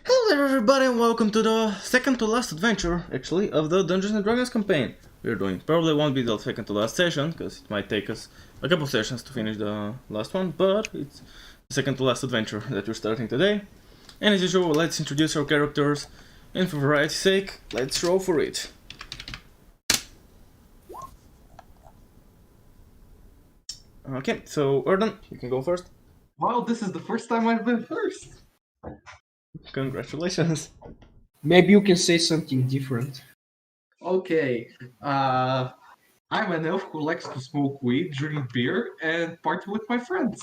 Hello there everybody and welcome to the second to last adventure, actually, of the Dungeons & Dragons campaign we're doing. Probably won't be the second to last session, because it might take us a couple sessions to finish the last one, but it's the second to last adventure that we're starting today. And as usual, let's introduce our characters, and for variety's sake, let's roll for it. Okay, so Erden, you can go first. Wow, this is the first time I've been first. Congratulations. Maybe you can say something different. Okay, I'm an elf who likes to smoke weed, drink beer, and party with my friends.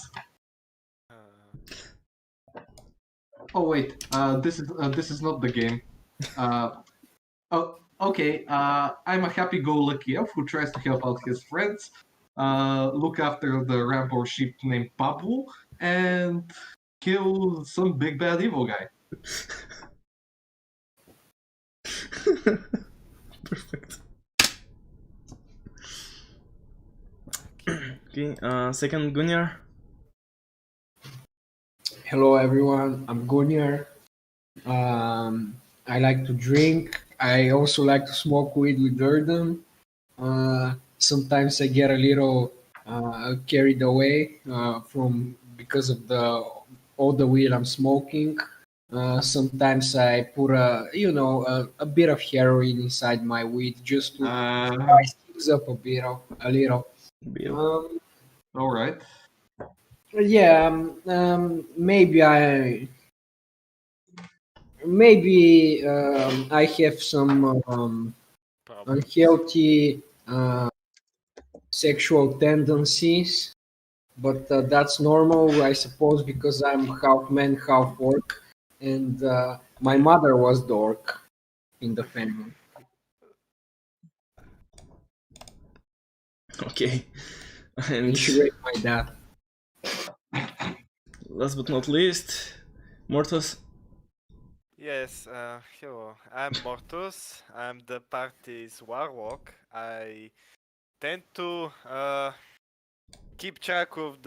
Oh wait, this is not the game. Oh, okay. I'm a happy-go-lucky elf who tries to help out his friends, look after the Rambo sheep named Pablo, and kill some big bad evil guy. Perfect. Okay, second Gunnar. Hello everyone, I'm Gunnar. I like to drink. I also like to smoke weed with Durden. Sometimes I get a little carried away because of all the weed I'm smoking. Sometimes I put a bit of heroin inside my weed just to spice things up a little. Bill. All right. Yeah, maybe I have some unhealthy sexual tendencies, but that's normal, I suppose, because I'm half man, half orc, and my mother was the orc in the family. Okay. You And should rate my dad. last but not least, Mortus. Yes, hello. I'm Mortus. I'm the party's warlock. I tend to keep track of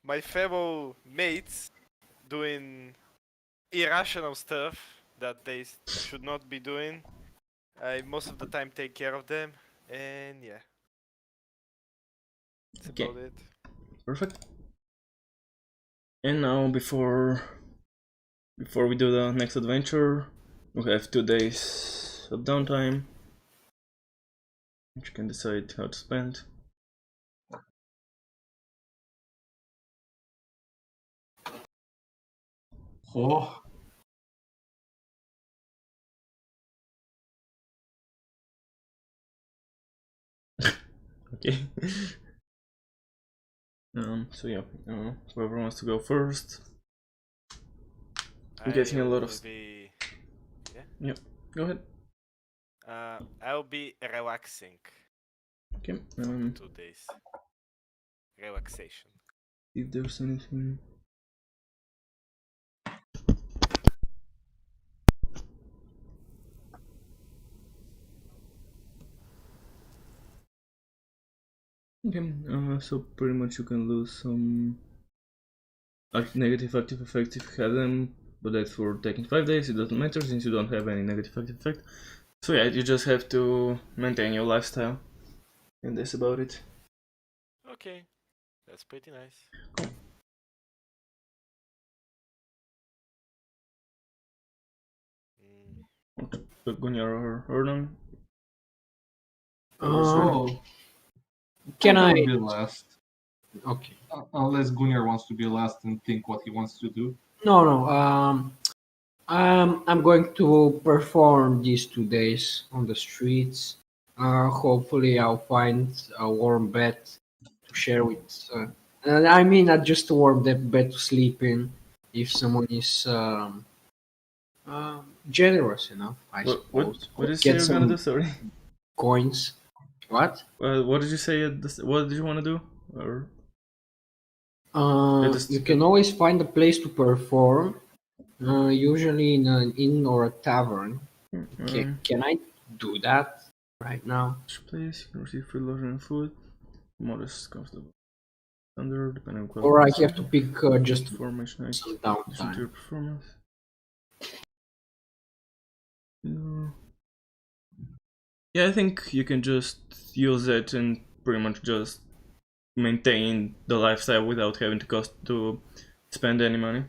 my fellow mates doing irrational stuff that they should not be doing. I most of the time take care of them, and yeah, that's Okay. about it. Perfect. And now, before we do the next adventure, we have 2 days of downtime, which you can decide how to spend. Oh. Okay. So yeah, whoever wants to go first. I'm getting a lot of. Yep. Go ahead. I'll be relaxing. Okay. For the 2 days. Relaxation. If there's anything. Okay, so pretty much you can lose some negative active effects if you have them, but that's for taking 5 days. It doesn't matter since you don't have any negative active effect. So yeah, you just have to maintain your lifestyle, and that's about it. Okay, that's pretty nice. Cool. Gunnar or Erdan? Can I be last? Okay. Unless Gunnar wants to be last and think what he wants to do. No. I'm going to perform these 2 days on the streets. Hopefully, I'll find a warm bed to share with. And I mean, not just a warm bed to sleep in. If someone is Generous enough, I What suppose. did you say Get you're gonna some do? Sorry. coins. What? What did you say? What did you want to do? Or just You can always find a place to perform, usually in an inn or a tavern. Can I do that right now? each place you can receive free lodging and food. Modest cost of under depending on Or I quality. have to pick just Formation some listen to downtime? your performance. Yeah, I think you can just use it and pretty much just maintain the lifestyle without having to spend any money.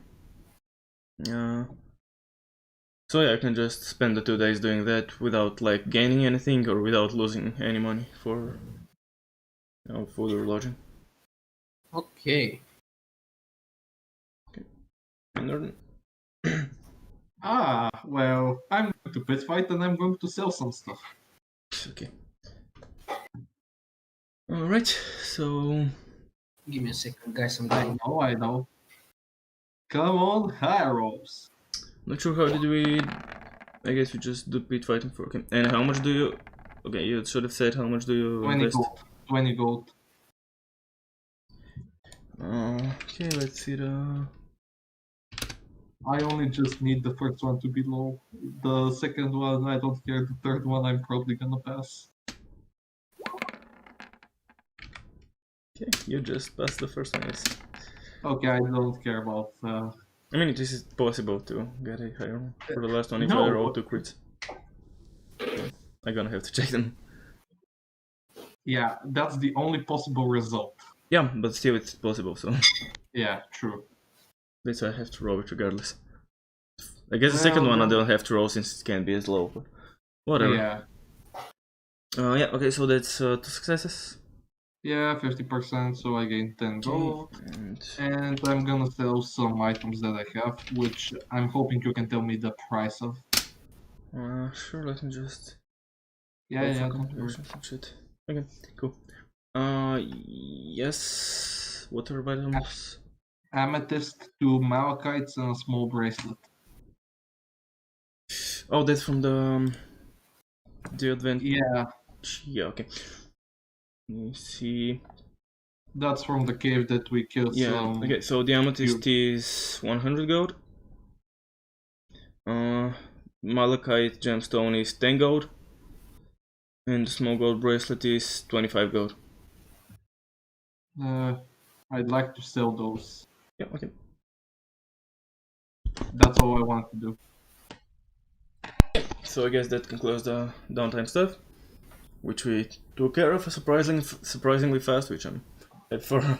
So yeah, I can just spend the 2 days doing that without like gaining anything or without losing any money for food or lodging. Okay. And then Well, I'm going to pit fight and I'm going to sell some stuff. okay. Alright, so Give me a second, guys. I'm I dying. know. Come on, heroes. not sure how did we. I guess we just do pit fighting for okay. And how much do you? Okay, you should have said how much do you 20 invest? gold. 20 gold. Okay, let's see the. I only just need the first one to be low. The second one, I don't care. The third one, I'm probably gonna pass. Okay, you just passed the first one. Yes. Okay, I don't care about. I mean, this is possible to get a higher one. For the last one, if No, I roll 2 crits. I'm gonna have to check them. Yeah, that's the only possible result. Yeah, but still it's possible, so Yeah, true. that's why I have to roll it regardless. I guess the second one I don't have to roll since it can't be as low, but whatever. Yeah. Yeah, okay, so that's 2 successes. Yeah, 50%, so I gain 10 gold. And And I'm gonna sell some items that I have, which I'm hoping you can tell me the price of. sure, let me just Yeah, go yeah, for don't worry. conversions and shit. Okay, cool. Yes. What are items? Amethyst, 2 malachites, and a small bracelet. Oh, that's from the advent. Yeah, Yeah, okay. Let me see. that's from the cave that we killed Yeah, some. okay, so the amethyst is 100 gold. Malachite gemstone is 10 gold. And the small gold bracelet is 25 gold. I'd like to sell those. Yeah, okay. That's all I want to do. So I guess that concludes the downtime stuff, which we took care of surprisingly fast, which I'm happy for.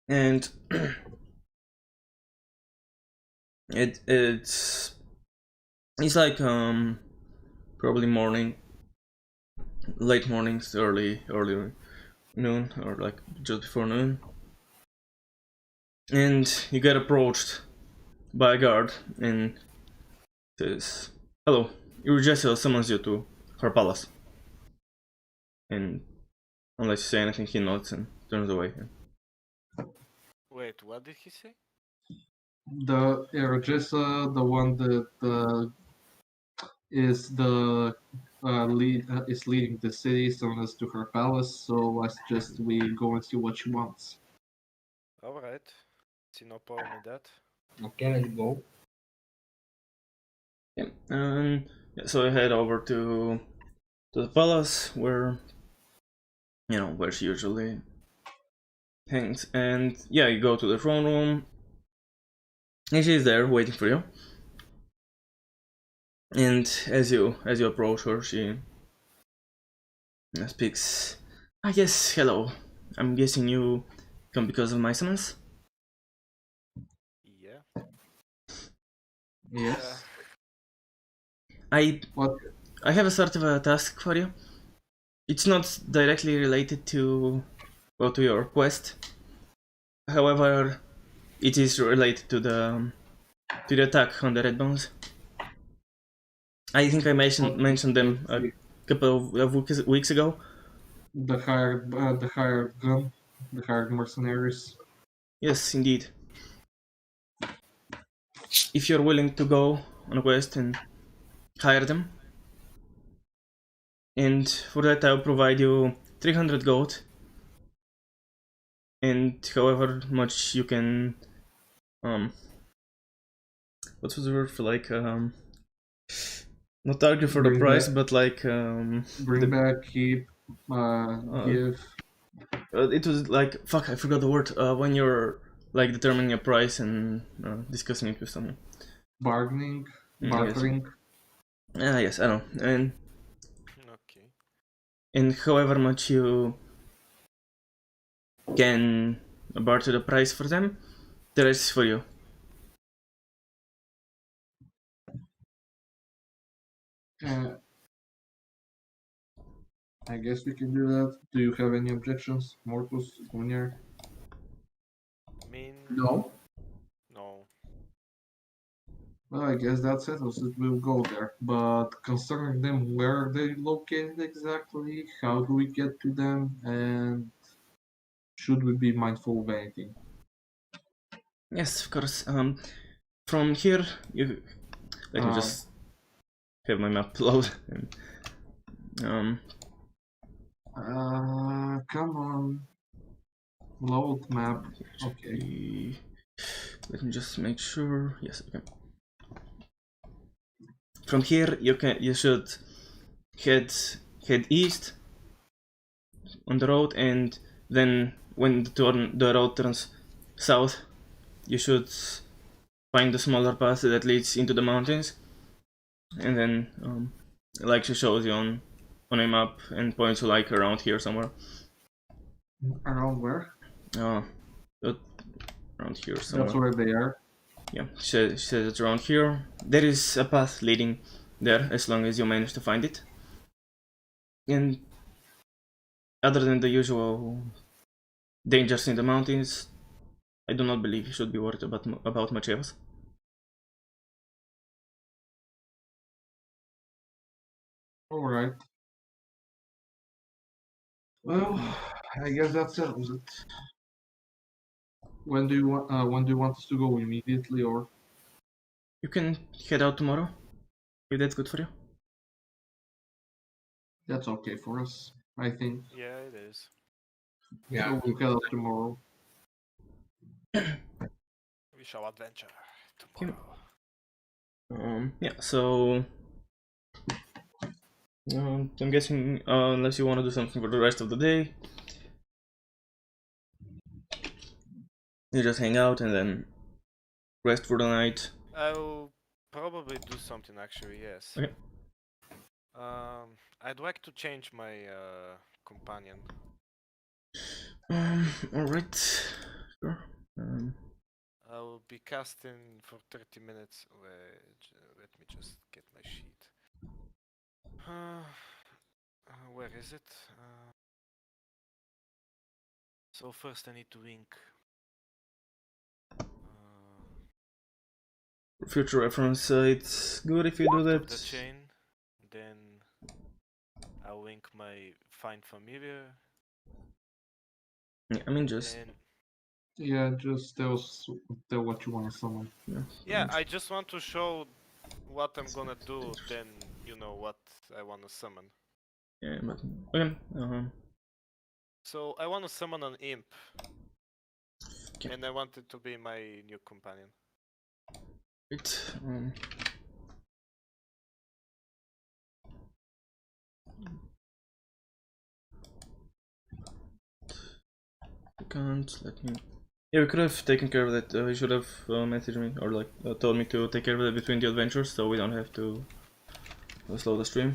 And it's like probably morning, late mornings, early noon, or like just before noon, and you get approached by a guard and says, "Hello, Urgessa summons you to her palace." And unless you say anything, he nods and turns away. Wait, what did he say? The Erogessa, the one that is the is leading the city, summoned us to her palace. So I suggest we go and see what she wants. Alright. See no problem with that. Okay, let's go. Yeah, yeah, so I head over to the palace where where she usually hangs, and yeah, you go to the throne room, and she's there waiting for you. And as you approach her, she speaks. I guess hello. I'm guessing you come because of my summons. Yeah. Yes. I What? I have a sort of a task for you. It's not directly related to your quest. However, it is related to the attack on the red bones. I think I mentioned them a couple of weeks ago. The hired gun, the hired mercenaries. Yes, indeed. if you're willing to go on a quest and hire them. And for that I'll provide you 300 gold, and however much you can, what was the word for, like, not argue for the Bring price, back- but like, Bring back, keep, give. it was like, fuck, I forgot the word, when you're like determining a price and discussing it with someone. Bargaining, Yes. bartering. Yes, I know. Okay. And however much you can barter the price for them, the rest is for you. I guess we can do that. Do you have any objections, Morpus, Gunjar? I mean, No. no. Well, I guess that settles it. We'll go there. But concerning them, where are they located exactly? How do we get to them? And should we be mindful of anything? Yes, of course. From here, you let me just have my map load. Come on. Load map. Okay. Let me just make sure. Yes, okay. From here, you should head east on the road, and then when the road turns south, you should find the smaller path that leads into the mountains, and then like she shows you on a map and points you like around here somewhere. Around where? Around here somewhere. That's where they are. Yeah, she says it's around here. There is a path leading there, as long as you manage to find it. And other than the usual dangers in the mountains, I do not believe you should be worried about much else. All right. Well, I guess that settles it. When do you want us to go? Immediately or? You can head out tomorrow, if that's good for you. That's okay for us, I think. Yeah, it is. Yeah. So we'll head out tomorrow. We shall adventure tomorrow. Yeah, so I'm guessing, unless you want to do something for the rest of the day, you just hang out and then rest for the night. I'll probably do something actually, yes. Okay. I'd like to change my companion. Alright. Sure. I'll be casting for 30 minutes. Let me just get my sheet. Where is it? So first I need to link. For future reference, it's good if you do Of the that. chain. Then I'll link my find familiar. Yeah, I mean, just And Yeah, just tell what you want to summon. yeah, I just want to show what I'm gonna do. Then you know what I want to summon. yeah, but okay. So I want to summon an imp. Okay. And I want it to be my new companion. Wait. Can't let me. Yeah, we could have taken care of that. You should have messaged me or like told me to take care of it between the adventures, so we don't have to slow the stream.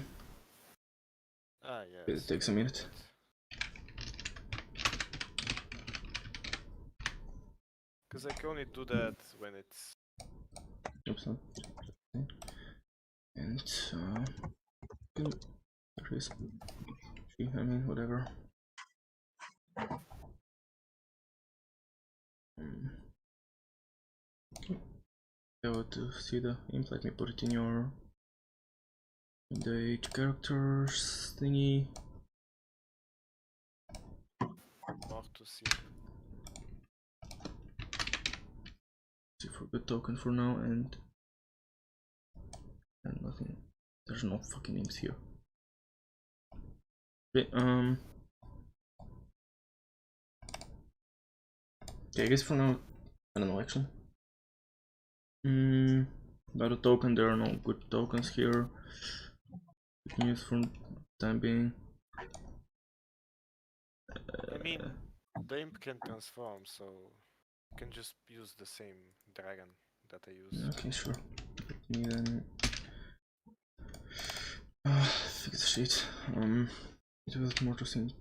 Ah, yes. It takes a minute. Because I can only do that when it's. Oops. And there is. I mean, whatever. Go to see the imp. Let me put it in your the characters thingy. More to see. for good token for now, and nothing. There's no fucking imps here. Okay, okay, I guess for now, I don't know actually. About a token, there are no good tokens here. We can use for the time being. I mean, the imp can transform, so you can just use the same dragon that I use. Okay, sure. Let me then fix the sheet. It was more to see.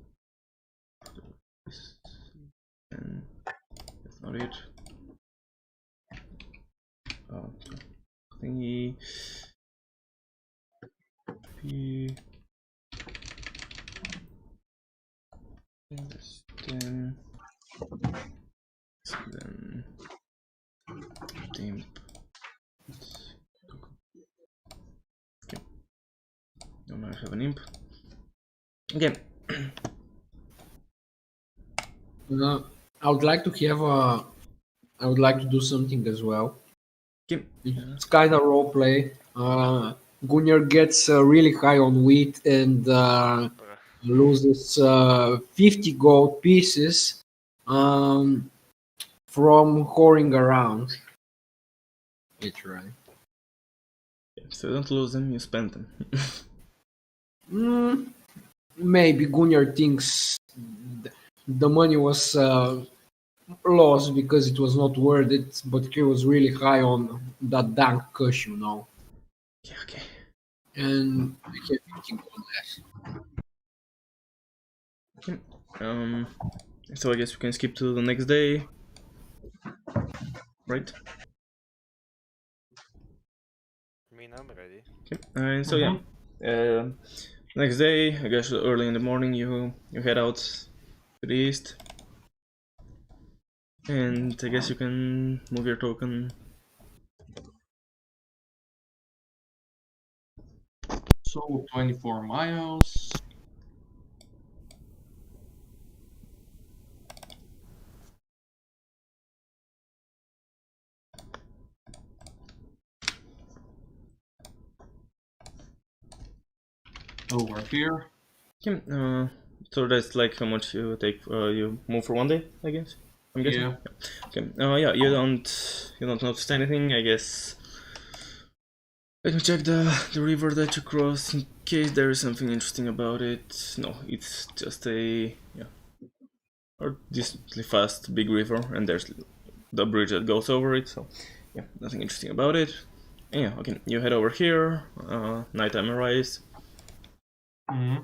And that's not it. Thingy. P. This 10. Then imp. Okay. Now I have an imp. Okay. I would like to have a. I would like to do something as well. Okay. It's kind of role play. Gunnar gets really high on wheat and loses 50 gold pieces from whoring around. It's right. So don't lose them, you spend them. Maybe Gunnar thinks the money was lost because it was not worth it, but he was really high on that dank kush, you know. Yeah, okay. And I have 50 gold left. Okay. So I guess we can skip to the next day. Right? I mean, I'm ready. Okay. And so yeah. Next day, I guess early in the morning you head out to the east. And I guess you can move your token. So 24 miles. Over here. Okay. So that's like how much you take. You move for one day, I guess. I'm guessing. Yeah. Okay. Yeah. You don't notice anything, I guess. Let me check the river that you cross in case there is something interesting about it. No, it's just a or decently fast big river, and there's the bridge that goes over it. So yeah, nothing interesting about it. And yeah, okay, you head over here. Nighttime arrives.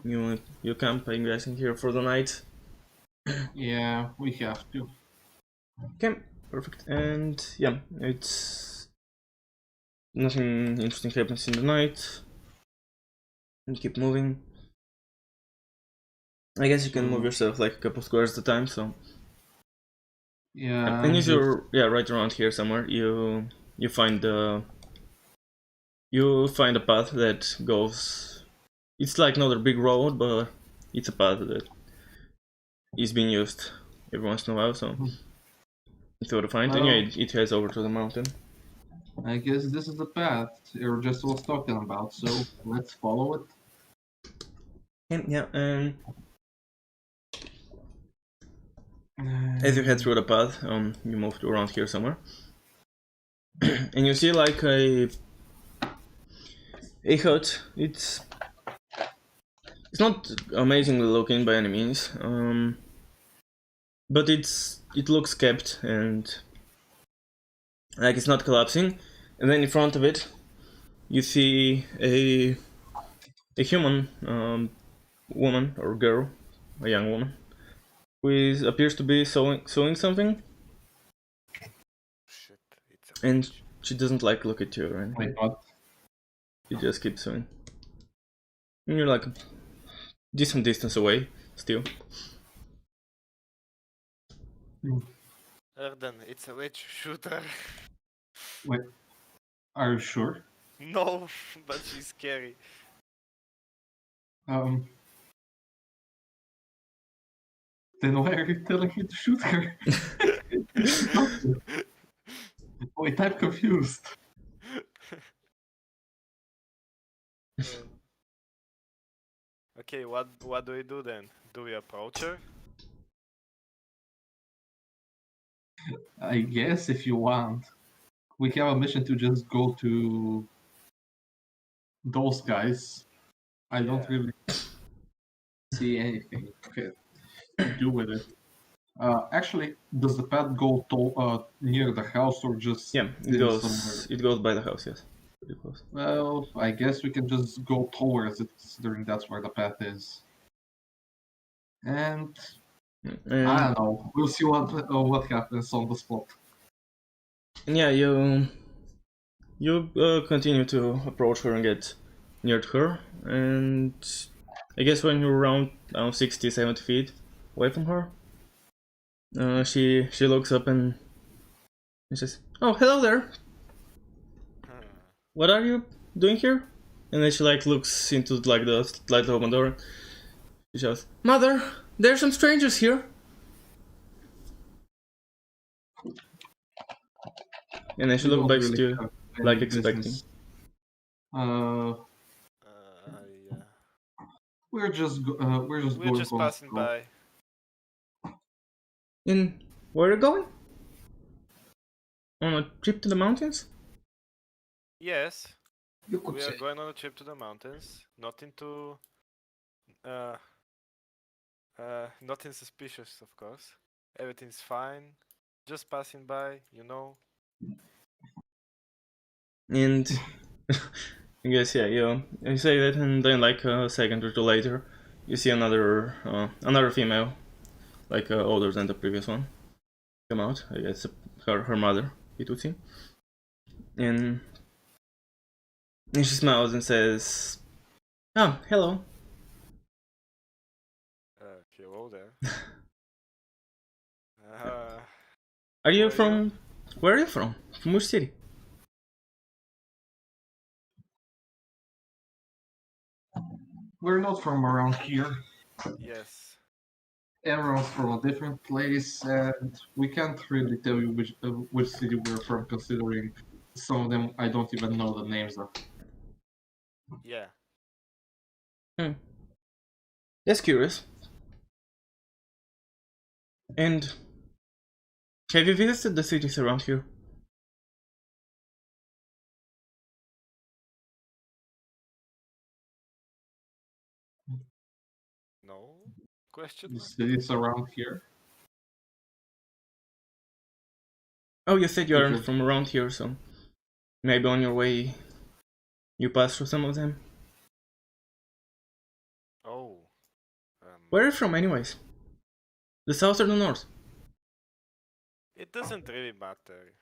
You camp, I'm guessing, here for the night. Yeah, we have to. Okay, perfect. And yeah, it's nothing interesting happens in the night. And keep moving. I guess you can move yourself like a couple squares at a time, so Yeah. and if you're right around here somewhere, you find a path that goes. It's like not a big road, but it's a path that is being used every once in a while, so it's what to find. And yeah, it heads over to the mountain. I guess this is the path you just was talking about, so let's follow it. Yeah, and as you head through the path, you move around here somewhere, and you see like a hut. It's not amazingly looking by any means, but it looks kept and like it's not collapsing. And then in front of it, you see a human woman or girl, a young woman, who appears to be sewing something. Shit, it's a And witch. she doesn't like look at you or anything. Wait, what? She just keeps sewing. And you're like a decent distance away still. Erden, it's a witch shooter. Wait, are you sure? No, but she's scary. Then why are you telling me to shoot her? Wait, I'm confused. Okay, what do we do then? Do we approach her? I guess if you want. We have a mission to just go to those guys. I don't Yeah. really see anything to do with it. Actually, does the path go near the house or just Yeah, it in goes. somewhere? It goes by the house. Yes, pretty close. Well, I guess we can just go towards it, considering that's where the path is. And And, I don't know. We'll see what happens on the spot. and yeah, you continue to approach her and get near to her, and I guess when you're around 60, 70 feet away from her, she looks up and says, "Oh, hello there. What are you doing here?" And then she like looks into like the slightly open door. She shouts, "Mother, there's some strangers here." And then she We looks don't back really to you, have any like expecting. business. Yeah. We're just We're going just on a passing stroll. by. And where are you going? On a trip to the mountains? Yes, You could we are say. going on a trip to the mountains. Nothing to nothing suspicious, of course. Everything's fine. Just passing by, you know. And I guess yeah, you say that, and then like a second or two later, you see another female, like older than the previous one, come out. I guess her mother, it would seem. And she smiles and says, "Oh, hello. Hello there. Are you Who are from? Where are you from? From which city?" We're not from around here. Yes. Everyone's from a different place, and we can't really tell you which city we're from, considering some of them I don't even know the names of. Yeah. That's curious. And have you visited the cities around here? No? Question The mark? cities around here. Oh, you said you If aren't you're- from around here, so maybe on your way you pass through some of them. Oh. Where are you from, anyways? The south or the north? It doesn't really matter.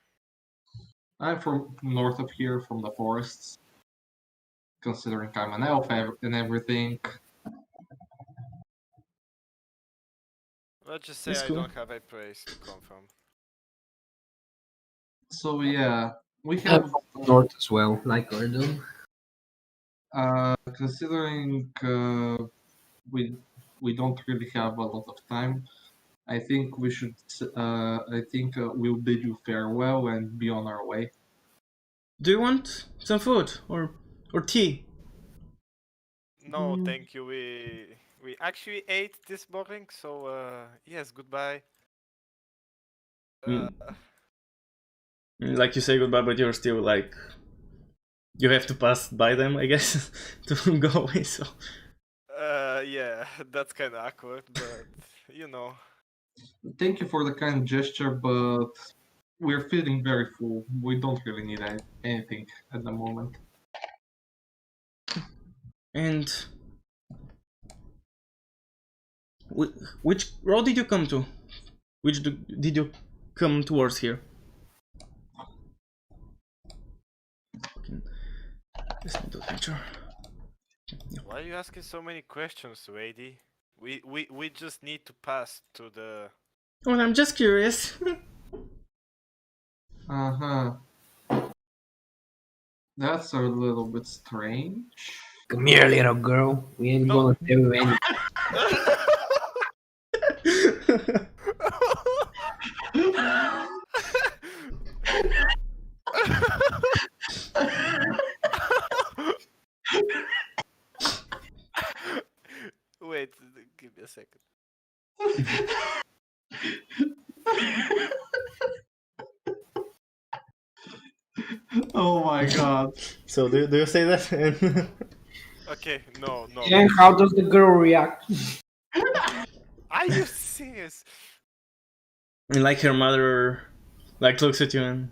I'm from north of here, from the forests. Considering I'm an elf and everything. Let's just say That's I cool. don't have a place to come from. So yeah, we I'm have. from the north as well, like Gordon. Considering we don't really have a lot of time, I think we should. I think we'll bid you farewell and be on our way. Do you want some food or tea? No, thank you. We actually ate this morning, so yes, goodbye. Mm. Like you say goodbye, but you're still like you have to pass by them, I guess, to go away. So Yeah, that's kind of awkward, but you know. Thank you for the kind gesture, but we're feeling very full. We don't really need anything at the moment. and which road did you come to? Which did you come towards here? Adventure. Why are you asking so many questions, Wady? We just need to pass to the. Well, I'm just curious. Uh-huh. That's a little bit strange. Come here, little girl. We ain't gonna tell you anything. Oh my god. So do you say that? Okay, no. And how does the girl react? Are you serious? And like her mother, like looks at you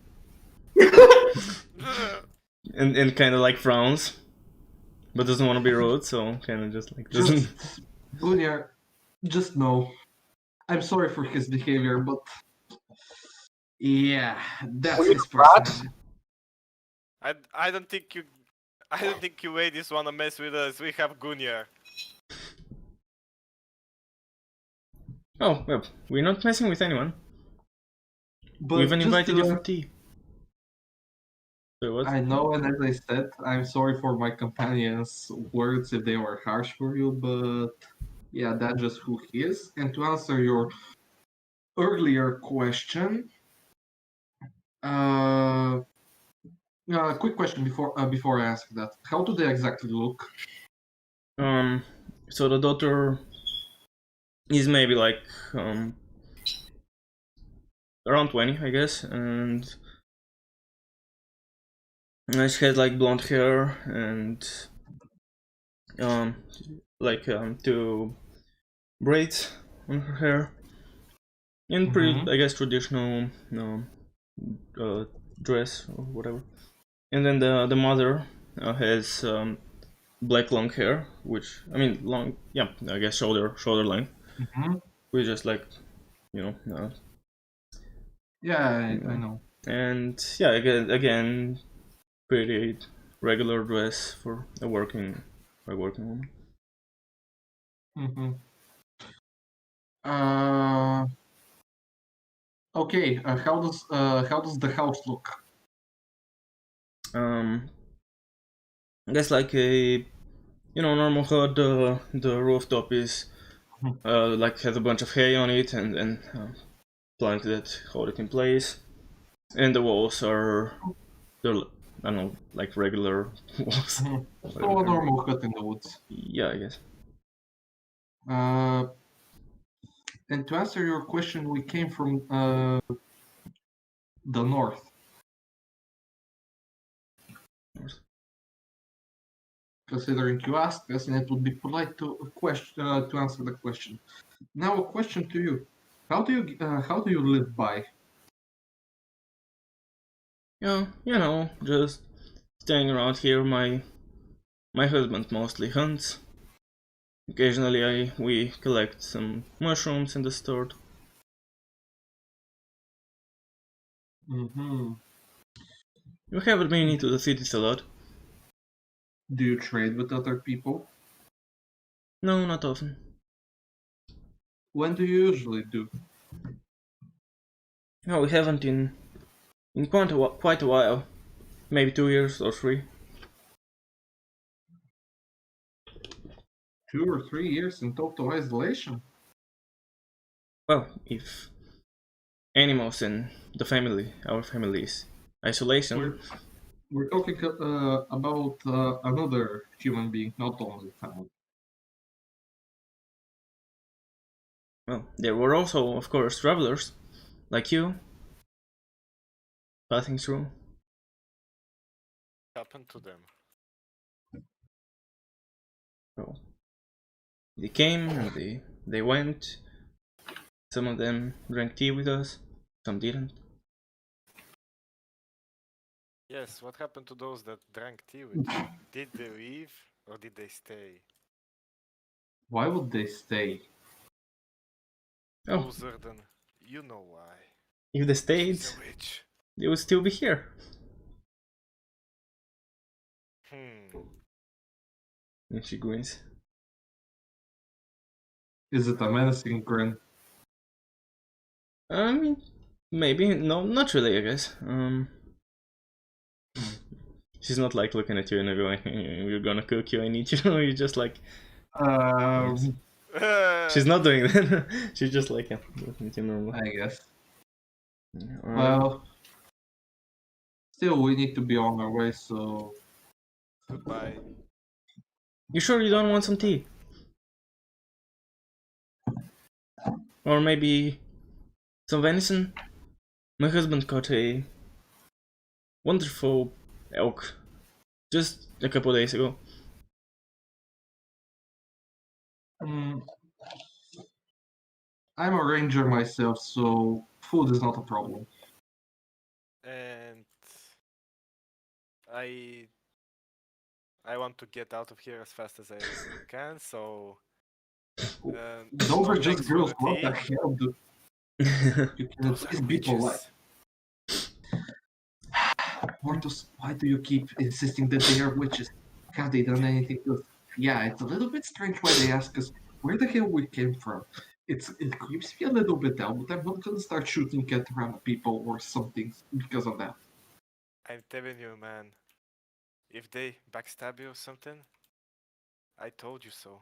and kind of like frowns, but doesn't want to be rude, so kind of just like doesn't. Just, Gunya, just know. I'm sorry for his behavior, but yeah, that's Will you his rat? personality. I don't think you ladies wanna mess with us. We have Gunya. Oh well, we're not messing with anyone. But We even just invited you for tea. So what? I know, and as I said, I'm sorry for my companion's words if they were harsh for you, but yeah, that's just who he is. And to answer your earlier question, uh, quick question before I answer that. How do they exactly look? So the daughter is maybe like around 20, I guess, and she has like blonde hair and like two braids on her hair, and pretty, I guess, traditional dress or whatever. And then the mother has black long hair, which I mean long, yeah, I guess shoulder length. Mhm. We just like, you know, Yeah, I know. and yeah, again, pretty regular dress for a working woman. hmm Uh, okay. How does the house look? I guess like a normal hut. The rooftop is like has a bunch of hay on it and planks that hold it in place, and the walls are they're I don't know, like regular walls. So a normal hut in the woods. Yeah, I guess. Uh, and to answer your question, we came from the north. Considering you asked us, and it would be polite to answer the question. Now, a question to you: how do you live by? Yeah, just staying around here. My husband mostly hunts. Occasionally, we collect some mushrooms in the store. hmm We haven't been into the cities a lot. Do you trade with other people? No, not often. When do you usually do? No, we haven't in quite a while. Maybe 2 years or 3. 2 or 3 years in total isolation? Well, if animals in the family, our family's isolation. We're talking about another human being, not only family. Well, there were also, of course, travelers like you passing through. Happened to them. So they came and they went. Some of them drank tea with us, some didn't. Yes, what happened to those that drank tea with you? Did they leave or did they stay? Why would they stay? Oh, Poser than you know why. if they She's stayed, a witch. they would still be here. And she grins. Is it a menacing grin? I mean, maybe no, not really. I guess. She's not like looking at you and going, "We're gonna cook you. I need you." You're just like. Um, She's not doing that. She's just like looking at you normal. I guess. Yeah, Well, still, we need to be on our way, so. Goodbye. you sure you don't want some tea? Or maybe some venison. My husband caught a wonderful elk just a couple days ago. Mm, I'm a ranger myself, so food is not a problem. And I want to get out of here as fast as I can, so Those no are thanks just for girls. the What the tea. hell? You can Those please are be polite. witches. Mortus, why do you keep insisting that they are witches? Have they done anything to us? Yeah, it's a little bit strange why they ask us where the hell we came from. It creeps me a little bit out, but I'm not gonna start shooting at random people or something because of that. I'm telling you, man. If they backstab you or something, I told you so.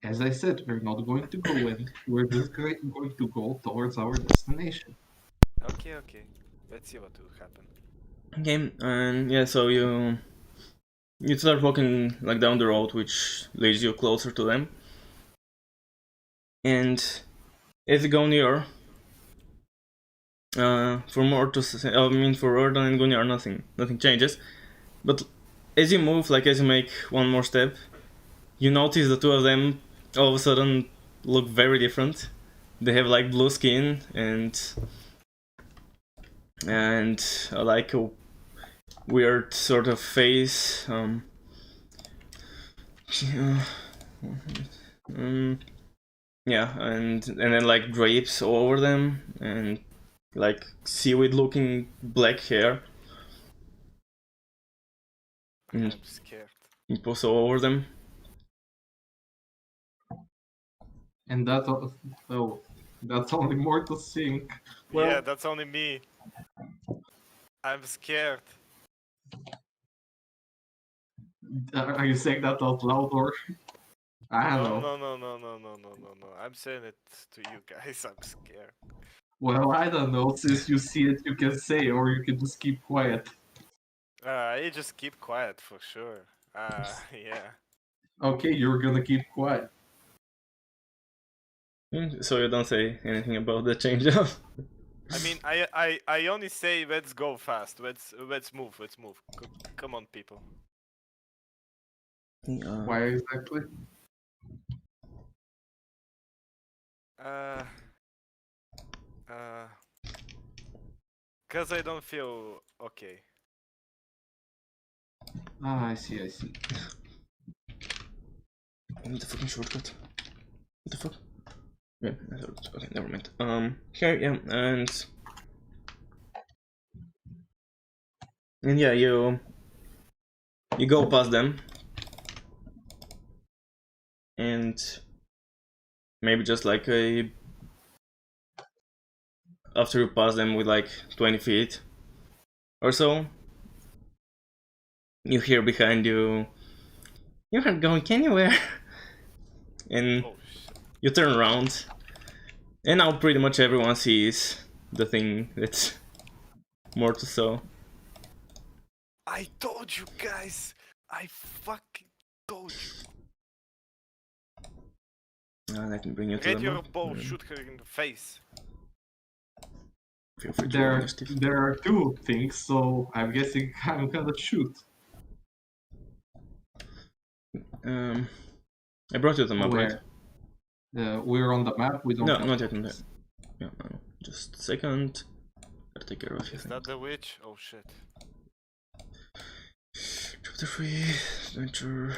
As I said, we're not going to go in. We're just going to go towards our destination. Okay, okay. Let's see what will happen. Okay, and yeah, so you start walking like down the road, which leads you closer to them. And as you go near, for Erdan and Gunjar, nothing changes. But as you move, like as you make one more step, you notice the two of them all of a sudden look very different. They have like blue skin and like a weird sort of face. Yeah, and then like drapes all over them and like seaweed-looking black hair. I'm scared. Also all over them. And that's only more to think. Well, Yeah, that's only me. I'm scared. are you saying that out loud or? I don't No, know. no, no, no, no, no, no, no, no. I'm saying it to you guys. I'm scared. Well, I don't know. Since you see it, you can say, or you can just keep quiet. You just keep quiet for sure. Yeah. Okay, you're gonna keep quiet. So you don't say anything about the change up. I mean, I only say let's go fast. Let's move. Let's move. Come on, people. Why exactly? Uh, cause I don't feel okay. Ah, I see, I see. I need the fucking shortcut. What the fuck? Yeah, I thought, okay, never mind. Here, yeah, and yeah, you go past them, and maybe just like after you pass them with like 20 feet or so, you hear behind you, "You aren't going anywhere," and Oh shit. you turn around, and now pretty much everyone sees the thing that's Mortis saw. I told you guys. I fucking told you. Let me bring you to Get the your map. bow. Shoot her in the face. Feel free to roll initiative. There are two things, so I'm guessing I'm gonna shoot. I brought you the map, right? Where? We're on the map. We don't. No, have not yet. Not maps. yet. Yeah, no. Just a second. Gotta take care of you. Is that the witch? Oh shit. Chapter 3, adventure.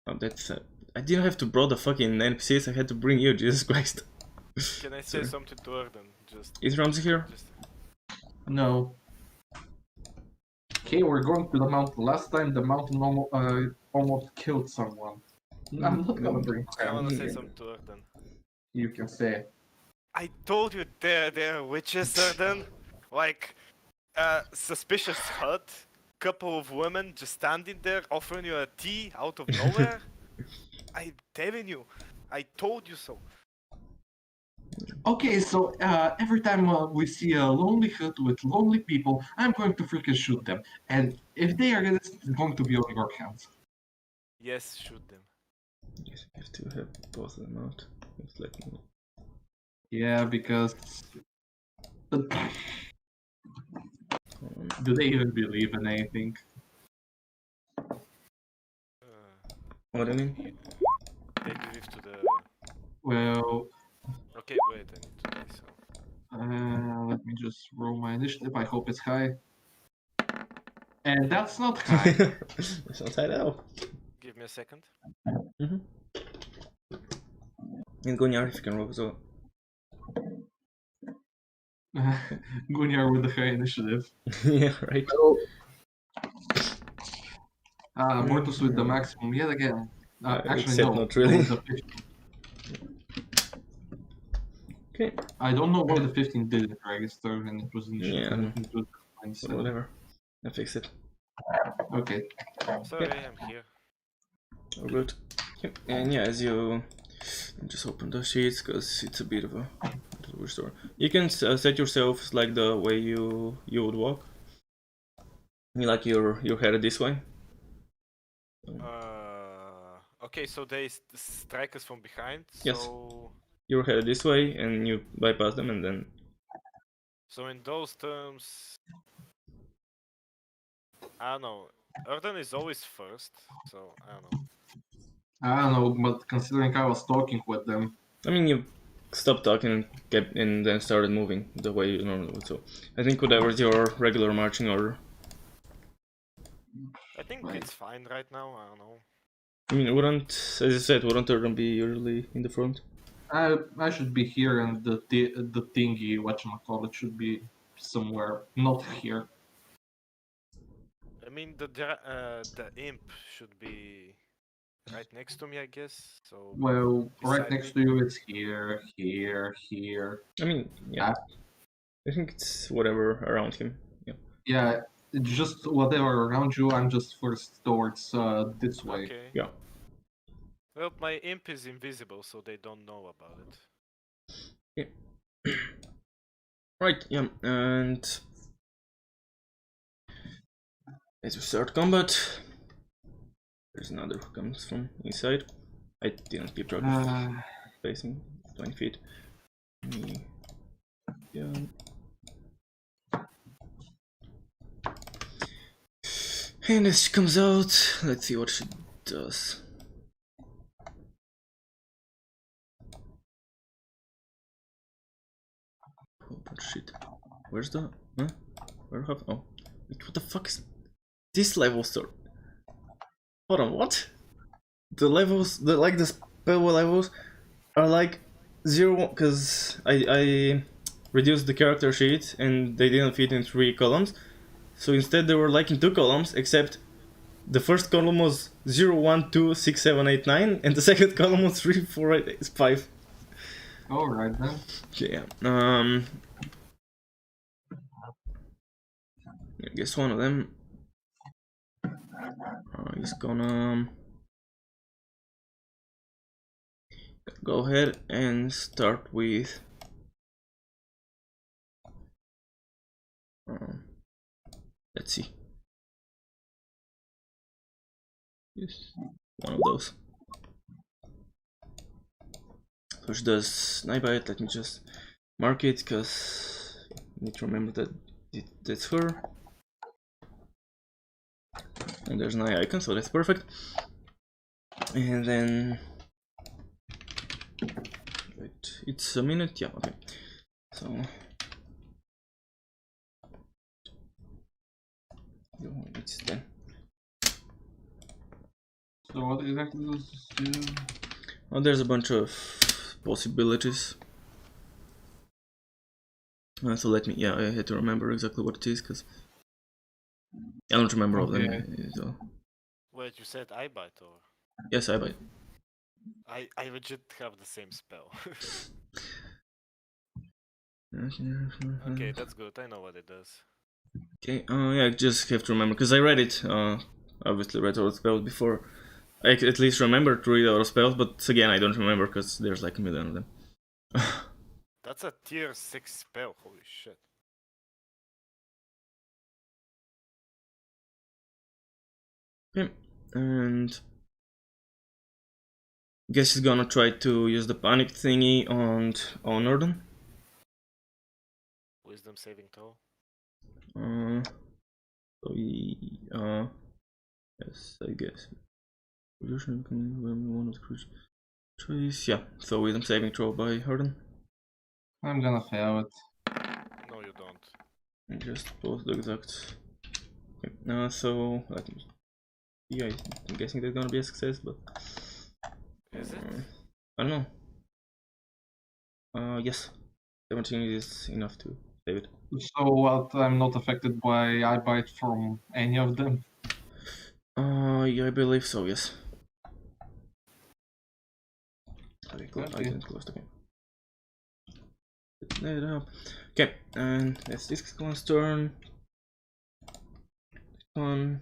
Oh, that's. I didn't have to bring the fucking NPCs. I had to bring you. Jesus Christ. Can I say Sorry. something to Erden? Just. Is Ramsey here? Just. No. Okay, we're going to the mountain. Last time the mountain almost killed someone. I'm not gonna bring I wanna Sam say here. something to Erden. You can say it. I told you they're witches, Erden. Like, suspicious hut. Couple of women just standing there offering you a tea out of nowhere. I'm telling you. I told you so. Okay, so every time we see a lonely hut with lonely people, I'm going to freaking shoot them. And if they are gonna, it's going to be on your hands. Yes, shoot them. Yes, I have to have both of them out. Just let me know. Yeah, because do they even believe in anything? What do you mean? They believe to the. Well, Okay, wait, I need to die. So let me just roll my initiative. I hope it's high. And that's not high. It's not tied out. give me a second. And Gonyar if you can roll as well. Gunyar with the high initiative. Yeah, right. Oh, Mortus with the maximum yet again. Actually, except no. not really. With the 15. Okay, I don't know why the 15 didn't register and it was initiative. Yeah. It was so 27. whatever. I fixed it. Okay. Sorry, I'm here. All good. Okay. And yeah, as you just open the sheets because it's a bit of a restore. You can set yourself like the way you would walk. You like your head this way. Okay, so they strike us from behind. Yes. So Your head this way, and you bypass them, and then so in those terms, I don't know. Erden is always first, so I don't know. I don't know, but considering I was talking with them, I mean you stopped talking and kept and then started moving the way you normally would. So I think whatever's your regular marching order. I think Right. it's fine right now. I don't know. I mean, wouldn't, as I said, wouldn't Erden be usually in the front? I should be here and the thingy, whatchamacallit, should be somewhere, not here. I mean the imp should be right next to me, I guess. So Well, right beside next me. to you it's here, here, here. I mean, yeah. I think it's whatever around him. Yeah. Yeah, it's just whatever around you. I'm just first towards this way. Okay. Yeah. Well, my imp is invisible, so they don't know about it. Yeah. Right. Yeah. And as we start combat, there's another who comes from inside. I didn't keep track of spacing. 20 feet. Yeah. And as she comes out, let's see what she does. Oh shit. Where's the... Huh? Where have... Oh. Wait, what the fuck is... This level store? Hold on, what? The levels, like the spell levels are like 0, because I reduced the character sheet and they didn't fit in 3 columns. So instead they were like in 2 columns, except the first column was 0, 1, 2, 6, 7, 8, 9, and the second column was 3, 4, 8, 5. Alright then. Okay, yeah. I guess one of them is gonna go ahead and start with let's see. Yes, one of those. So she does snipe bite. Let me just mark it because I need to remember that that's her. And there's an eye icon, so that's perfect. And then wait, it's a minute. Yeah, okay. So it's 10. So what exactly does this do? Oh, there's a bunch of possibilities. So let me, yeah, I had to remember exactly what it is because I don't remember all of them. So. Wait, you said I bite or? Yes, I bite. I legit have the same spell. Okay, that's good. I know what it does. Okay, yeah, I just have to remember because I read it. Obviously read all the spells before. I at least remember to read all the spells, but again, I don't remember because there's like a million of them. That's a tier 6 spell. Holy shit. Okay, and Guess he's gonna try to use the panic thingy on Norden. Wisdom saving throw. So yes, I guess. Illusion can one of the creatures. Choice, yeah. So wisdom saving throw by Norden. I'm gonna fail it. No, you don't. And just post the exact. Okay. So let me. Yeah, I'm guessing that's gonna be a success, but. Is it? I don't know. Yes. 17 is enough to save it. So what? I'm not affected by eye bite from any of them. Yeah, I believe so, yes. Okay, cool. Okay. I didn't close the game. Set that up. Okay, and that's this one's turn. This one.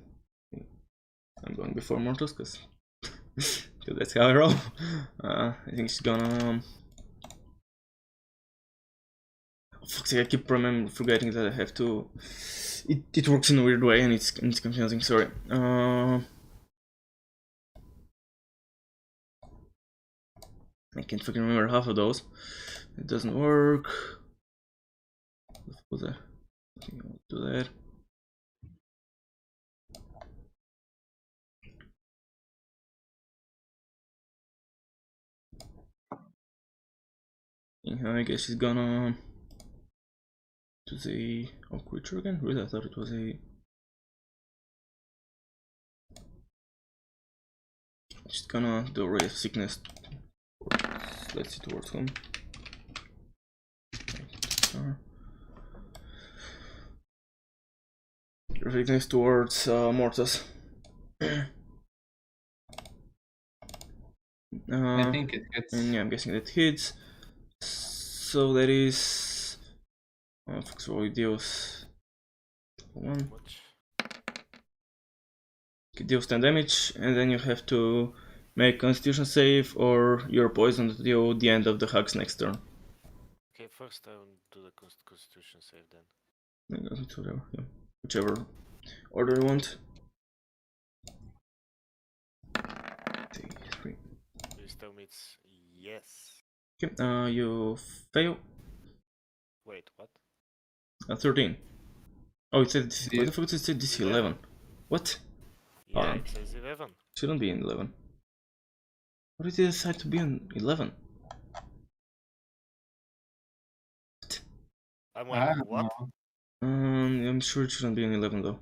I'm going before mortals because that's how I roll. I think she's gonna. Oh, fuck's sake, I keep forgetting that I have to. It works in a weird way and it's confusing. Sorry. I can't fucking remember half of those. It doesn't work. What was that? I think I'll do that. Yeah, I guess she's gonna do the creature again. Really, I thought it was a. She's gonna do Ray of Sickness. Let's see towards whom. Sickness towards Mortis. I think it hits. Yeah, I'm guessing that hits. So that is. So deals 1. Much. It deals 10 damage, and then you have to make Constitution save, or you're poisoned till the end of the hug's next turn. Okay, first I will do the Constitution save then. It's whatever, yeah. Whichever order you want. 3. Please tell me it's yes. Okay, you fail. Wait, what? 13. Oh, it said Yeah. what the fuck did it say DC 11? What? Yeah, it says 11. Shouldn't be in 11. What did it decide to be in 11? I'm I like, don't what? know. I'm sure it shouldn't be in 11 though.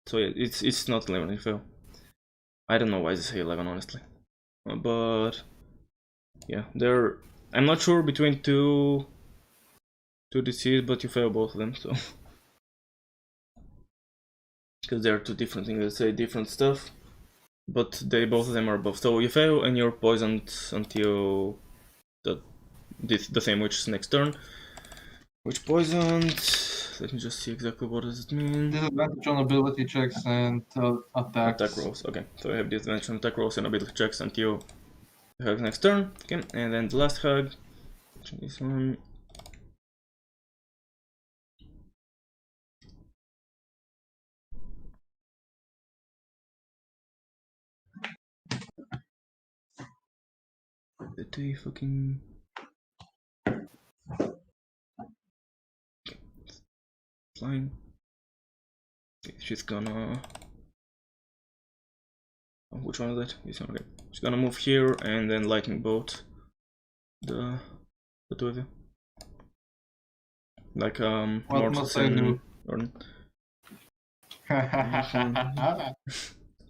So yeah, it's not 11. You fail. I don't know why they say 11 honestly, but yeah, they're. I'm not sure between two DCs, but you fail both of them, so because they're two different things that say different stuff, but they both of them are buffed. So you fail and you're poisoned until the same witch's next turn. Which poisoned? Let me just see exactly what does it mean. Disadvantage on ability checks and attacks. Attack rolls. Okay, so I have disadvantage on attack rolls and ability checks until the hug next turn. Okay, and then the last hug. This one. The fucking. Flying. Okay, she's gonna. Oh, which one is that? This one. Okay. She's gonna move here and then lightning bolt the two of you. Like What Mortis must I do? Or,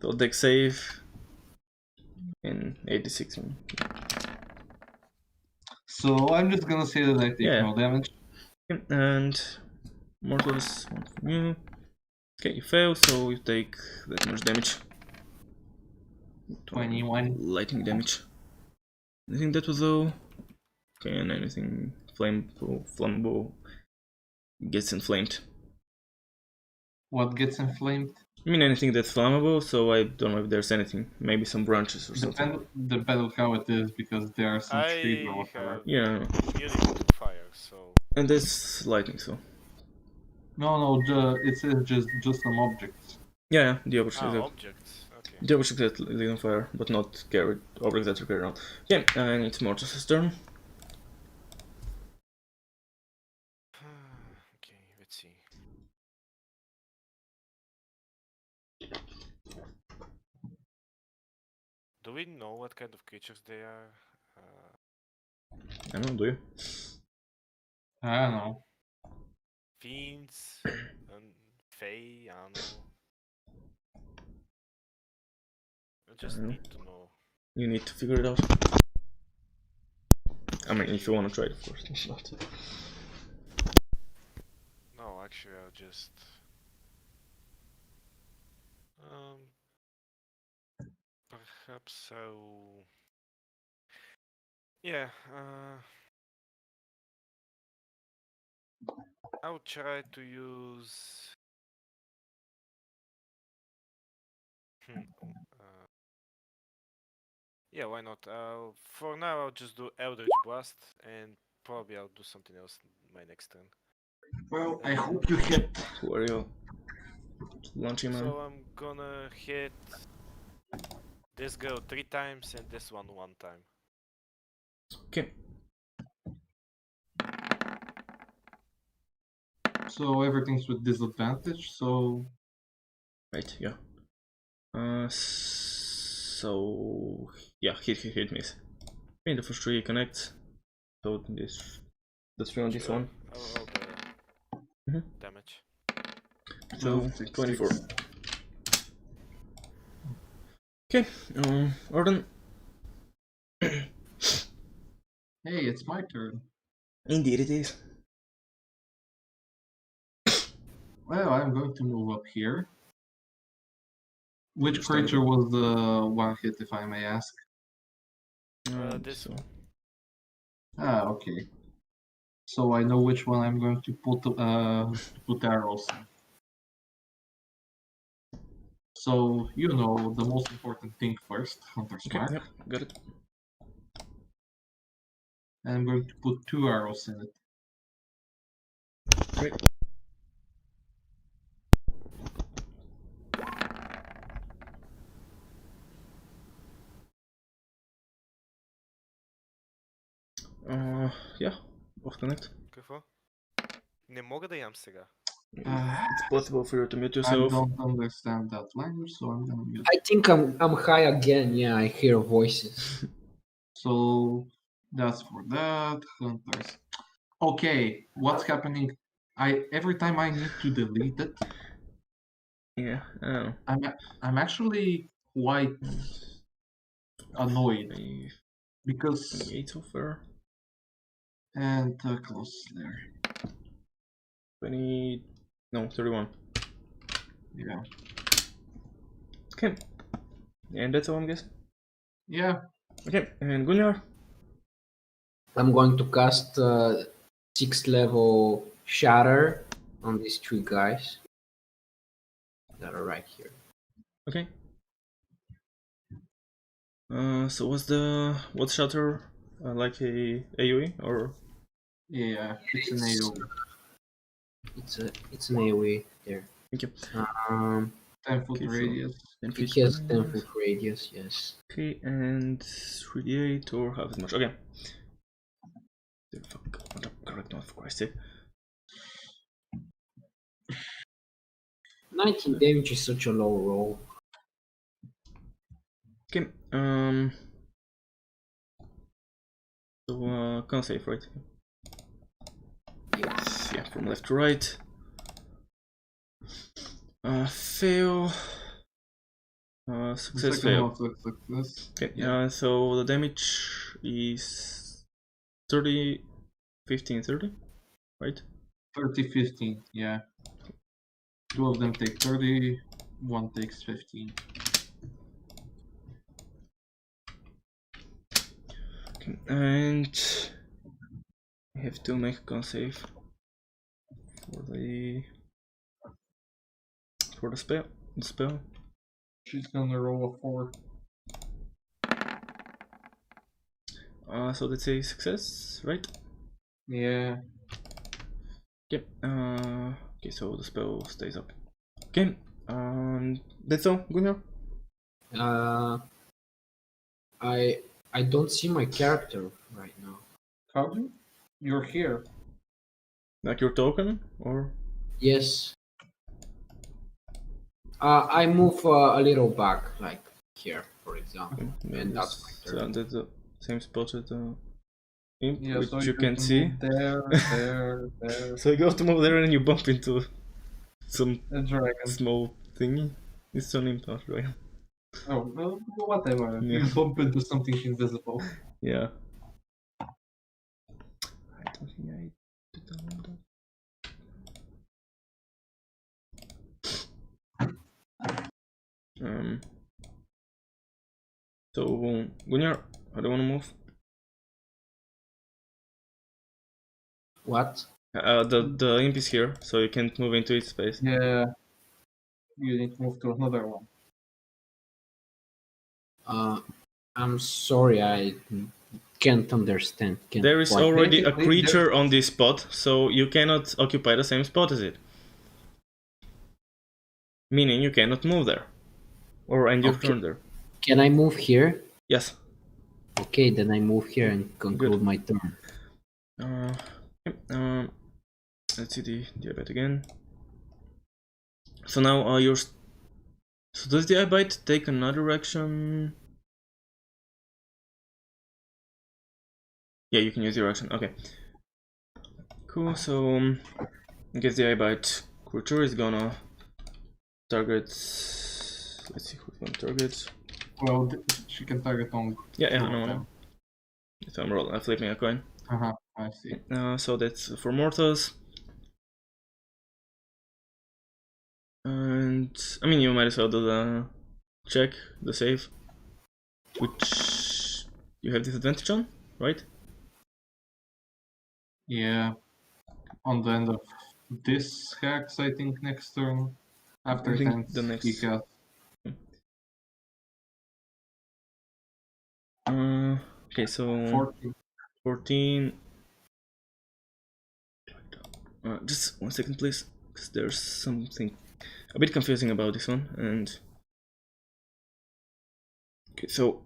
so deck save in 86. So I'm just gonna say that I take Yeah. no damage. Okay, and Mortis, one from you. Okay, you fail, so you take that much damage. 21. Lightning damage. Anything that was though? Okay, and anything flammable gets inflamed. What gets inflamed? I mean anything that's flammable, so I don't know if there's anything. Maybe some branches or something. Depend on how it is, because there are some trees or I whatever. have Yeah, immunity to fire, so and that's lightning, so. No, it says just some objects. Yeah, the opposite is that. objects. Okay. Okay. Yeah, we should get lead on fire, but not carry objects that are carried around. Okay, and it's Mortis' turn. Okay, let's see. Do we know what kind of creatures they are? I don't know, do you? I don't know. Fiends and Fae, I don't know. I just don't know. need to know. You need to figure it out. I mean, if you want to try it, of course. If not. No, actually, I'll just. Perhaps I'll. Yeah, I'll try to use. Yeah, why not? For now, I'll just do Eldritch Blast, and probably I'll do something else my next turn. Well, I hope you hit. Who are you? Launching man. So I'm gonna hit this girl 3 times and this one 1 time. Okay. So everything's with disadvantage, so Right, yeah. So yeah, hit miss. In the first 3 connects. So this the 3 on this Sure, one. I'll roll the Mhm. damage. So 24. Okay, Arden. hey, it's my turn. Indeed it is. Well, I'm going to move up here. Which Understandable. creature was the one hit, if I may ask? This So one. Ah, okay. So I know which one I'm going to put arrows in. So you know the most important thing first, Hunter's okay, Mark. yep, got it. And I'm going to put 2 arrows in it. Great. Yeah, off connect. Какво? Не мога да ям сега. It's possible for you to mute I yourself. don't understand that language, so I'm gonna mute. I think I'm high again. Yeah, I hear voices. So that's for that. Hunters. Okay, what's happening? Every time I need to delete it, Yeah, I don't know. I'm actually quite annoyed 5, because 28 so far. and close there. 20. No, 31. Yeah. Okay. And that's all I'm guessing. Yeah. Okay, and Gunnar. I'm going to cast 6th level Shatter on these 3 guys that are right here. Okay. So what's Shatter? Like a AoE or? Yeah, it's an AoE. It's an AoE there. Thank you. 10-foot Okay, so radius. 10 It feet. has 10-foot radius, yes. Okay, and 3d8 or half as much. Okay. Fuck, what a correct one, for Christ's sake. 19 damage is such a low roll. Okay, so can't save, right? Yes. Yeah, from left to right. Fail. Success, Second fail. one success. Okay, Yeah. so the damage is 30, 15, 30, right? 30, 15. Yeah. 2 of them take 30. 1 takes 15. Okay, and I have to make a con save for the spell. She's gonna roll a 4. So that's a success, right? Yeah. Yep. Okay, so the spell stays up. Okay. That's all, Gunnar. Uh, I don't see my character right now. How do you're here? Like your token, or Yes. I move a little back, like here, for example, yeah, and that's my turn. that's the same spot as the imp, Yeah, which so you can see. move there, there. So you go to move there and you bump into some A dragon. small thingy. It's an imp, not right? Oh, well, whatever. Yeah. You bump into something invisible. Yeah. I don't think I did that. So Gunnar, how do you want to move? What? The imp is here, so you can't move into its space. Yeah. You need to move to another one. I'm sorry, I can't understand. Can't There is quite- already a Basically, creature on this spot, so you cannot occupy the same spot as it. Meaning you cannot move there. Or end your Okay. turn there. Can I move here? Yes. Okay, then I move here and conclude my turn. Let's see the eyebite again. So now you're... So does the eyebite take another action? Yeah, you can use your action. Okay. Cool, so I guess the eyebite creature is gonna target... Let's see who's gonna target. Well, she can target only. Yeah, two of no. them. So I'm flipping a coin. I see. So that's for Mortas. And I mean, you might as well do the check, the save, which you have disadvantage on, right? Yeah. On the end of this hex, I think next turn. After I think it ends, the next- he has. Okay, so 14. Just 1 second, please, because there's something a bit confusing about this one. And okay, so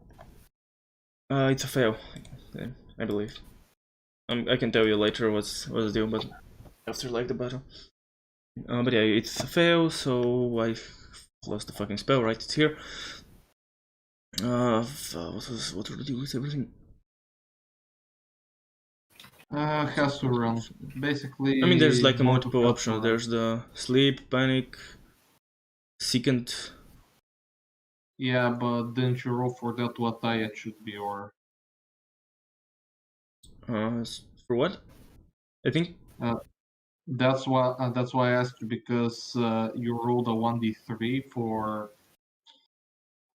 it's a fail, I believe. I can tell you later what's the deal, but after like the battle. But yeah, it's a fail, so I lost the fucking spell. Right, it's here. What were the deal with everything? Has to run. Basically. I mean, there's like a both multiple has to options. run. There's the sleep, panic, second. Yeah, but didn't you roll for that what die it should be, or For what? I think. that's why I asked you, because you rolled a 1d3 for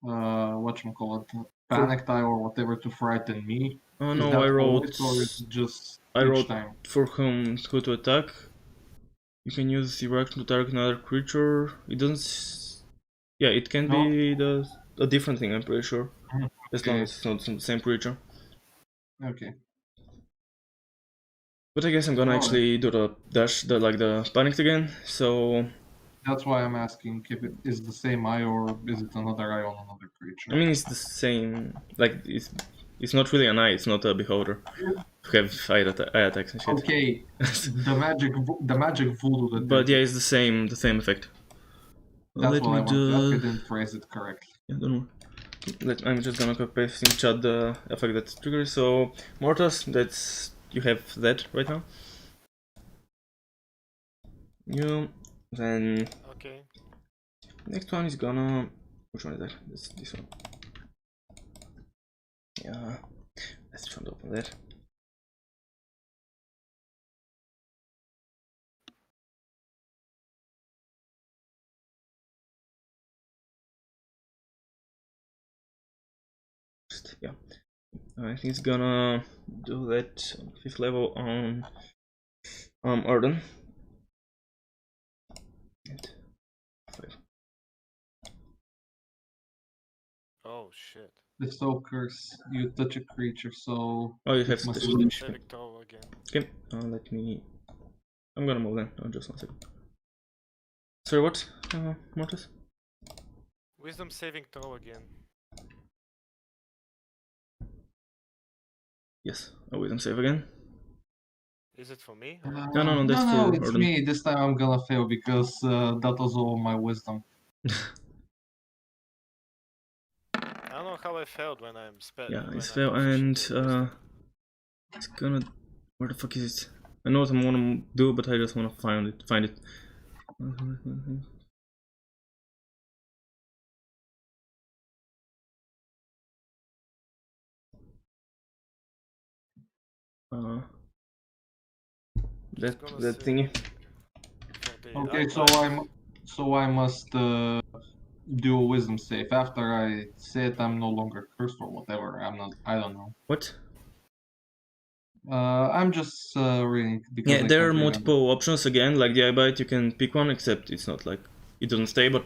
whatchamacallit, panic die or whatever to frighten me. Oh Is no, that I rolled. always, or is it just I each rolled time? for who to attack. You can use your action to target another creature. It doesn't. Yeah, it can be a different thing. I'm pretty sure, as long as it's not the same creature. Okay. But I guess I'm gonna Alright. actually do the dash, the panicked again. So That's why I'm asking if it is the same eye or is it another eye on another creature. I mean, it's the same. Like it's not really an eye. It's not a beholder. To have eye attacks and shit. Okay, the magic voodoo that. But yeah, it's the same effect. That's Let what me I want to ask. I do. didn't phrase it correctly. Yeah, don't worry. I'm just gonna copy paste in chat the effect that triggers. So Mortas, that's you have that right now. You then Okay. next one is gonna. Which one is that? That's this one. Yeah, let's try to open that. Yeah, I think it's gonna do that on 5th level on Arden. And 5. Oh shit. The Stalkers, you touch a creature, so. Oh, you have to must touch be- it. Saving throw again. Okay, let me. I'm gonna move then. Oh, just 1 second. Sorry, what? Mortis? Wisdom saving throw again. Yes, a wisdom save again. Is it for me? No, that's no, for it's Orden. me. This time I'm gonna fail because that was all my wisdom. I don't know how I failed when I'm Yeah, when it's I'm fail, and proficient in wisdom. it's gonna. Where the fuck is it? I know what I wanna do, but I just wanna find it. Uh, Just that gonna that say thingy. for the Okay, eyebite. so I must do a wisdom save. After I said I'm no longer cursed or whatever. I'm not. I don't know. What? I'm just reading because Yeah, I there can't are remember. multiple options again. Like the eyebite, you can pick one, except it's not like it doesn't stay. But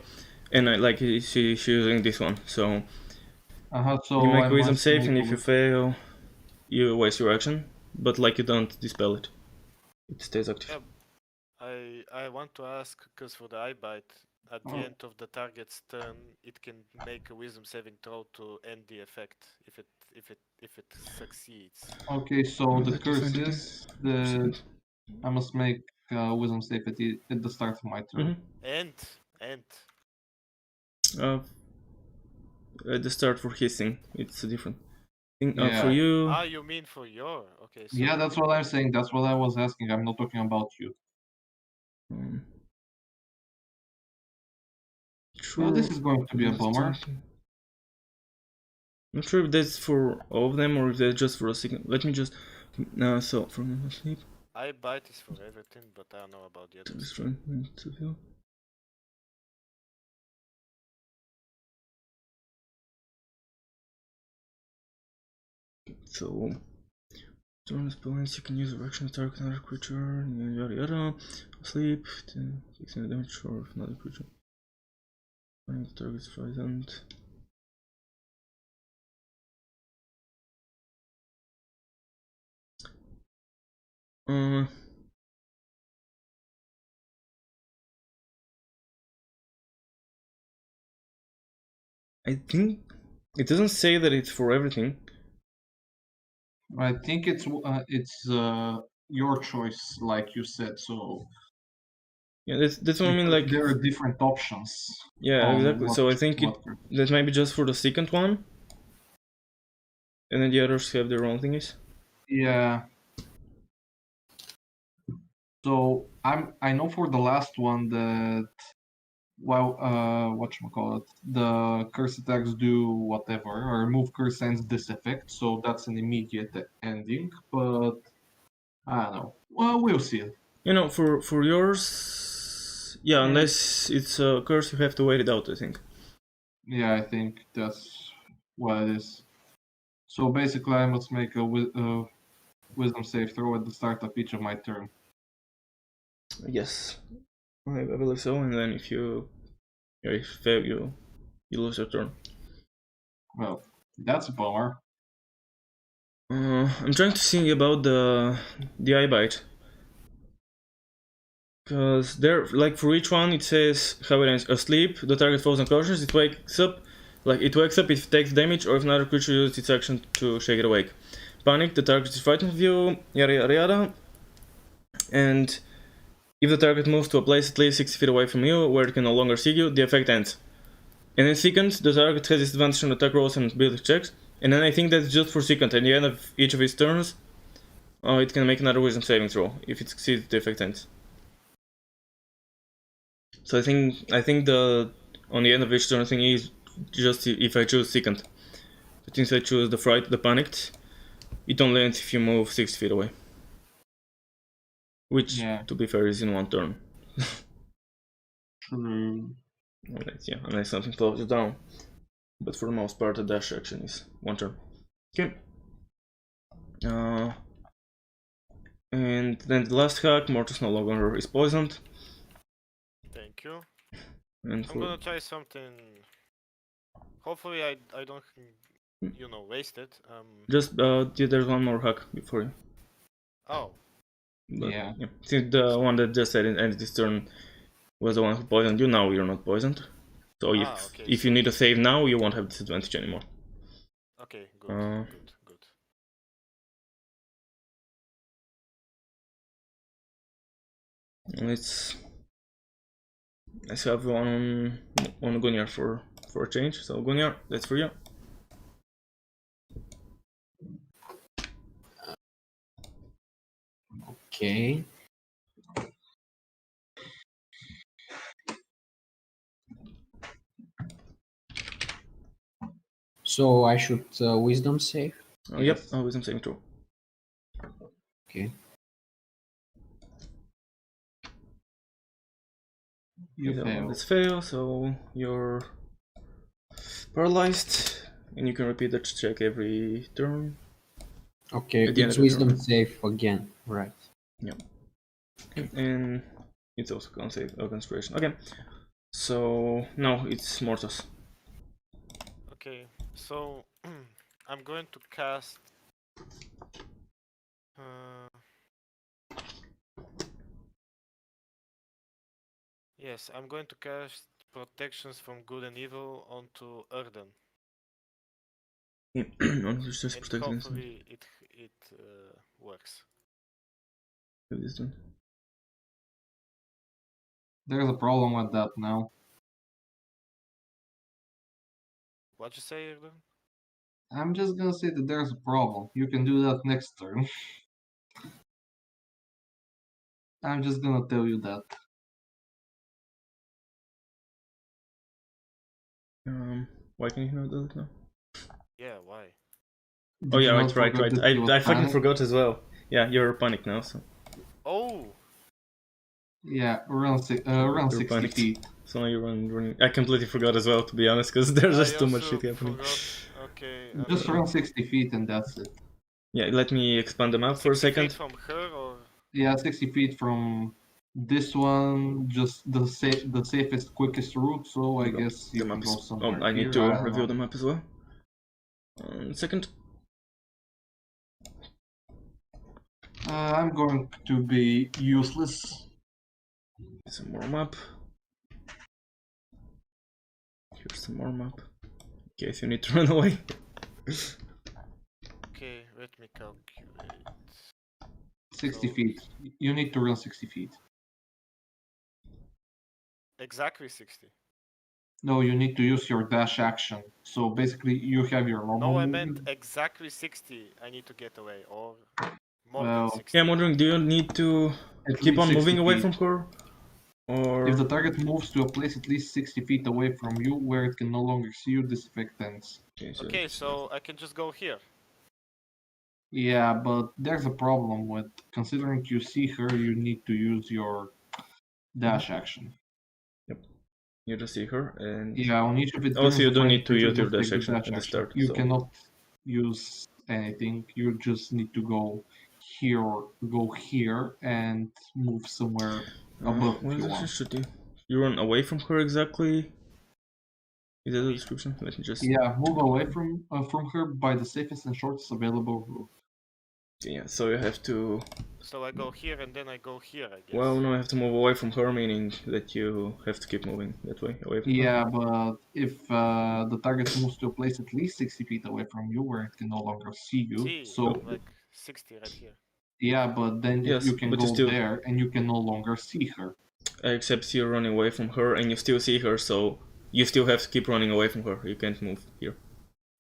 and I like she's using this one, so So you I make wisdom must save, make and a if you fail, you waste your action. But like you don't dispel it; it stays active. Yeah, I want to ask because for the eyebite, at the Oh. end of the target's turn, it can make a wisdom saving throw to end the effect if it succeeds. Okay, so Oh, the let me curse find it is again. I must make wisdom save at the start of my turn. And Uh, at the start for hissing, it's a different thing. Yeah. For you, you mean for your okay? So Yeah, that's what I'm saying. That's what I was asking. I'm not talking about you. um, Well, sure. this is going to be a Not bummer. starting. Not sure if that's for all of them or if that's just for a second. Let me just. So from sleep. eyebite is for everything, but I don't know about the others. Interview. So, turn spells, you can use a reaction to target another creature, yada yada. Sleep, 6 damage or another creature. Find the target's frightened. I think it doesn't say that it's for everything. I think it's your choice, like you said. So Yeah, that's what I mean. Like, there are different options. yeah, on exactly. So I think what that might be just for the second one, and then the others have their own thingies. Yeah. So I know for the last one that whatchamacallit, the curse attacks do whatever, or remove curse ends this effect, so that's an immediate ending, but I don't know. Well, we'll see. You know, for yours, yeah, unless it's a curse, you have to wait it out, I think. Yeah, I think that's what it is. So basically, I must make a wisdom save throw at the start of each of my turn. Yes, I believe so. And then if you fail, you lose your turn. Well, that's a bummer. I'm trying to think about the eye bite, because there, like for each one, it says how it ends. Asleep, the target falls unconscious. It wakes up, if it takes damage, or if another creature uses its action to shake it awake. Panic, the target is frightened of you. Yada yada yada. And if the target moves to a place at least 60 feet away from you, where it can no longer see you, the effect ends. And then second, the target has disadvantage on attack rolls and ability checks. And then I think that's just for second. At the end of each of its turns, it can make another wisdom saving throw. If it succeeds, the effect ends. So I think the on the end of each turn thing is just if I choose second. But since I choose the fright, the panicked, it only ends if you move 60 feet away. Which, to be fair, is in one turn. True. Unless something slows you down. But for the most part, the dash action is one turn. Okay. And then the last hack, Mortis no longer is poisoned. Thank you. And I'm gonna try something. Hopefully, I don't, waste it. Just there's one more hack before you. Oh. But, yeah. Since the one that just said it ended this turn was the one who poisoned you, now you're not poisoned. So okay, if so you need to save now, you won't have disadvantage anymore. okay, good, good. Let's have one on Gunyar for a change. So Gunyar, that's for you. Okay. So I should wisdom save. Oh, yep, wisdom saving throw. Okay. You So fail. let's fail. So you're paralyzed, and you can repeat that check every turn. Okay, At the end it's of the turn. wisdom save again, right? Yeah. And it's also con save concentration. Okay. So now it's Mortos. Okay, so I'm going to cast. Yes, I'm going to cast protections from good and evil onto Erden. On just And protect against hopefully it works. this one. There's a problem with that now. What'd you say, Erden? I'm just gonna say that there's a problem. You can do that next turn. I'm just gonna tell you that. Why can you not do it now? Yeah, why? Did Oh you yeah, not right. forget that you I was fucking panicked? forgot as well. Yeah, you're panicked now, so. Oh! Yeah, run You're 60 panicked. feet. So now you're running. I completely forgot as well, to be honest, because there's just too much shit happening. Forgot. Okay. Just run 60 feet and that's it. Yeah, let me expand the map for a 60 second. feet from her, or Yeah, 60 feet from this one, just the safest, quickest route. So I guess you The can map go is. somewhere Oh, I need here. to I don't review know. the map as well. Second. I'm going to be useless. Some more map. Here's some more map. In case you need to run away. okay, let me calculate. 60 So- feet. You need to run 60 feet. Exactly 60. No, you need to use your dash action. So basically, you have your normal No, I movement. meant exactly 60. I need to get away, or more Well, than 60. Yeah, I'm wondering, do you need to At keep least on 60 moving away feet. from her? Or. If the target moves to a place at least 60 feet away from you, where it can no longer see you, this effect ends. Okay, so I can just go here. Yeah, but there's a problem with considering you see her, you need to use your dash action. Yep. You just see her, and. Yeah, on each of its Also, turns, you the don't fighting need to creature use your must take dash the action at the start. You So. cannot use anything. You just need to go here, and move somewhere above What if you is want. actually shooting? You run away from her exactly? Is that the description? Let me just. Yeah, move away from her by the safest and shortest available route. Yeah, so you have to. So I go here and then I go here, I guess. Well, no, I have to move away from her, meaning that you have to keep moving that way, away from her. Yeah, but if the target moves to a place at least 60 feet away from you, where it can no longer see you, See, so like 60 right here. yeah, but then Yes, you can but go you still- there and you can no longer see her. Except you're running away from her and you still see her, so you still have to keep running away from her. You can't move here.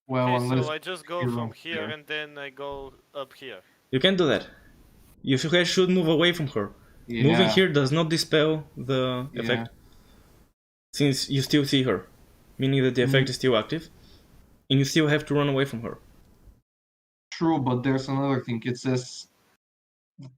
Well, Okay, unless so I just go you from run here here. and then I go up here. You can't do that. You should move away from her. Yeah, Moving here does not dispel the yeah. effect, since you still see her, meaning that the effect is still active, and you still have to run away from her. True, but there's another thing. It says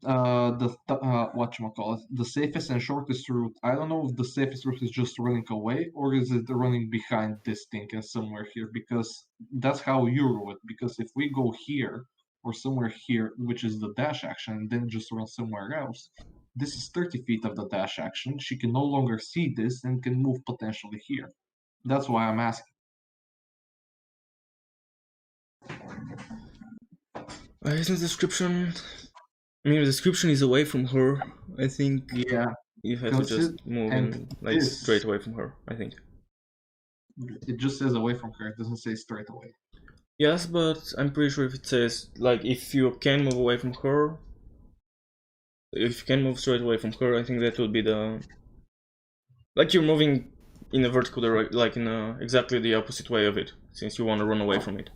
whatchamacallit, the safest and shortest route. I don't know if the safest route is just running away or is it running behind this thing and somewhere here, because that's how you rule it. Because if we go here or somewhere here, which is the dash action, and then just run somewhere else, this is 30 feet of the dash action. She can no longer see this and can move potentially here. That's why I'm asking. Isn't the description? I mean, the description is away from her. I think Yeah, you have to just move and like this- straight away from her. I think. It just says away from her. It doesn't say straight away. Yes, but I'm pretty sure if it says, like, if you can move away from her, if you can move straight away from her, I think that would be the... Like, you're moving in a vertical direction, like in exactly the opposite way of it, since you want to run away from it.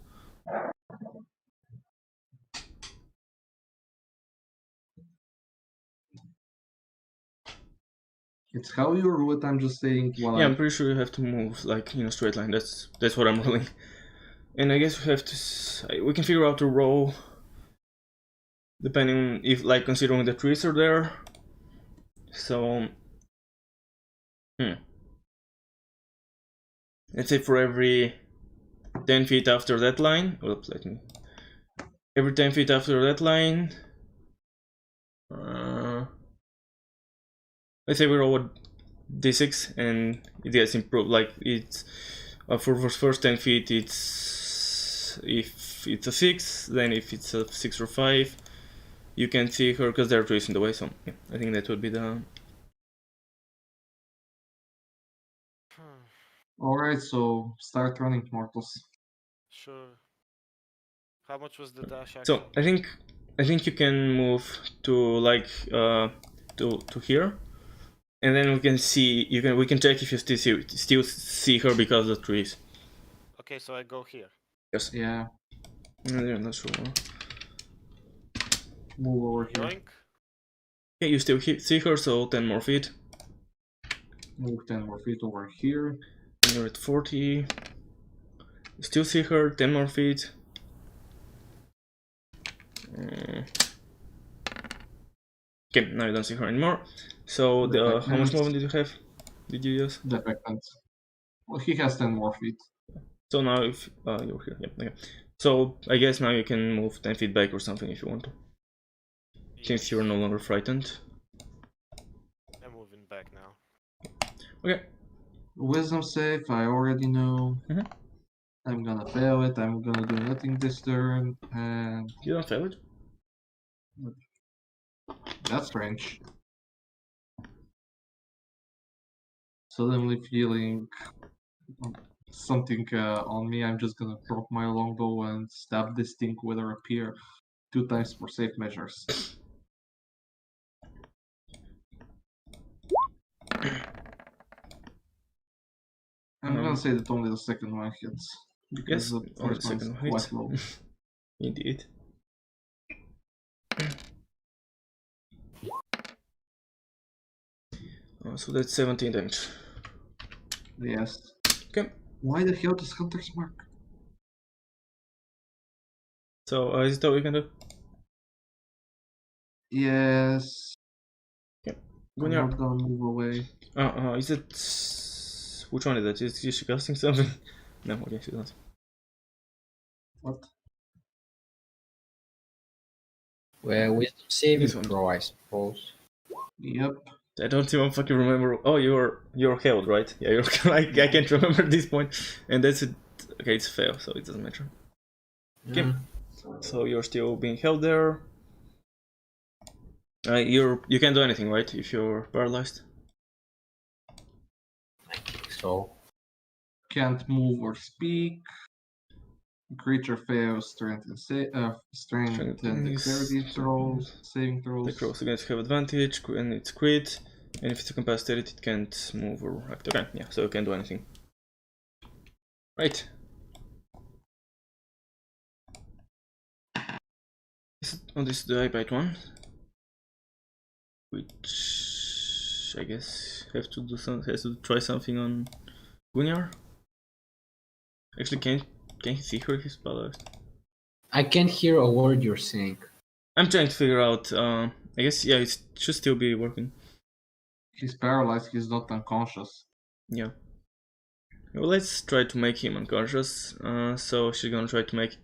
It's how you rule it. I'm just saying what Yeah, I'm pretty sure you have to move, like, in a straight line. That's what I'm ruling. And I guess we have to... we can figure out a row, depending on if, like, considering the trees are there. So... Let's say for every 10 feet after that line... Oops, let me... Every 10 feet after that line... let's say we roll a d6 and it gets improved. Like, it's... for the first 10 feet, it's... If it's a 6, then if it's a 6 or 5, you can see her because there are trees in the way, so yeah, I think that would be the... Alright, so start running, Mortals. Sure. How much was the dash action? So I think you can move to like to here, and then we can see we can check if you still see her because of the trees. Okay, so I go here. Yes. Yeah, I'm not sure. move over here. Yoink. Okay, you still see her, so 10 more feet. Move 10 more feet over here. And you're at 40. You still see her, 10 more feet. Okay, now you don't see her anymore. So how much movement did you have? Did you use? Defectants. Well, he has 10 more feet. So now if you're here, yeah, okay. So I guess now you can move 10 feet back or something if you want to. Since you're no longer frightened. I'm moving back now. Okay. Wisdom save, I already know. Mhm. I'm gonna fail it. I'm gonna do nothing this turn, and You don't fail it? that's strange. Suddenly feeling something on me, I'm just gonna drop my longbow and stab this thing with a rapier 2 times for safe measures. I'm gonna say that only the second one hits. Because Yes, the only the first one's second one hits. quite low. Indeed. So that's 17 damage. Yes. Okay. Why the hell does Hunter's Mark? So is it all you can do? Yes. Okay. I'm Gunyar. not gonna move away. Is it... Which one is that? Is she casting something? No, okay, she's not. What? Well, wisdom saving This one. throw, I suppose. Yep. I don't even fucking remember. Oh, you're held, right? Yeah, you're. I can't remember this point, and that's it. Okay, it's fail, so it doesn't matter. Okay, so you're still being held there. You can't do anything, right? If you're paralyzed. I think so. Can't move or speak. Creature fails strength and dexterity throws, saving throws. The crows against have advantage, and it's crit. And if it's incapacitated, it can't move or act. Okay, yeah, so you can't do anything. Right. This is the eyebite one, which I guess has to try something on Gunyar. Actually, can he see her? He's paralyzed. I can't hear a word you're saying. I'm trying to figure out. I guess yeah, it should still be working. He's paralyzed. He's not unconscious. Yeah. Well, let's try to make him unconscious. So she's gonna try to make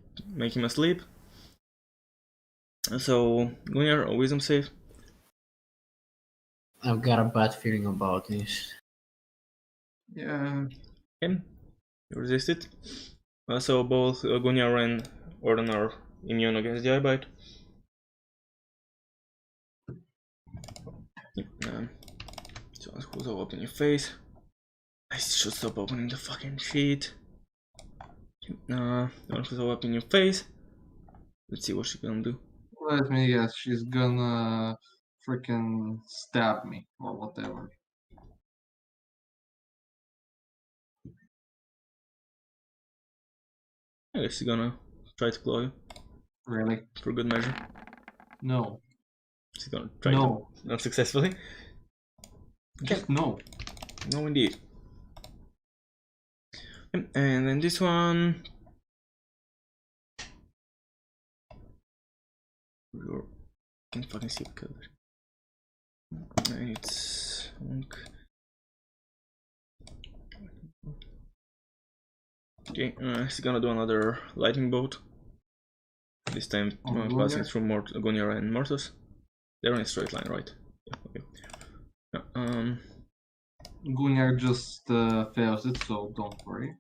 him asleep. So Gunyar, a wisdom save. I've got a bad feeling about this. Yeah. Okay. You resist it. So both Gunyar and Orden are immune against the eye bite. So who's all up in your face. I should stop opening the fucking sheet. Don't throw up in your face. Let's see what she's gonna do. Let me guess, she's gonna freaking stab me or whatever. I guess she's gonna try to claw you Really? for good measure. No. She's gonna try No. to unsuccessfully. Just no. No, indeed. And then this one. Can't fucking see the color. And it's. Okay, he's gonna do another lightning bolt. This time passing through Gunya and Mortus. They're in a straight line, right? Yeah, okay. Gunnar just fails it, so don't worry.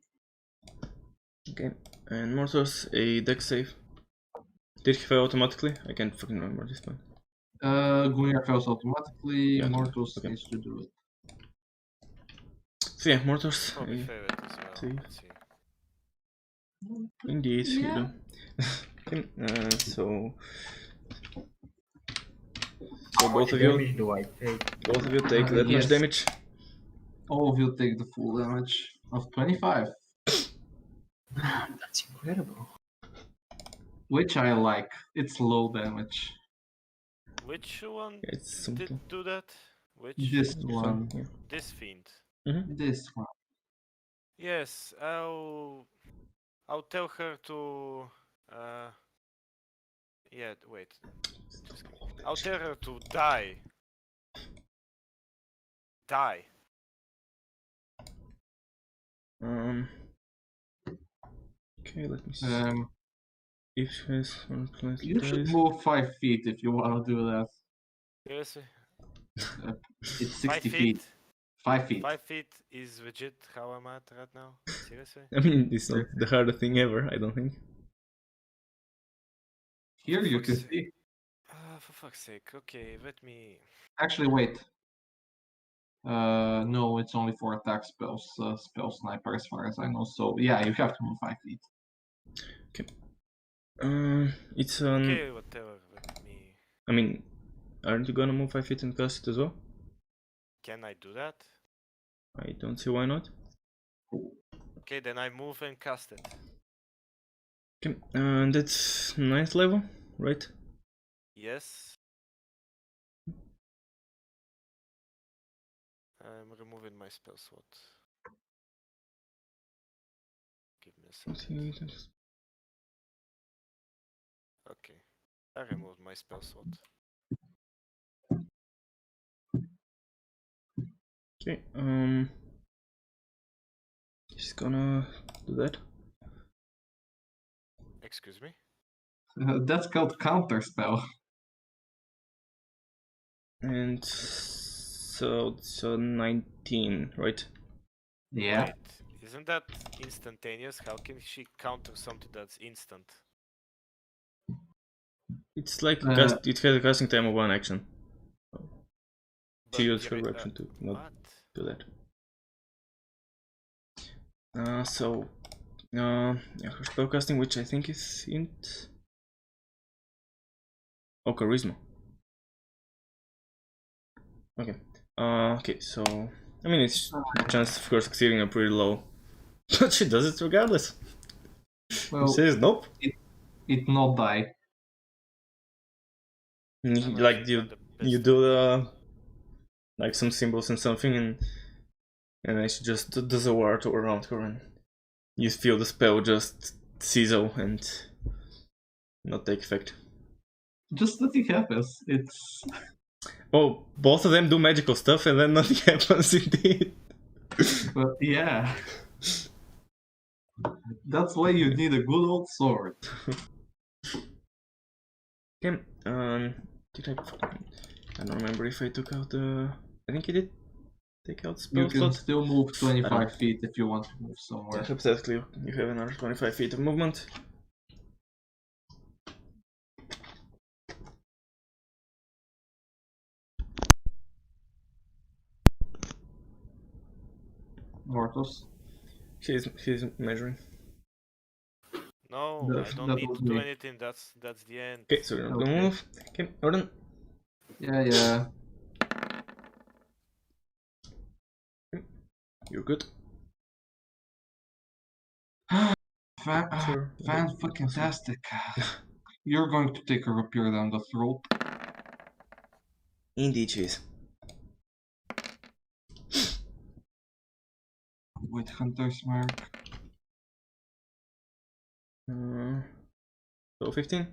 Okay, and Mortus, a dex save. Did he fail automatically? I can't fucking remember this one. Gunnar fails automatically, Yeah, Mortus okay. needs to do it. So yeah, Mortus. Probably fail it as well. See. Let's see. Indeed, Yeah. you do. Okay, so both of you do I take? take that much Yes. damage. All of you take the full damage of 25, That's incredible. which I like. It's low damage. Which one It's simple. did do that? Which? This one. Yeah. This fiend. This one. Yes, I'll tell her to. Yeah, wait. Just give me- I'll tell her to die. Die. Okay, let me see. If she has one place You should move 5 feet if you want to do that. Seriously? It's 60 5 feet. feet? 5 feet. 5 feet is legit how I'm at right now? Seriously? I mean, it's not the hardest thing ever, I don't think. Here you fuck's can sake. see. For fuck's sake. Okay, let me. Actually, wait. No, it's only for attack spells, spell sniper, as far as I know. So yeah, you have to move 5 feet. It's Okay, whatever. Let me. I mean, aren't you gonna move 5 feet and cast it as well? Can I do that? I don't see why not. Okay, then I move and cast it. Okay, and that's 9th level, right? Yes. I'm removing my spell slot. Give me a second. Okay. I removed my spell slot. Okay, she's gonna do that. Excuse me? That's called counter spell. And so 19, right? Yeah. Wait, isn't that instantaneous? How can she counter something that's instant? It's like Uh, it has a casting time of 1 action. She used her yeah, action to not what? do that. Yeah, her spellcasting, which I think is int. Oh, charisma. Okay. Okay, so I mean, it's the chance of her succeeding are pretty low, but she does it regardless. Well, She says nope. it not die. I'm Like actually kinda you pissed. do like some symbols and something, and then she just does a ward around her, and you feel the spell just sizzle and not take effect. Just nothing happens. It's Oh, both of them do magical stuff, and then nothing happens indeed. but yeah. That's why you need a good old sword. Okay, did I don't remember if I took out the. I think I did take out spell You can slot. still move I 25 don't- feet if you want to move somewhere. Hypothetically, you have another 25 feet of movement. Mortos. She's measuring. No, I don't That need was to do me. anything. That's the end. Okay, so you're not gonna Okay. move. Okay, Jordan. Yeah. You're good. Sure. Fan-fucking-tastic. You're going to take a rapier down the throat. Indeed, she is. With Hunter's Mark. So 15.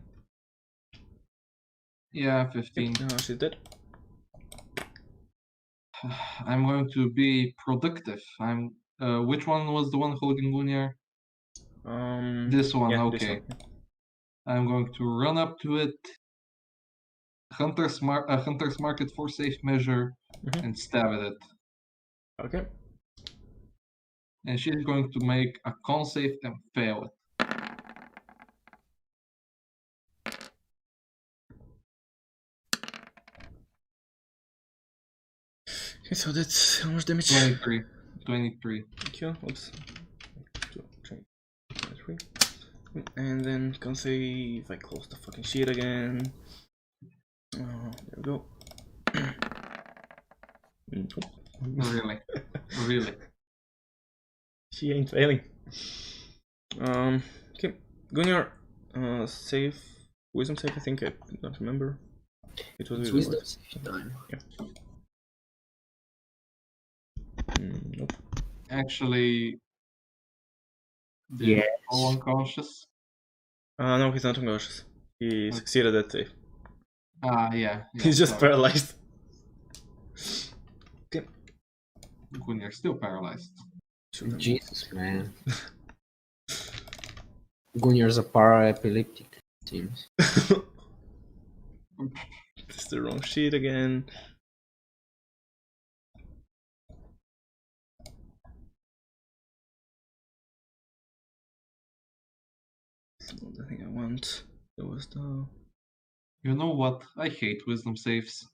Yeah, 15. She's dead. I'm going to be productive. Which one was the one holding Gunjar? This one, yeah, okay. This one. I'm going to run up to it. Hunter's Market for safe measure Mhm. and stab at it. Okay. And she's going to make a con save and fail it. Okay, so that's how much damage? 23. Thank you. Oops. 2, 3, 23. And then can say if I close the fucking sheet again. There we go. Really. Really. She ain't failing. Okay. Gunjar, save. Wisdom save, I think. I don't remember. It was It's wisdom. wisdom save time. Nope. Actually, did Yes. fall unconscious? No, he's not unconscious. He succeeded that save. Yeah. He's just sorry. paralyzed. Okay. Gunjar's still paralyzed. Jesus, man. Gunjar's a para-epileptic, it seems. It's the wrong sheet again. It's not the thing I want. That was the. You know what? I hate wisdom saves.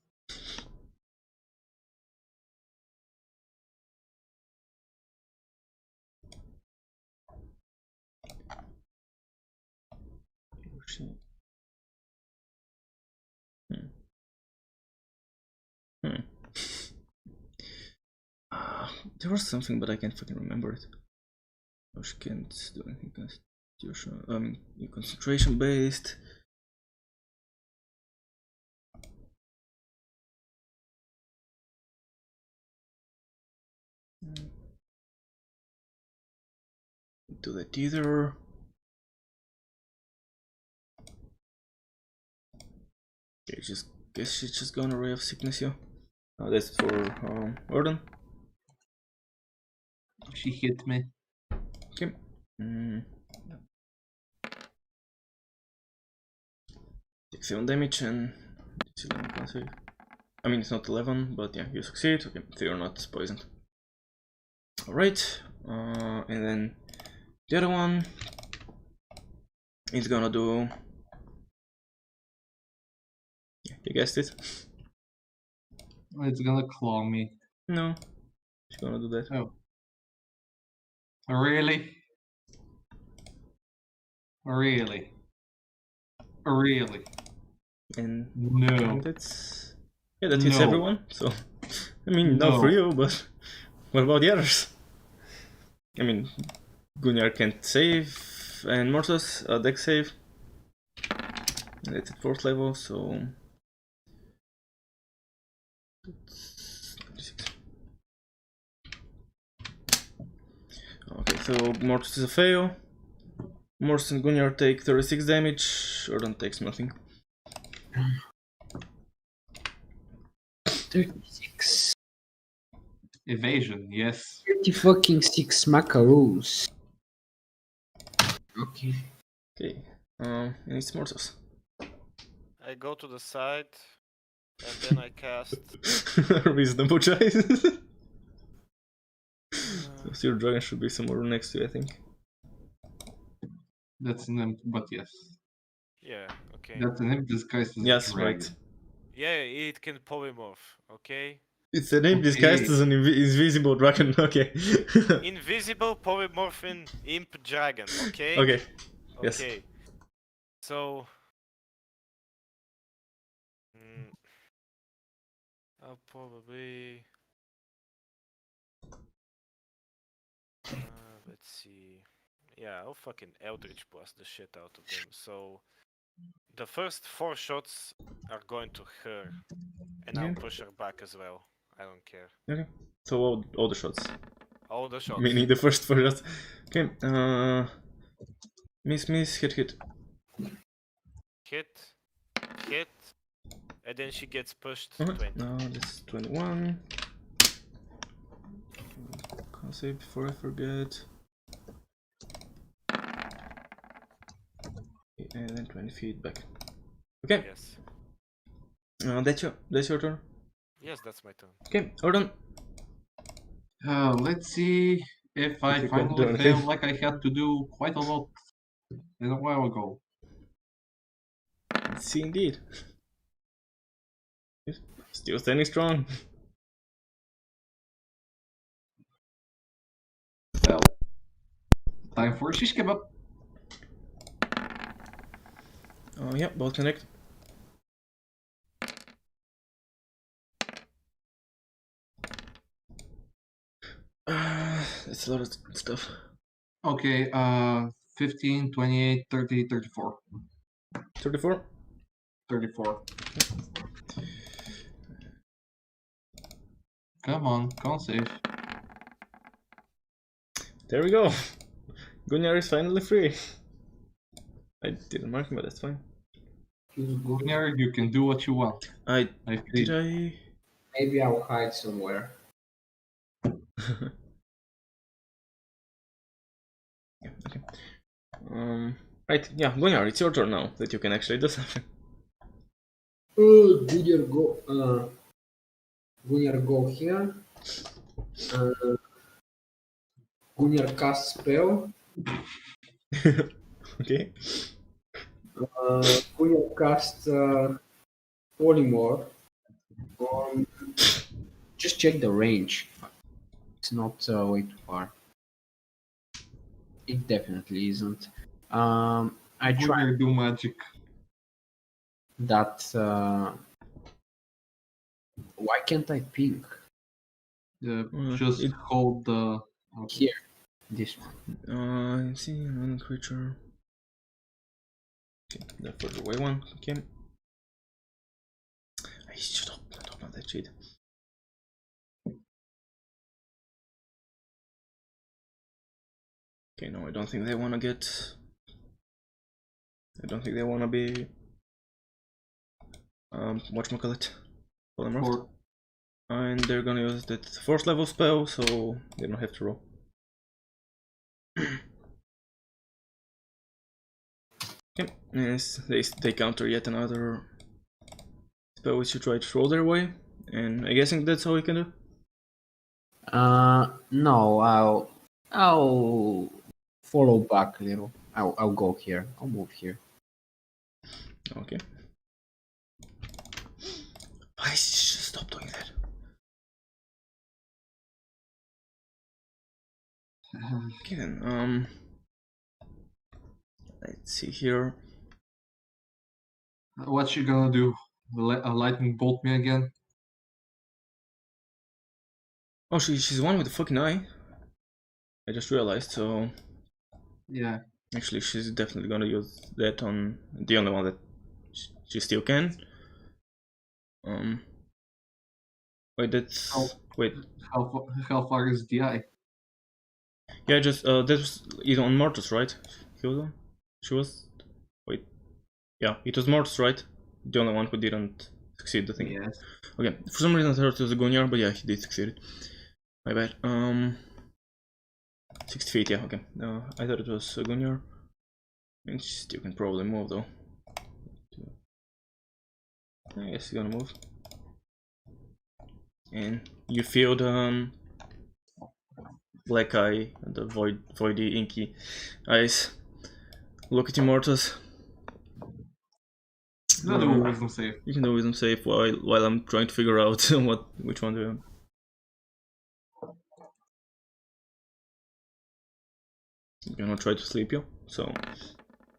Sheet. There was something, but I can't fucking remember it. She can't do anything constitution. Concentration based. Do that either. Okay, guess she's just gonna ray of sickness you. That's for Orden. She hit me. Okay. Take 7 damage and it's 11 con save. I mean, it's not 11, but yeah, you succeed. Okay, so you're not poisoned. Alright, and then the other one is gonna do. Yeah, you guessed it. It's gonna claw me. No, she's gonna do that. Oh. Really? Really? Really? And No. that's. Yeah, that hits No. everyone, so. I mean, not for No. you, but what about the others? I mean, Gunjar can't save, and Mortos, deck save. And it's at 4th level, so. Okay, so Mortis is a fail. Mortis and Gunjar take 36 damage. Jordan takes nothing. 36. Evasion, yes. 30 fucking 6 macaroons. Okay. Okay, and it's Mortis. I go to the side, and then I cast. Reasonable choice. So your dragon should be somewhere next to you, I think. That's an imp, but yes. Yeah. Okay. That's an imp disguised as a Yes, dragon. right. Yeah, it can polymorph. Okay. It's a name disguised as an invisible dragon. Okay. Invisible polymorphin imp dragon. Okay. Okay. Yes. Okay. So. I'll probably. Let's see. Yeah, I'll fucking Eldritch Blast the shit out of them. So. The first 4 shots are going to her. And I'll push her back as well. I don't care. Okay. So all the shots. All the shots. Meaning the first 4 shots. Okay. Miss, hit. Hit. And then she gets pushed 20. Now this is 21. Can't save before I forget. And then 20 feet back. Okay. Yes. That's your turn. Yes, that's my turn. Okay, Orton. Let's see if I you can do finally anything. fail like I had to do quite a lot a while ago. Let's see indeed. Still standing strong. Well, time for a shish kebab. Oh yeah, both connect. That's a lot of stuff. Okay, 15, 28, 30, 34. 34. 34. Come on, can't save. There we go. Gunnar is finally free. I didn't mark him, but that's fine. Gunnar, you can do what you want. Did I? Maybe I'll hide somewhere. Yeah, okay. Right, yeah, Gunnar, it's your turn now that you can actually do something. Gunnar go here. Gunnar cast spell. Okay. Gunnar cast polymorph. Just check the range. It's not way too far. It definitely isn't. I try Gunnar do magic. that. Why can't I ping? Just hold the... Here, this one. Let's see, another creature. Okay, the further away one. Okay. I should open that shit. Okay, no, I don't think they wanna get. I don't think they wanna be. Whatchamacallit? Polymorph. And they're gonna use that 4th level spell, so they don't have to roll. Okay, yes, they counter yet another spell which you try to throw their way, and I'm guessing that's all you can do? No, I'll follow back a little. I'll go here. I'll move here. Okay. Why stop doing that? Okay then, let's see here. What's she gonna do? Lightning bolt me again? Oh, she's the one with the fucking eye. I just realized, so... Yeah. Actually, she's definitely gonna use that on the only one that she still can. Wait, that's... Wait. How far is the eye? Yeah, just, that was either on Mortis, right? He was on? She was... Wait. Yeah, it was Mortis, right? The only one who didn't succeed the thing. Yes. Okay, for some reason I thought it was a Gunnar, but yeah, he did succeed. My bad. 60 feet, yeah, okay. I thought it was a Gunnar. And she still can probably move though. I guess he's gonna move. And you feel the black eye, the voidy, inky eyes. Look at you, Mortis. Let's do a wisdom save. You can do wisdom save while I'm trying to figure out which one to have. I'm gonna try to sleep you. So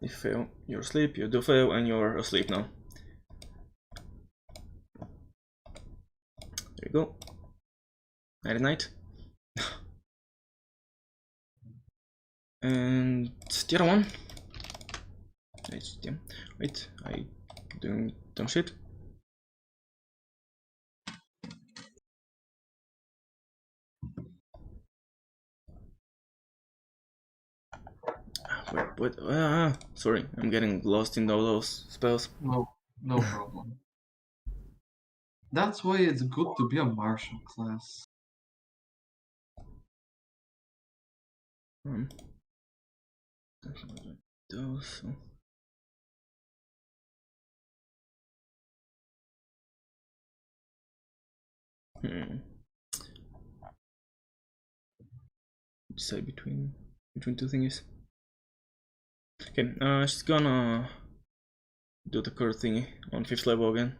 if you fail, you're asleep. You do fail, and you're asleep now. There you go. Night night. And the other one. Wait, I doing dumb shit. Wait, sorry, I'm getting lost in all those spells. No problem. That's why it's good to be a martial class. Those. Decide between two things. Okay, she's gonna do the curve thingy on 5th level again.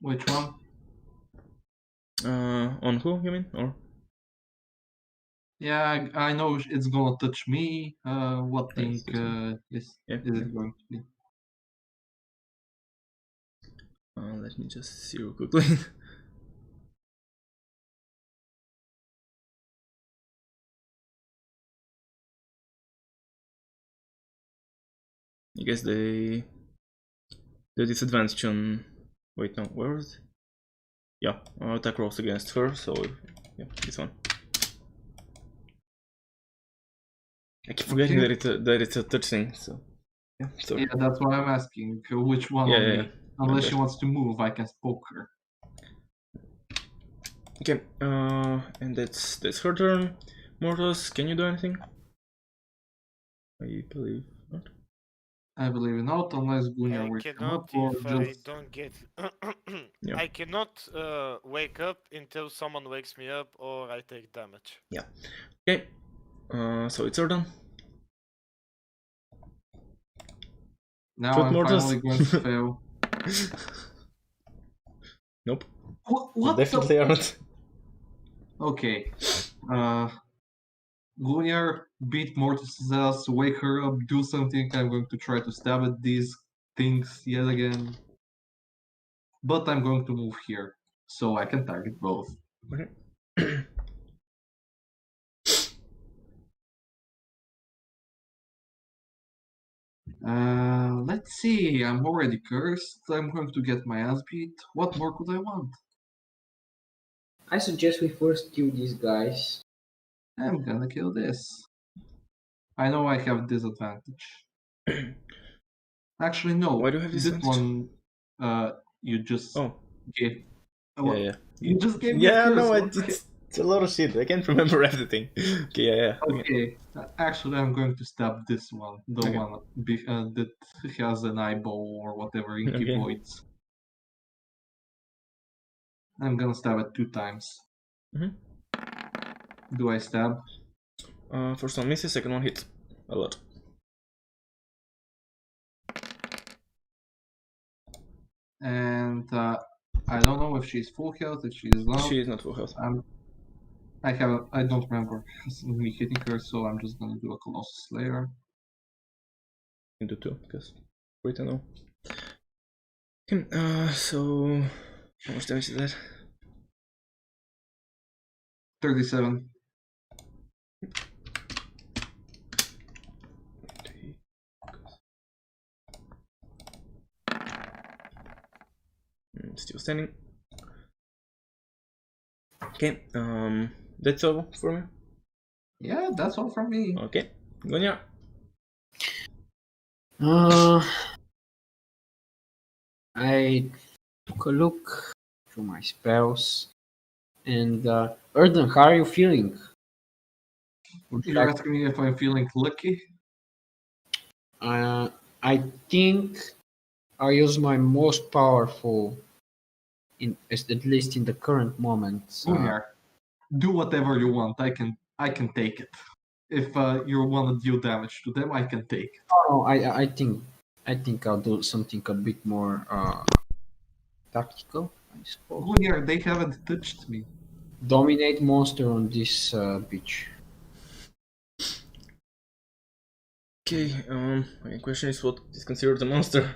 Which one? On who you mean? Or Yeah, I know it's gonna touch me. What thing Yes, is yeah, it going to be? let me just see real quickly. I guess the disadvantage on. Wait, no, where is it? Yeah, attack rolls against her, so yeah, this one. I keep forgetting that it's a touch thing, so yeah, sorry. Yeah, that's why I'm asking. Which one on me? Unless she wants to move, I can poke her. Okay, and that's her turn. Mortos, can you do anything? I believe not. I believe not, unless Gunnar I wakes him cannot up or if I just... don't get. Yeah. I cannot wake up until someone wakes me up or I take damage. Yeah. Okay. So it's her turn. Now Shoot I'm Mortis. finally going to fail. Nope. What Definitely aren't. Okay. Gunnar, beat Mortis' ass, wake her up, do something. I'm going to try to stab at these things yet again. But I'm going to move here, so I can target both. Okay. Let's see. I'm already cursed. I'm going to get my ass beat. What more could I want? I suggest we first kill these guys. I'm gonna kill this. I know I have disadvantage. Actually, no. Why do you have this disadvantage? one, you just gave. Yeah. You just gave me a Yeah, curse. no, what the it's a lot of shit. I can't remember everything. Okay, yeah. Okay, actually, I'm going to stab this one, the Okay. one that has an eyeball or whatever, inky Okay. voids. I'm gonna stab it 2 times. Mhm. Do I stab? First one misses, second one hits. A lot. And I don't know if she's full health, if she is not. She is not full health. I don't remember me hitting her, so I'm just gonna do a Colossus Slayer. Into 2, because wait, I know. Okay, so how much damage is that? 37. Still standing. Okay, that's all for me. Yeah, that's all from me. Okay, Gonya. I took a look through my spells, and Erden, how are you feeling? Would you You're like- asking me if I'm feeling lucky? I think I use my most powerful, at least in the current moment. Gunnar, do whatever you want. I can take it. if you want to deal damage to them, I can take. Oh, I think I'll do something a bit more tactical, I suppose. Oh yeah, they haven't touched me. Dominate monster on this beach. Okay, my question is what is considered a monster?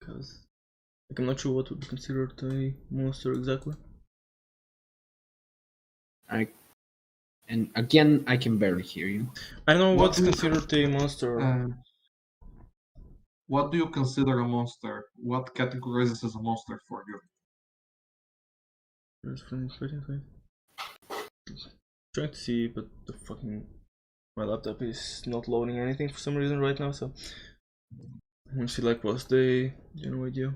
Because I'm not sure what would be considered a monster exactly. And again, I can barely hear you. I know What what's do you considered a monster. What do you consider a monster? What categorizes as a monster for you? Trying to see, but the fucking my laptop is not loading anything for some reason right now, so I want to see like what's the general idea.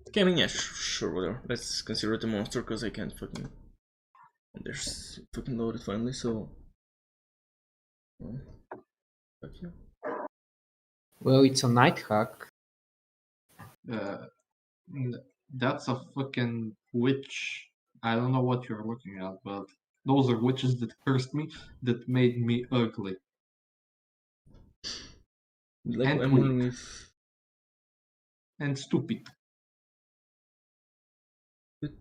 Okay, I mean, yeah, sure, whatever. Let's consider it a monster because I can't fucking. There's fucking loaded finally, so. Fuck you. Well, it's a night hack. That's a fucking witch. I don't know what you're looking at, but those are witches that cursed me, that made me ugly. Like, And I'm wondering weak. if. And stupid. Would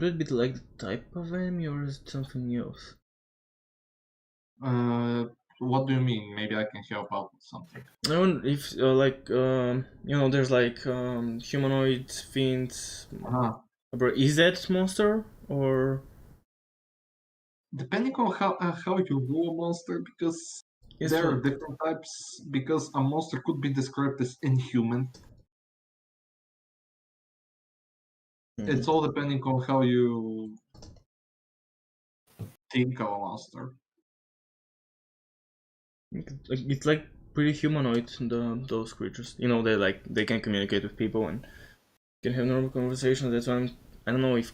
it be like the type of enemy or is it something else? What do you mean? Maybe I can help out with something. I wonder if, like, you know, there's like humanoid fiends. Is that monster or? Depending on how you rule a monster, because there are different types. Because a monster could be described as inhuman. It's all depending on how you think of a monster. It's like pretty humanoid. Those creatures, you know, they can communicate with people and can have normal conversations. That's why I don't know if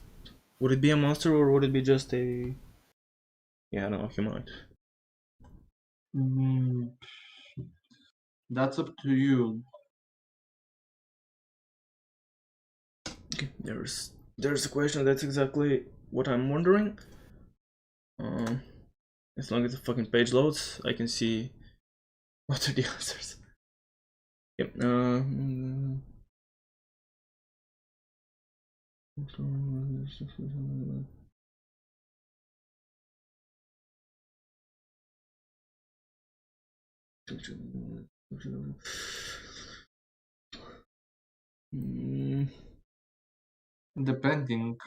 would it be a monster or would it be just a I don't know, humanoid. That's up to you. Okay, there's a question. That's exactly what I'm wondering. As long as the fucking page loads, I can see what are the answers. Yep. Depending,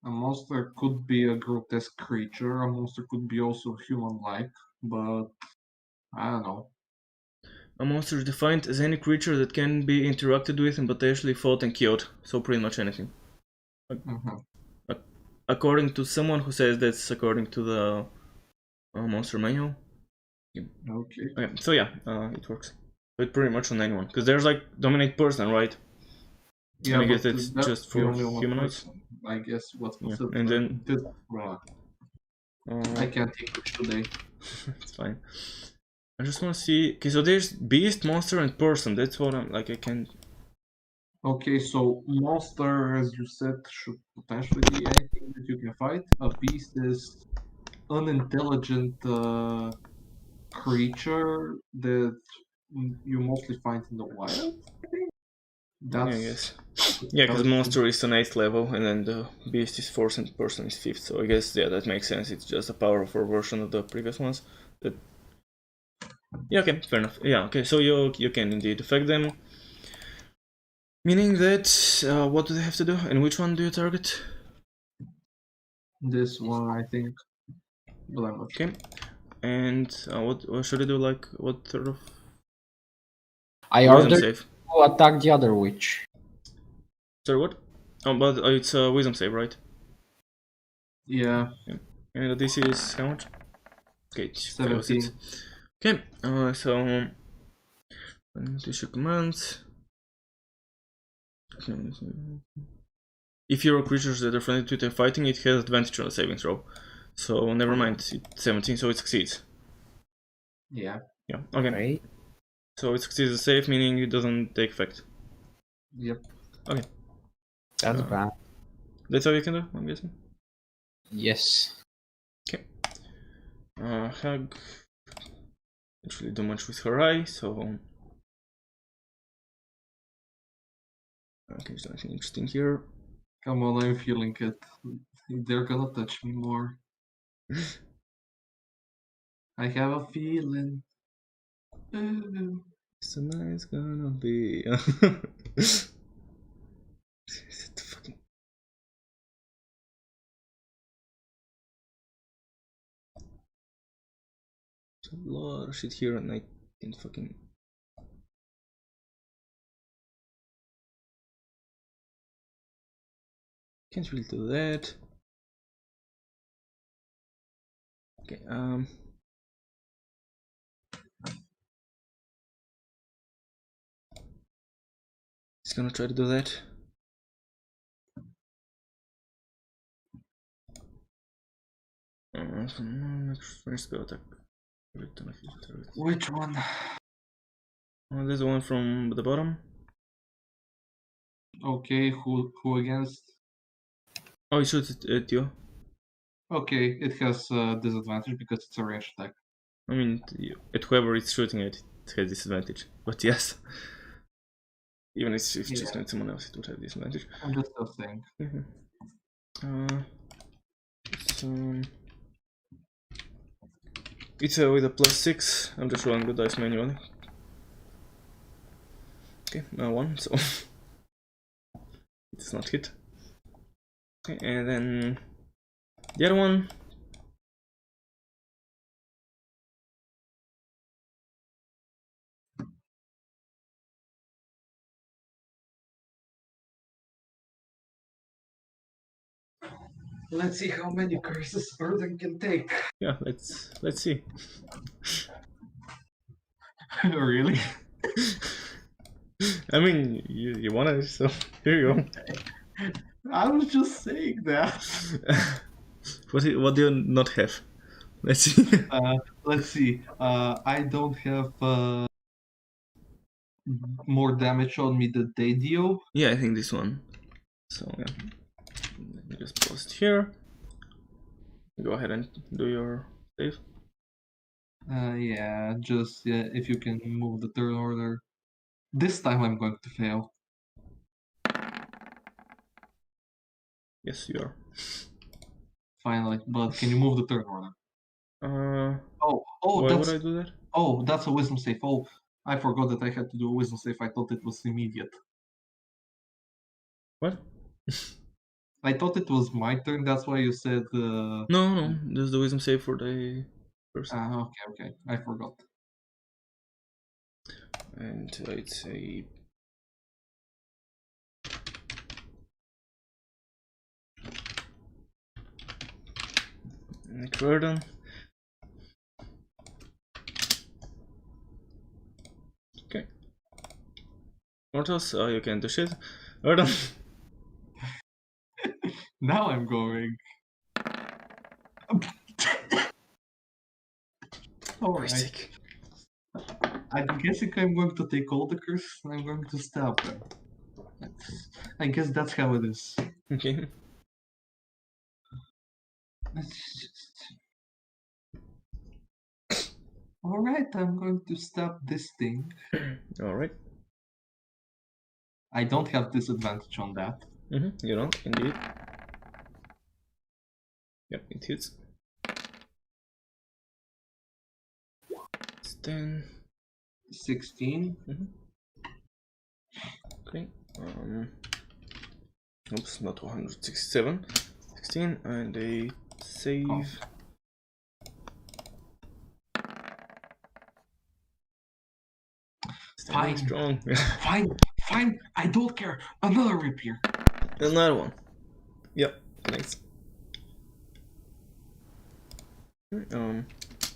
a monster could be a grotesque creature. A monster could be also human-like, but I don't know. A monster is defined as any creature that can be interacted with and potentially fought and killed. So pretty much anything. According to someone who says that's according to the monster manual. Okay. So yeah, it works. But pretty much on anyone, because there's like dominate person, right? Yeah, and I guess that's just for humanoids. I guess what's considered. And then I can't English today. It's fine. I just want to see. Okay, so there's beast, monster, and person. That's what I'm like. I can. Okay, so monster, as you said, should potentially be anything that you can fight. A beast is unintelligent creature that you mostly find in the wild. That's yes. Yeah, because monster is an 8th level, and then the beast is 4th and person is 5th. So I guess that makes sense. It's just a powerful version of the previous ones. That. Yeah. Okay. Fair enough. Yeah. Okay. So you can indeed affect them. Meaning that what do they have to do, and which one do you target? This one, I think. But I'm not sure. Okay. And what should I do? Like what sort of? I ordered to attack the other witch. Sorry, what? Oh, but it's a wisdom save, right? Yeah. And this is how much? Okay, 17. Okay, so issue commands. If your creatures that are friendly to it are fighting, it has advantage on the saving throw. So never mind, it's 17, so it succeeds. Yeah. Yeah. Okay. Right. So it succeeds the save, meaning it doesn't take effect. Yep. Okay. That's Uh, bad. That's all you can do, I'm guessing. Yes. Okay. Hug. Didn't really do much with her eye, so. Okay, there's nothing interesting here. Come on, I'm feeling it. They're gonna touch me more. I have a feeling. Ooh. So nice gonna be. Fucking. There's a lot of shit here, and I can't fucking. Can't really do that. Okay, he's gonna try to do that. First spell attack. Which one? There's the one from the bottom. Okay, who against? Oh, he shoots it at you. Okay, it has disadvantage because it's a range attack. I mean, at whoever it's shooting at, it has disadvantage. But yes, even if it's Yeah. just at someone else, it would have disadvantage. I'm just still saying. It's with a +6. I'm just rolling the dice manually. Okay, now 1, so it's not hit. Okay, and then the other one. Let's see how many curses Burden can take. Yeah, let's see. Really? I mean, you wanna, so here you go. I was just saying that. What do you not have? Let's see. Let's see. I don't have more damage on me than they deal. Yeah, I think this one. So yeah, let me just post here. Go ahead and do your save. Yeah, just if you can move the third order. This time I'm going to fail. Yes, you are. Finally, but can you move the third order? Oh, Why that's would I do that? that's a wisdom save. Oh, I forgot that I had to do a wisdom save. I thought it was immediate. What? I thought it was my turn. That's why you said. No, there's the wisdom save for the person. Okay. I forgot. And it's a. Burden. Okay. Mortals, you can do shit. Burden. Now I'm going. Alright. I'm guessing I'm going to take all the curses and I'm going to stab them. I guess that's how it is. Okay. Alright, I'm going to stab this thing. Alright. I don't have disadvantage on that. You don't, indeed. Yep, it hits. It's 10. 16. Okay. Oops, not 167. 16, and a save. Oh. Standing strong. Fine. I don't care. Another rapier. Another one. Yep, thanks.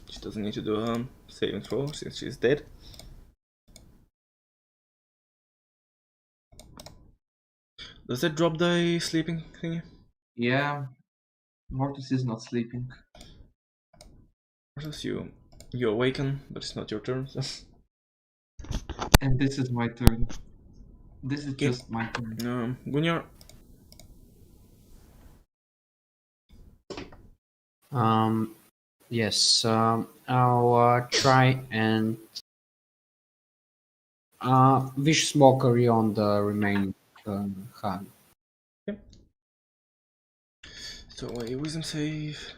She doesn't need to do a saving throw since she's dead. Does that drop the sleeping thingy? Yeah. Mortis is not sleeping. Mortis, you awaken, but it's not your turn. So. And this is my turn. This is Okay. just my turn. Gunjar, Yes. I'll try and vicious mockery on the remaining hug. so a wisdom save.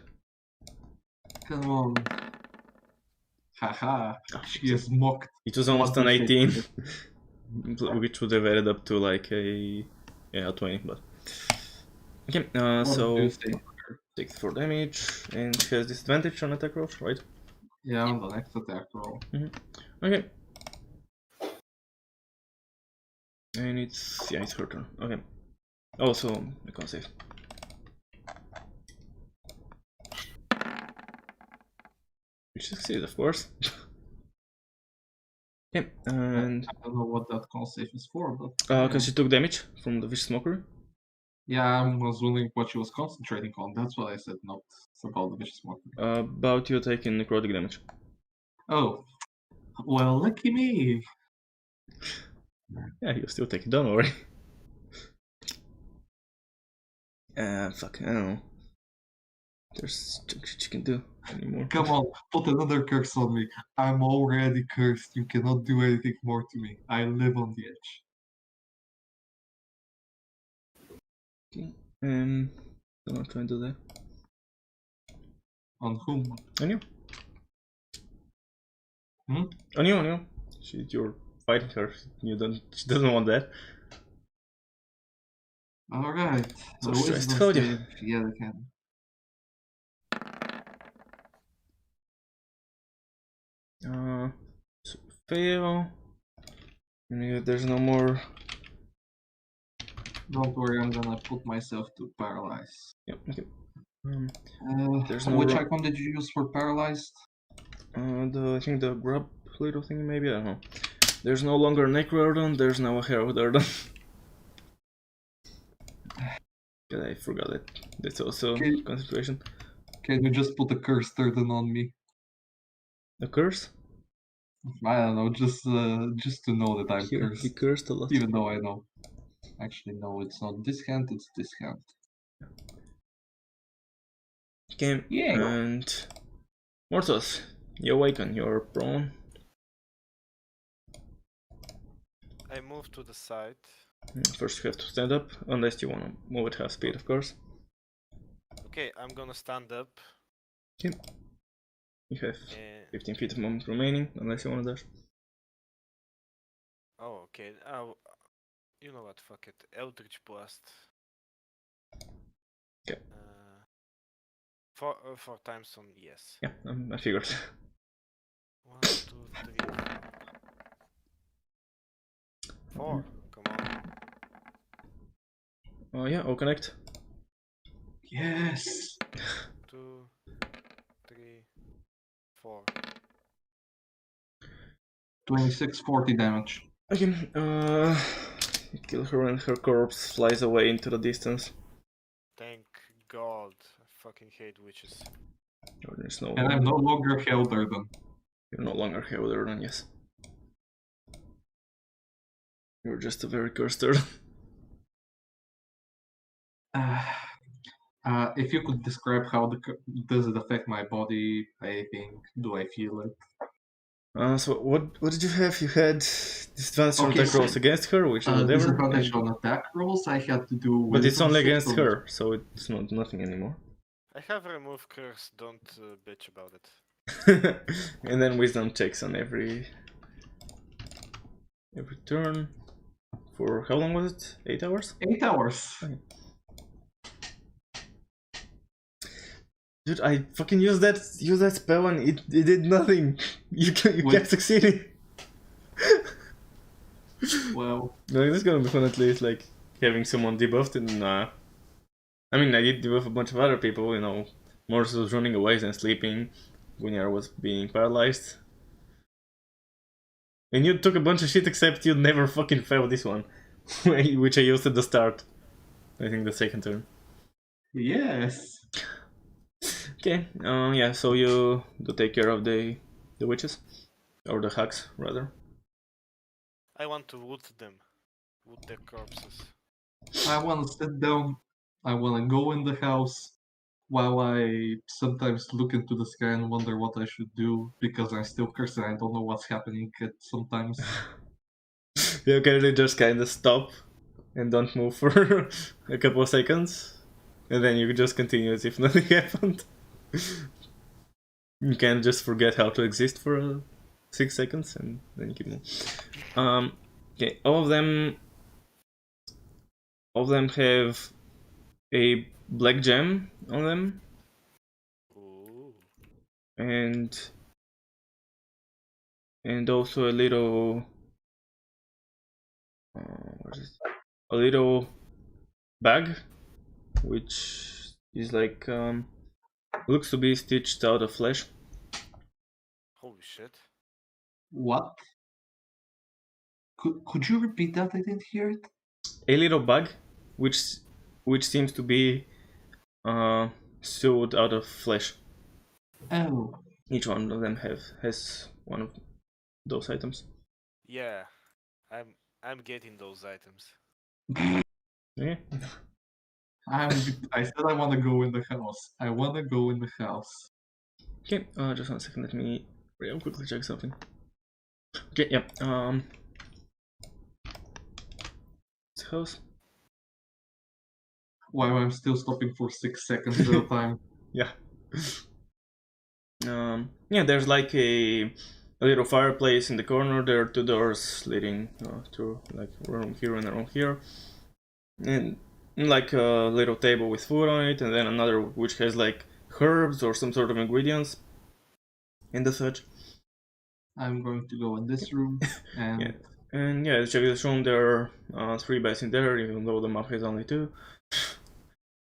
Come on. Haha. Oh, She is mocked. it was almost What an do you say 18, which would have added up to like a 20, but okay. What do So you say? 64 damage and has disadvantage on attack rolls, right? Yeah, on the next attack roll. Okay. And it's her turn. Okay. Also, I can't save. Which succeeds, of course. Okay, and I don't know what that con save is for, but because she took damage from the vicious mockery. yeah, I was wondering what she was concentrating on. That's what I said. Not about the vicious mockery. About you taking necrotic damage. Oh, well, lucky me. Yeah, you still take it, don't worry. Fuck, I don't know. There's shit you can do anymore. Come on, put another curse on me. I'm already cursed. You cannot do anything more to me. I live on the edge. Okay. Don't try and do that. On whom? On you. Hmm? On you. You're fighting her. She doesn't want that. Alright. So wisdom stressed. How do you? save. Yeah, they can. So fail. And if there's no more. Don't worry, I'm gonna put myself to paralyze. Yep. Okay. There's Which no icon did you use for paralyzed? I think the grub little thing maybe, I don't know. There's no longer Necrodon, there's now a Heralderdon. Yeah, I forgot it. That's also Okay. concentration. Can you just put a curse turtle on me? A curse? I don't know, just to know that I'm Here, cursed. he cursed a lot. Even though I know. Actually, no, it's not this hand, it's this hand. Okay, Yeah. and Mortos, you awaken, you're prone. I move to the side. First you have to stand up, unless you wanna move at half speed, of course. Okay, I'm gonna stand up. Okay. You have And... 15 feet of movement remaining, unless you wanna dash. Oh, okay. You know what? Fuck it. Eldritch Blast. Okay. 4 times on yes. Yeah, I figured. 1, 2, 3, 4. Come on. Oh yeah, I'll connect. Yes! 2, 3, 4. 2640 damage. Okay, you kill her and her corpse flies away into the distance. Thank God. I fucking hate witches. There's no. And I'm no longer Helderden. You're no longer Helderden, yes. You're just a very cursed turtle. If you could describe how does it affect my body, I think, do I feel it? So what did you have? You had disadvantage on Okay, attack so, rolls against her, which is whatever. Disadvantage and- on attack rolls, I had to do But it's wisdom only saves, against so- her, so it's not nothing anymore. I have removed curse, don't bitch about it. And then wisdom checks on every turn. For how long was it? 8 hours? 8 hours. Okay. Dude, I fucking used that spell and it did nothing. You kept succeeding. Well, No, this is gonna be fun at least, like having someone debuffed and I mean, I did debuff a bunch of other people, you know. Morris was running away and sleeping. Gunjar was being paralyzed. And you took a bunch of shit except you never fucking failed this one. Which I used at the start. I think the second turn. yes. Okay, yeah, so you do take care of the witches. Or the hags, rather. I want to loot them. Loot their corpses. I want to sit down. I want to go in the house while I sometimes look into the sky and wonder what I should do because I'm still cursed and I don't know what's happening at sometimes. You can just kind of stop and don't move for a couple of seconds, and then you just continue as if nothing happened. You can just forget how to exist for 6 seconds, and then you keep moving. Okay, all of them have a black gem on them, Ooh. and also a little what is it? A little bag, which is like looks to be stitched out of flesh. Holy shit. What? Could you repeat that? I didn't hear it. A little bag, which seems to be sewed out of flesh. Oh, Each one of them has one of those items. Yeah. I'm getting those items. Yeah. I said I want to go in the house. I want to go in the house. Okay, just 1 second. Let me real quickly check something. Okay, yeah. House. While I'm still stopping for 6 seconds at a time. Yeah. Yeah, there's like a little fireplace in the corner. There are 2 doors leading to like a room here and a room here, and like a little table with food on it, and then another which has like herbs or some sort of ingredients and the such. I'm going to go in this room and Yeah. And yeah, check this room. There are 3 beds in there, even though the map has only 2.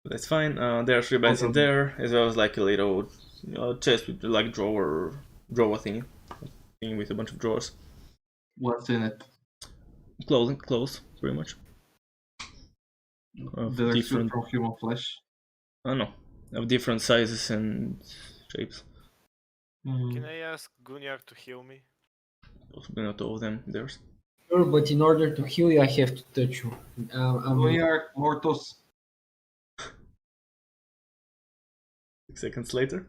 But that's fine. There are 3 beds in there, as well as like a little chest with like drawer thing with a bunch of drawers. what's in it? Clothes, pretty much. Of They're different, from human flesh. no, of different sizes and shapes. Can I ask Gunyar to heal me? Possibly not all of them. There's. Sure, but in order to heal you, I have to touch you. We are mortos. 6 seconds later.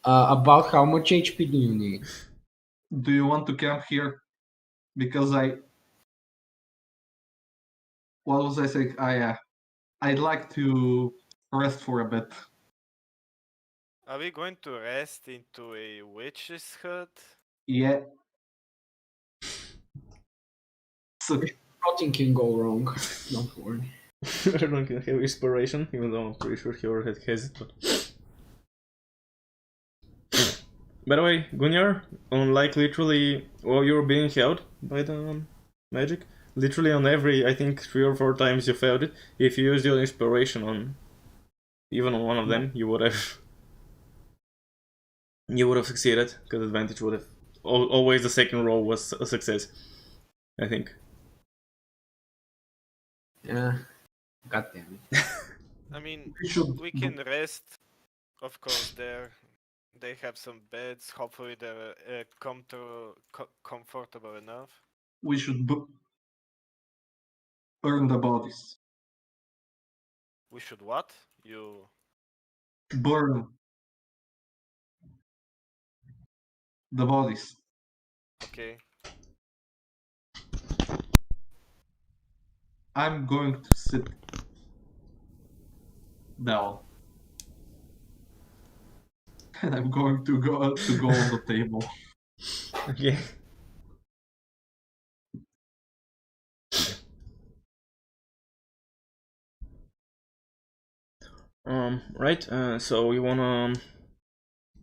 About how much HP do you need? Do you want to camp here? Because what was I saying? I'd like to rest for a bit. Are we going to rest into a witch's hut? Yeah. So, Nothing can go wrong. Don't worry. I don't have inspiration, even though I'm pretty sure he already has it. But by the way, Gunyar, on like literally while you're being held by the magic, literally on every, I think 3 or 4 times you failed it, if you used your inspiration on even on one of them, you would have succeeded, because advantage would have always the second roll was a success, I think. Yeah. God damn it. I mean, should we can rest. Of course, there. They have some beds. Hopefully, they're comfortable enough. we should burn the bodies. We should what? You. Burn the bodies. Okay. I'm going to sit down. And I'm going to go on the table. Okay. Right, so you wanna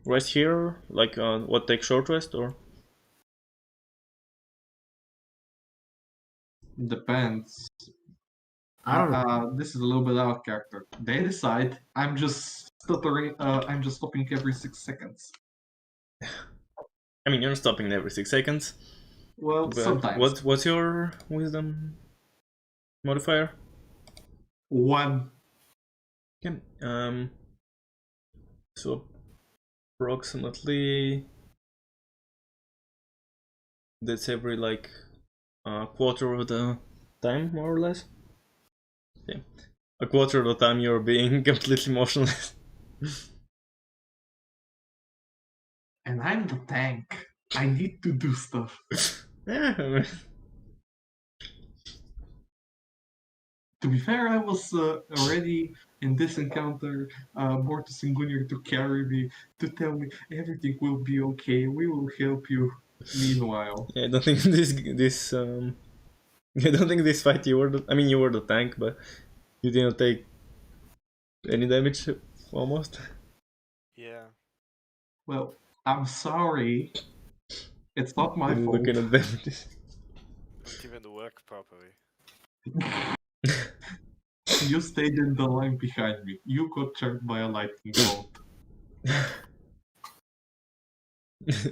rest here? Like, what, take short rest, or? Depends. I don't know. This is a little bit out of character. They decide. I'm just stuttering. I'm just stopping every 6 seconds. I mean, you're stopping every 6 seconds. Well, But sometimes. what's your wisdom modifier? 1. Okay. So approximately that's every like a quarter of the time, more or less. Yeah, a quarter of the time you're being completely motionless. And I'm the tank. I need to do stuff. Yeah, I mean, To be fair, I was already in this encounter, Mortis and Gunnar to carry me, to tell me everything will be okay, we will help you. Meanwhile, yeah, I don't think this I don't think this fight you were the, I mean you were the tank, but you didn't take any damage almost. Yeah. well, I'm sorry. It's not my Didn't look fault. at damages. Don't even work properly. You stayed in the line behind me. You got charged by a lightning bolt.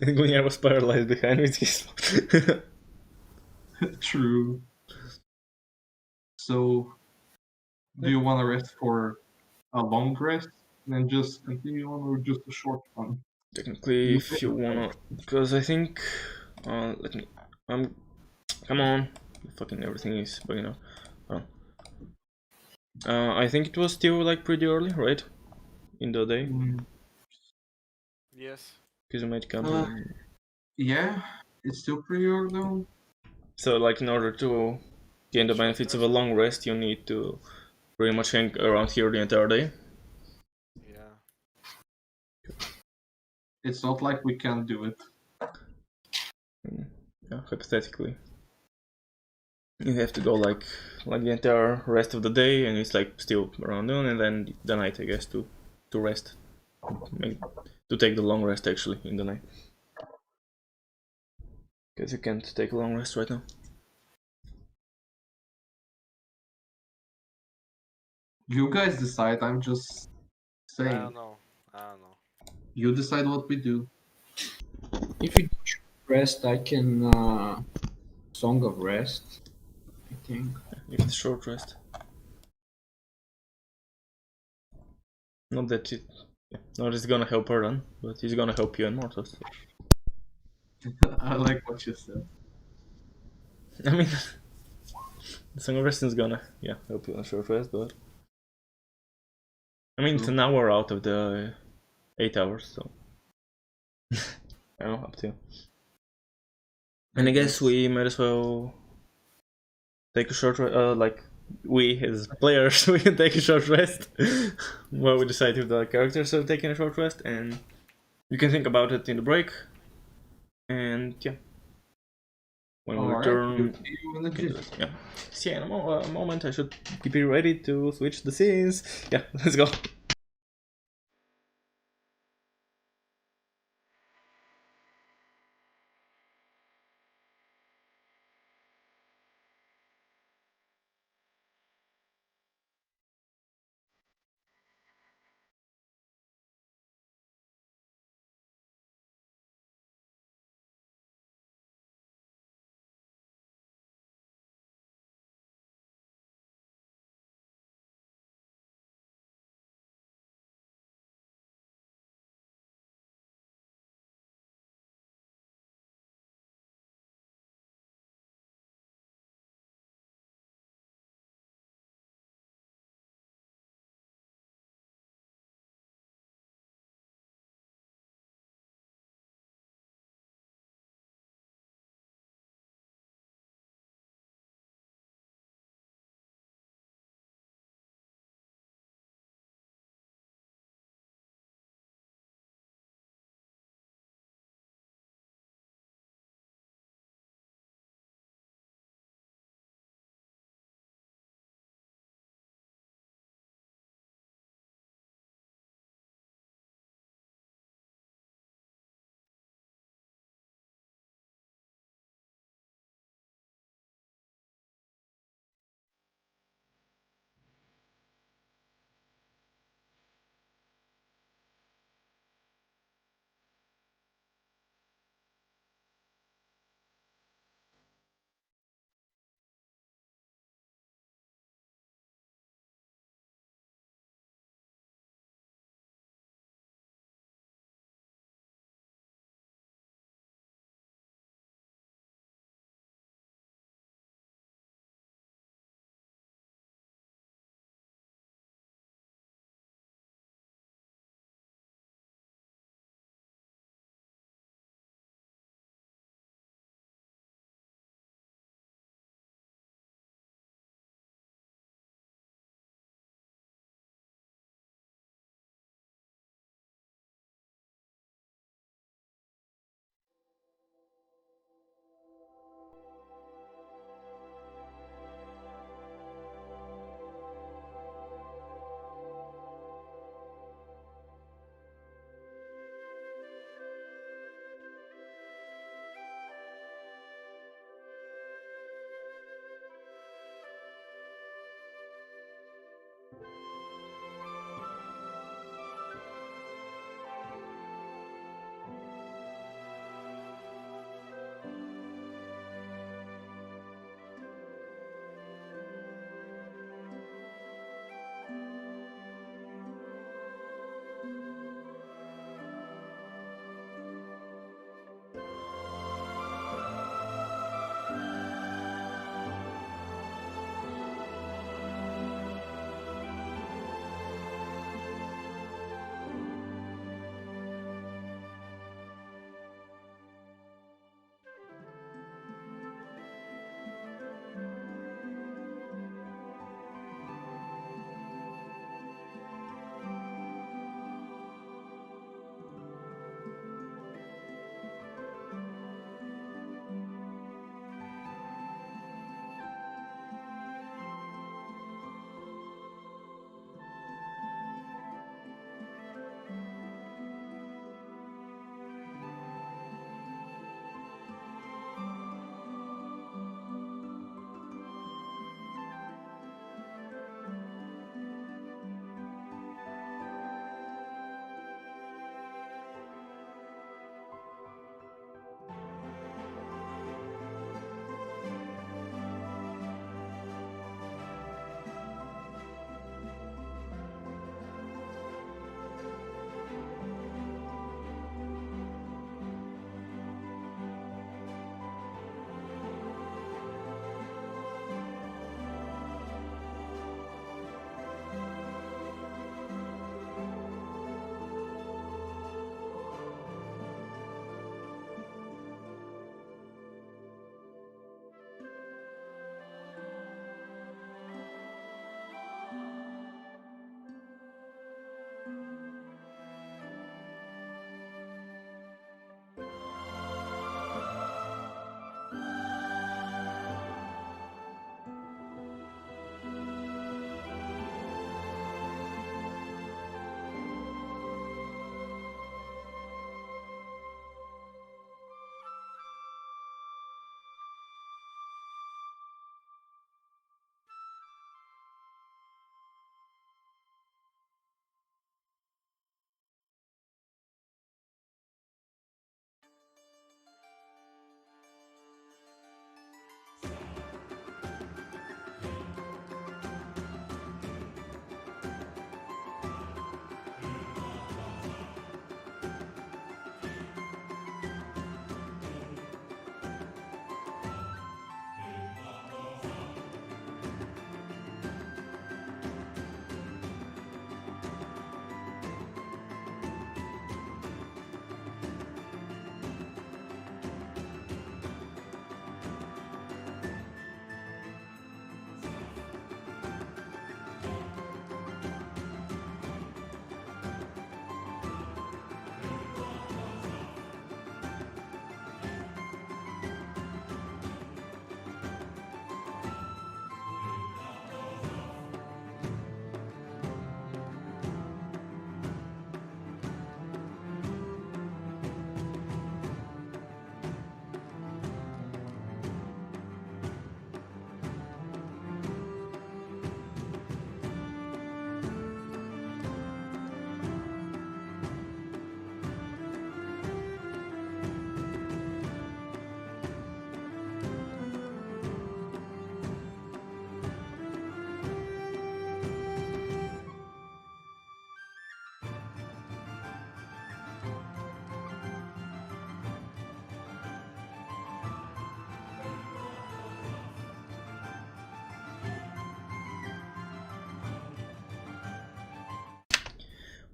Gunnar was paralyzed behind with his. True. So, do you want to rest for a long rest, and then just continue on, or just a short one? Technically, You if you wanna, because I think, let me, come on, fucking everything is bugging out. Oh. I think it was still like pretty early, right? In the day, Mm, Yes. because you might come. yeah, it's still pretty early though. So, like, in order to gain the Short benefits of a rest? long rest, you need to pretty much hang around here the entire day. Yeah. It's not like we can't do it. Yeah, hypothetically, you have to go like the entire rest of the day, and it's like still around noon, and then the night, I guess, to rest, to take the long rest actually in the night, because you can't take a long rest right now. You guys decide. I'm just I saying. don't know. I don't know. You decide what we do. If you rest, I can Song of Rest, I think. If it's short rest, not that it, yeah, not it's gonna help her run, but it's gonna help you and Mortos. I like what you said. I mean, the Song of Rest is gonna, yeah, help you on short rest, but I mean it's True. an hour out of the 8 hours, so I don't know, up to you. And I guess we might as well take a short like we as players we can take a short rest while we decide if the characters are taking a short rest, and you can think about it in the break, and yeah, when we Alright, return we'll see you in the we can do gym. it. Yeah, see, in a moment I should keep you ready to switch the scenes. Yeah, let's go.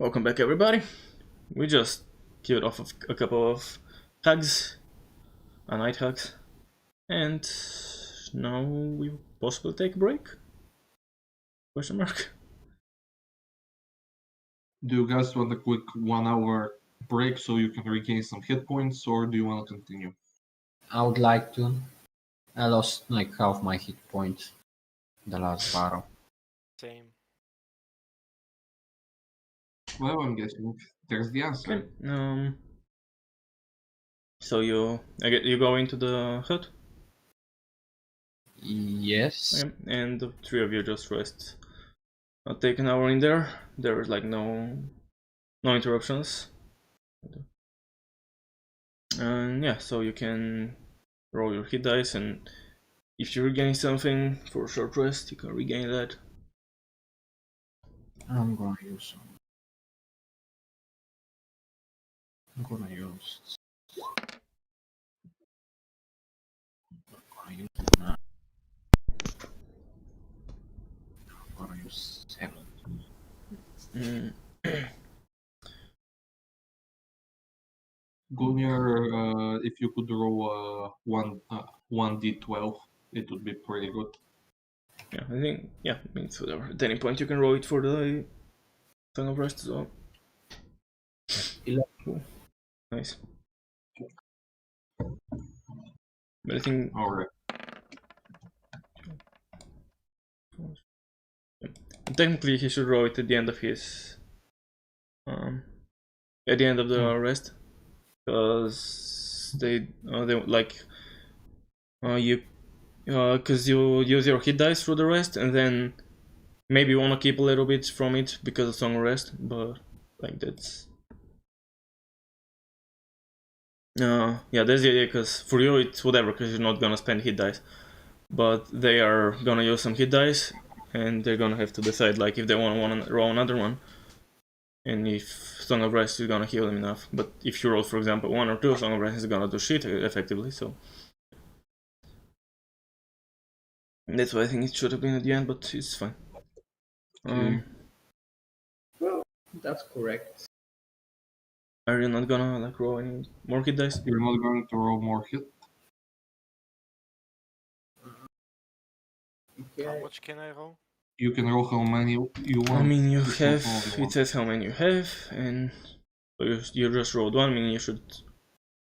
Welcome back, everybody. We just killed off a couple of hugs, night hugs, and now we possibly take a break? Question mark. Do you guys want a quick 1 hour break so you can regain some hit points, or do you want to continue? I would like to. I lost like half my hit points the last battle. Same. Well, I'm guessing there's the answer. Okay. So you go into the hut, Yes. okay, and the three of you just rest take an hour in there. There is like no interruptions. And yeah, so you can roll your hit dice, and if you regain something for a short rest, you can regain that. I'm gonna use some. I'm gonna use. I'm gonna use 7. Mm. Gunnar, if you could roll one d12, it would be pretty good. Yeah, I think, yeah, it means whatever. At any point you can roll it for the Song of Rest as well. 11. Cool. Nice. But I think Alright. technically he should roll it at the end of his at the end of the rest, because they like you because you use your hit dice through the rest, and then maybe you want to keep a little bit from it because of Song of Rest, but like that's yeah, that's the idea, because for you it's whatever, because you're not gonna spend hit dice, but they are gonna use some hit dice, and they're gonna have to decide like if they want to roll another one, and if Song of Rest is gonna heal them enough. But if you roll, for example, 1 or 2, Song of Rest is gonna do shit effectively, so that's why I think it should have been at the end, but it's fine. Well, that's correct. Are you not gonna like roll any more hit dice? You're not going to roll more hit? How Okay. much can I roll? You can roll how many you want. I mean, you It's not have, all you it want. says how many you have, and so you just rolled 1, meaning you should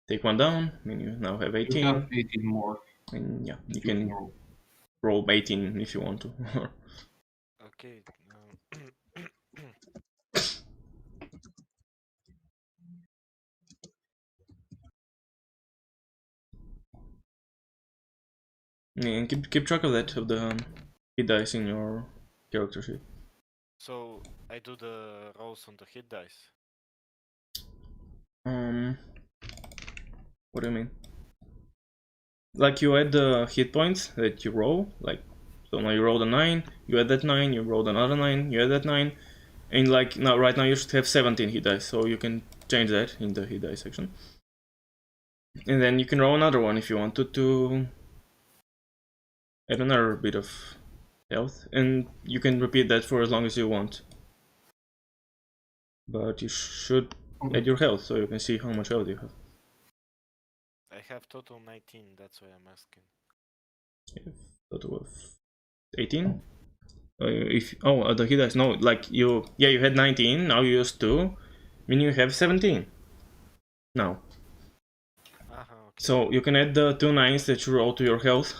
take 1 down, meaning you now have You 18, have 18 more. and yeah, you You can roll. roll 18 if you want to. Okay. And keep track of that, of the hit dice in your character sheet. So I do the rolls on the hit dice. What do you mean? Like you add the hit points that you roll, like, so now you rolled a 9, you add that 9, you rolled another 9, you add that 9, and like now right now you should have 17 hit dice, so you can change that in the hit dice section. And then you can roll another one if you wanted to add another bit of health, and you can repeat that for as long as you want. But you should add your health so you can see how much health you have. I have total 19, that's why I'm asking. Total of 18. If the hit dice, no, like you had 19, now you used 2, meaning you have 17 now. Okay. So you can add the 2 9s that you roll to your health.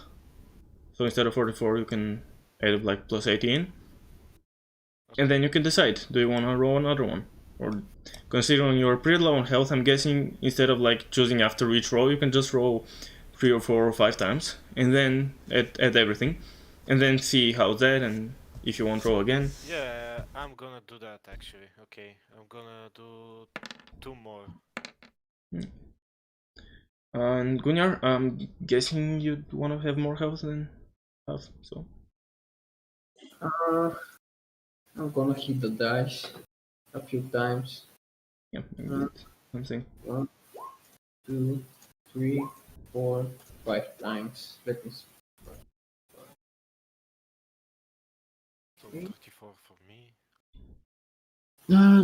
So instead of 44, you can add like plus 18. And then you can decide, do you want to roll another one? Or considering you're pretty low on health, I'm guessing instead of like choosing after each roll, you can just roll 3 or 4 or 5 times, and then add everything, and then see how's that, and if you want to roll again. Yeah, I'm gonna do that actually. Okay, I'm gonna do 2 more. And Gunnar, I'm guessing you'd want to have more health than half, so. I'm gonna hit the dice a few times. Yeah, maybe something. 1, 2, 3, 4, 5 times. Let me see. So 34 for me.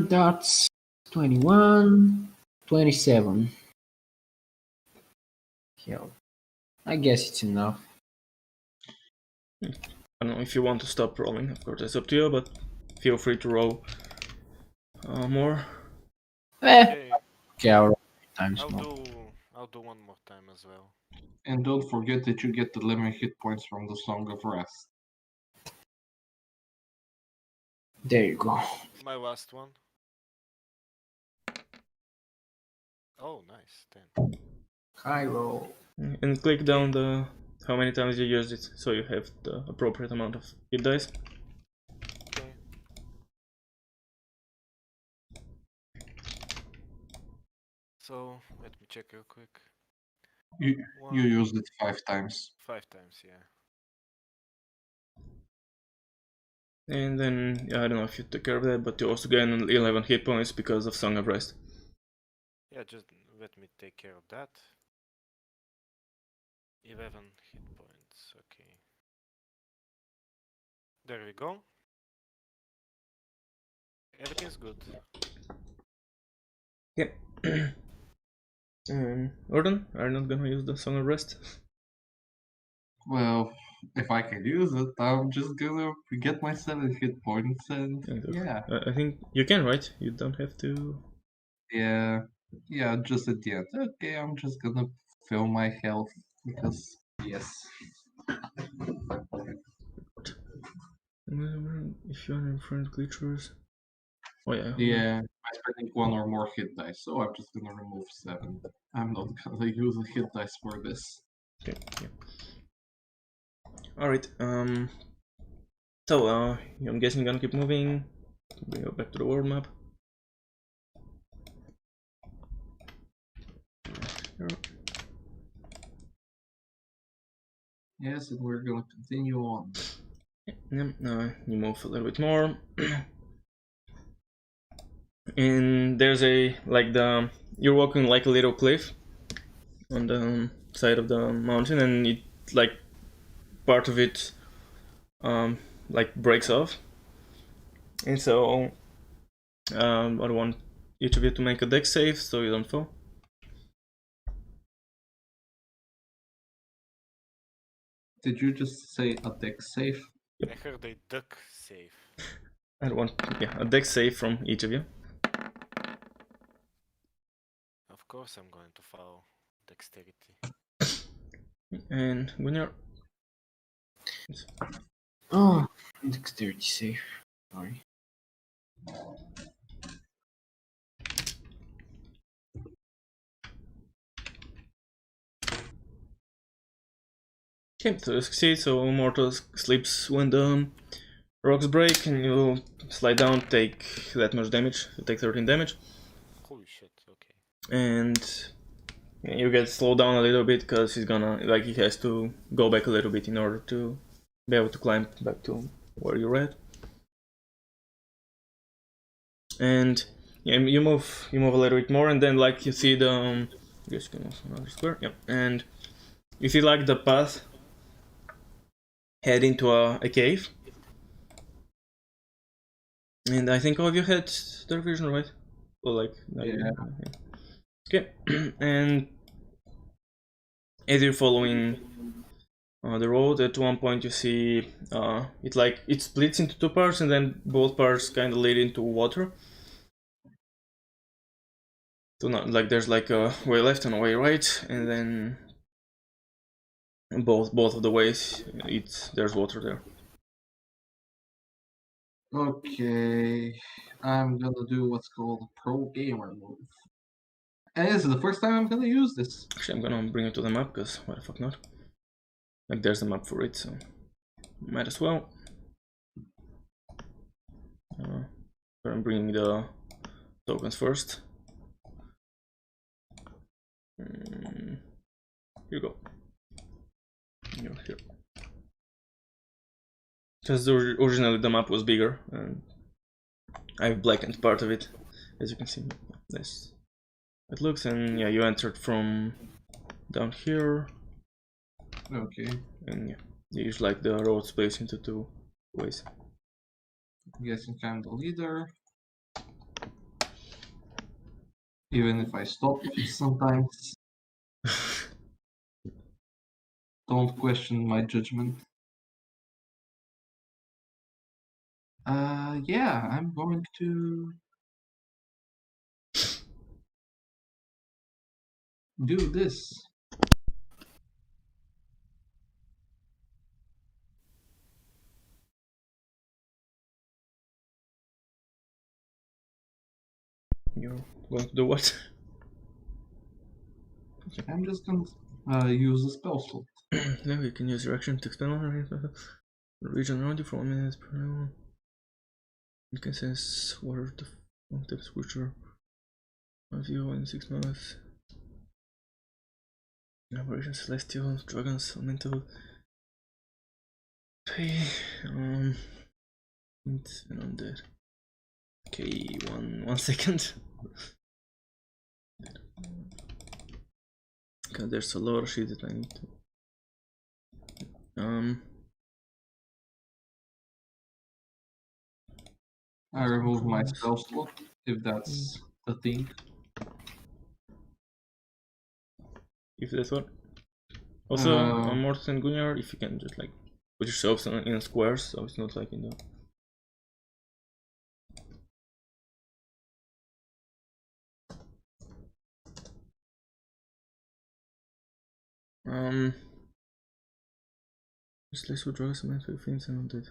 That's 21, 27. Yeah, I guess it's enough. I don't know if you want to stop rolling, of course, that's up to you, but feel free to roll more. Okay, Okay, I'll roll 3 times I'll more. do 1 more time as well. And don't forget that you get 11 hit points from the Song of Rest. There you go. My last one. Oh, nice. 10. High roll. And click down the how many times you used it, so you have the appropriate amount of hit dice. Okay. So let me check real quick. You One, used it 5 times. 5 times, yeah. And then, yeah, I don't know if you took care of that, but you also gain 11 hit points because of Song of Rest. Yeah, just let me take care of that. 11 hit points, okay. There we go. Everything's good. Yep. Orton, are you not gonna use the Song of Rest? Well, if I can use it, I'm just gonna get my 7 hit points and yeah. I think you can, right? You don't have to. Yeah. Yeah, just at the end. Okay, I'm just gonna fill my health because yes. If you are in front of creatures. Oh yeah. Yeah, I'm spending 1 or more hit dice, so I'm just gonna remove 7. I'm not gonna use a hit dice for this. Okay. Yeah. All right. So I'm guessing you're gonna keep moving. We go back to the world map. Here. Yes, and we're gonna continue on. Yeah, you move a little bit more. And there's you're walking like a little cliff on the side of the mountain, and it like part of it like breaks off. And so I want each of you to make a dex save so you don't fall. Did you just say a deck save? I heard a duck save. I want a dex save from each of you. Of course I'm going to follow dexterity. And when you're Oh, dexterity save. Sorry. okay, so you succeed. So Mortal sleeps when the rocks break, and you slide down, take that much damage. You take 13 damage. Holy shit, okay. And you get slowed down a little bit because he has to go back a little bit in order to be able to climb back to where you're at. And yeah, you move a little bit more, and then like you see the I guess you can also another square, yeah, and you see like the path head into a cave. And I think all of you had their vision, right? Or like Yeah. Okay, and as you're following the road, at one point you see it splits into 2 parts, and then both parts kind of lead into water. So not like there's like a way left and a way right, and then both of the ways there's water there. Okay, I'm gonna do what's called a pro gamer move. And this is the first time I'm gonna use this. Actually, I'm gonna bring it to the map because why the fuck not? Like there's the map for it, so might as well. I'm bringing the tokens first. Here you go. You're here. Because originally the map was bigger, and I've blackened part of it, as you can see. That's it looks, and yeah, you entered from down here. Okay. And yeah, you use like the road split into 2 ways. I'm guessing I'm the leader. Even if I stop sometimes. Don't question my judgment. Yeah, I'm going to do this. You're going to do what? I'm just gonna use a spell slot. Now you can use your action to expand on the region around you for 1 minute per hour. You can sense water the creature View in 6 months. Operation Celestial Dragons Mental. Pay. It's on there. Okay, one second. Okay, there's a lot of shit that I need to. I removed my spell slot, if that's the thing. If that's what. Also, Uh, Mortis and Gunnar, if you can just like put yourselves in squares, so it's not like in the. Just let's draw some and things and all that.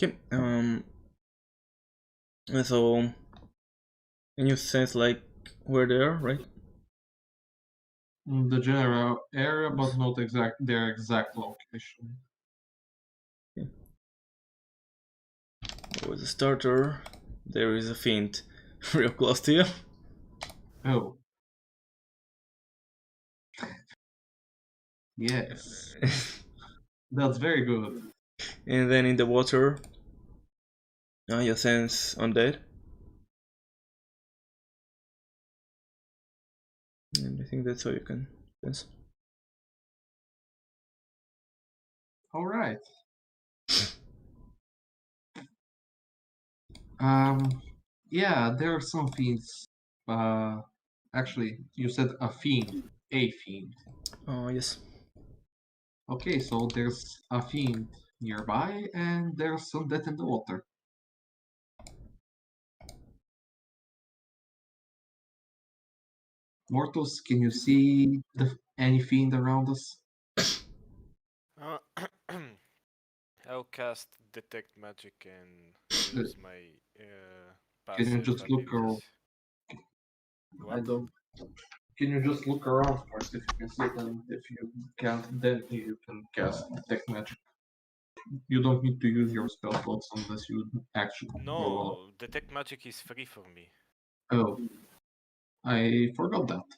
Okay, and so, and you sense like where they are, right? the general area, but not their exact location. Okay. With the starter, there is a fiend real close to you. Oh. Yes. That's very good. And then in the water, you sense undead. And I think that's all you can sense. Alright. Yeah, there are some fiends. Actually, you said a fiend. A fiend. Yes. Okay, so there's a fiend nearby, and there's some death in the water. Mortus, can you see any fiend around us? I'll cast Detect Magic and use my Can you passive just look around? abilities. I What? don't. Can you just look around first if you can see them? If you can't, then you can cast Detect Magic. You don't need to use your spell slots unless you actually roll up. No, Detect Magic is free for me. Oh, I forgot that.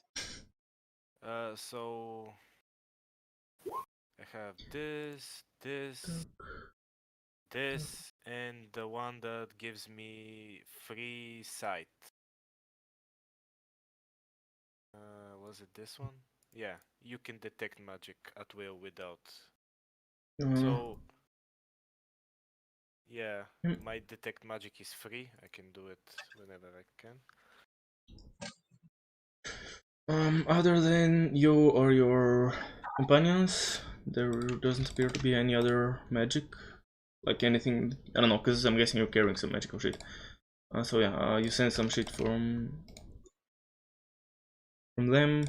So I have this, and the one that gives me free sight. Was it this one? Yeah, you can detect magic at will without. So yeah, my detect magic is free. I can do it whenever I can. Other than you or your companions, there doesn't appear to be any other magic, like anything. I don't know, because I'm guessing you're carrying some magical shit. So yeah, you sense some shit from them,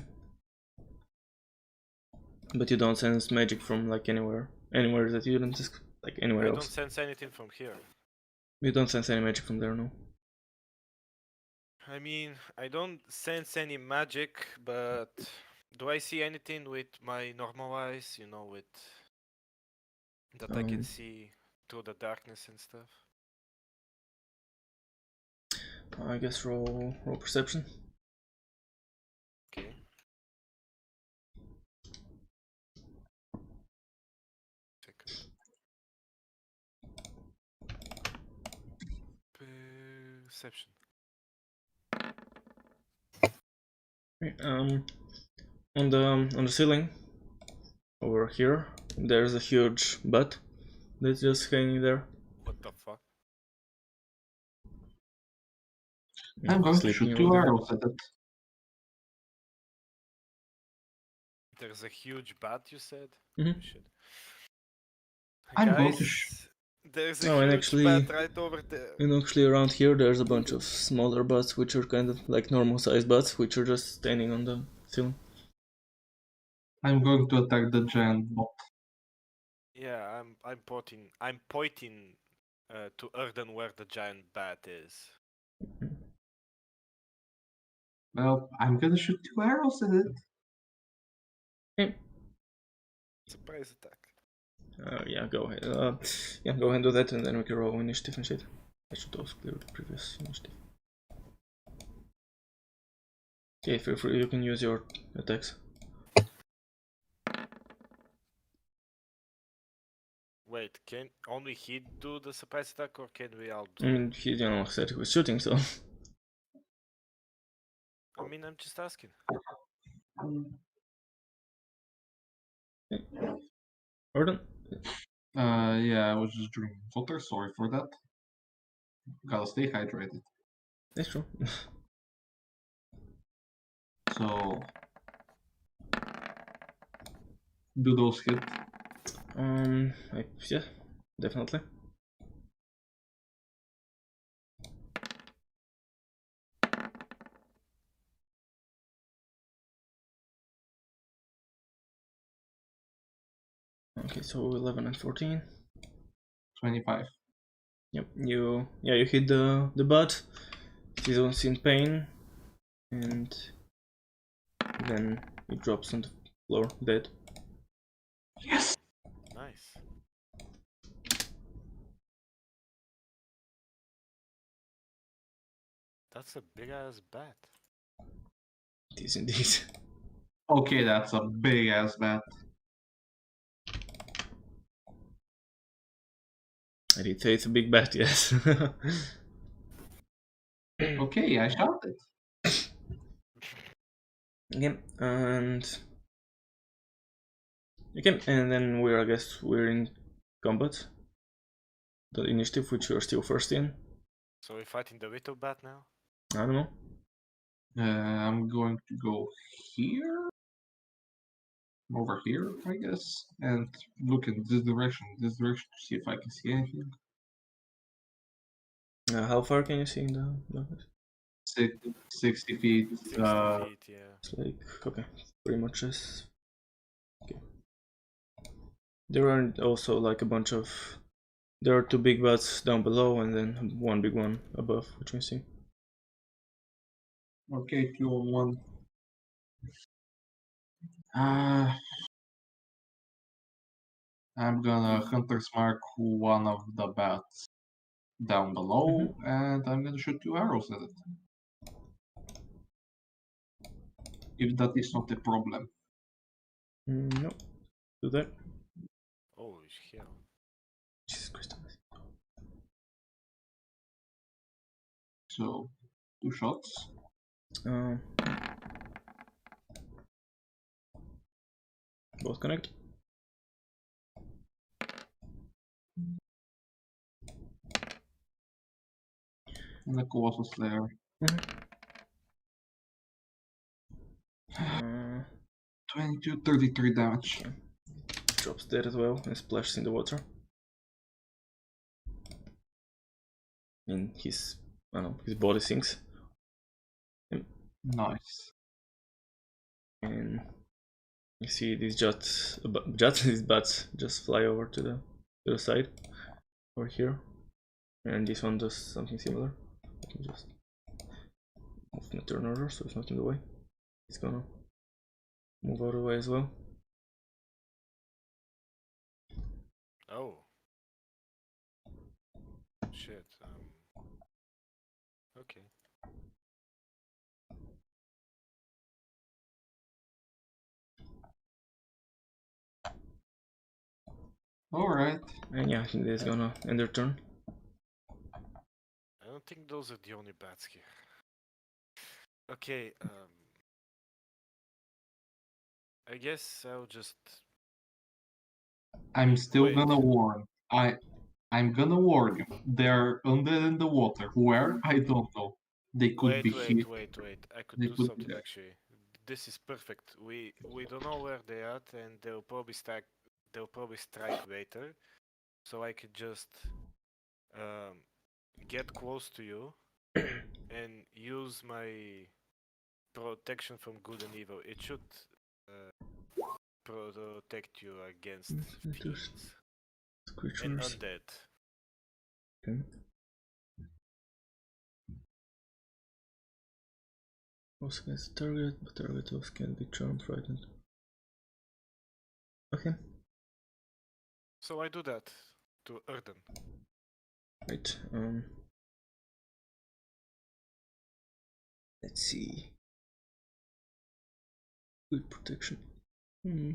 but you don't sense magic from like anywhere that you don't like anywhere I else. don't sense anything from here. You don't sense any magic from there, no. I mean, I don't sense any magic, but do I see anything with my normal eyes? You know, with that I can see through the darkness and stuff. I guess roll perception. Okay. Second. Perception. On the ceiling over here, there's a huge butt that's just hanging there. What the fuck? I'm going to Sleeping shoot over 2 there. arrows at it. There's a huge bat, you said? Mhm. Shit. I'm going to Guys, there's a Oh, and huge actually, bat right over there. and actually around here there's a bunch of smaller butts which are kind of like normal sized butts which are just standing on the ceiling. I'm going to attack the giant bot. Yeah, I'm pointing to Erden where the giant bat is. Well, I'm gonna shoot 2 arrows at it. Okay. Surprise attack. Yeah, go ahead. Yeah, go ahead and do that, and then we can roll initiative and shit. I should also clear the previous initiative. Okay, feel free, you can use your attacks. Wait, can only he do the surprise attack or can we all I do it? mean, he said he was shooting, so. I mean, I'm just asking. Orton? Yeah, I was just drinking water. Sorry for that. Gotta stay hydrated. That's true. So, do those hit? Yeah, definitely. Okay, so 11 and 14. 25. Yep, you hit the butt. This one's in pain, and then it drops on the floor dead. Yes. Nice. That's a big ass bat. It is indeed. Okay, that's a big ass bat. I did say it's a big bat, yes. Okay, I shot it. Okay, and then I guess we're in combat. The initiative, which you're still first in. So we're fighting the little bat now? I don't know. I'm going to go here. Over here, I guess. And look in this direction, to see if I can see anything. How far can you see in the darkness? 60 feet. 60 feet, yeah. It's like, okay, pretty much as. Okay. There are also like a bunch of. There are two big bats down below and then one big one above, which you can see. Okay, 2 on 1. I'm gonna Hunter's Mark one of the bats down below, and I'm gonna shoot 2 arrows at it. If that is not a problem. No, do that. Holy hell. Jesus Christ. So, 2 shots. Both connect. And the Colossus Slayer. 22, 33 damage. Okay. Drops dead as well and splashes in the water. And his body sinks. Nice. And you see these these bats just fly over to the side over here. And this one does something similar. Let me just move my turn order so it's not in the way. It's gonna move out of the way as well. Oh. Shit. Okay. Alright. And yeah, I think that's gonna end their turn. I don't think those are the only bats here. Okay, I guess I'll just... I'm still Wait. gonna warn. I'm gonna warn you. They're under in the water. Where? I don't know. They could be here. Wait. I could They do could be something there. actually. This is perfect. We don't know where they are, and they'll probably strike later. So I could just get close to you and use my protection from good and evil. It should protect you against fiends and Creatures. undead. Okay. Also against target, but target also can be charmed, frightened. Okay. So I do that to Erden. Right. Let's see. Good protection. Here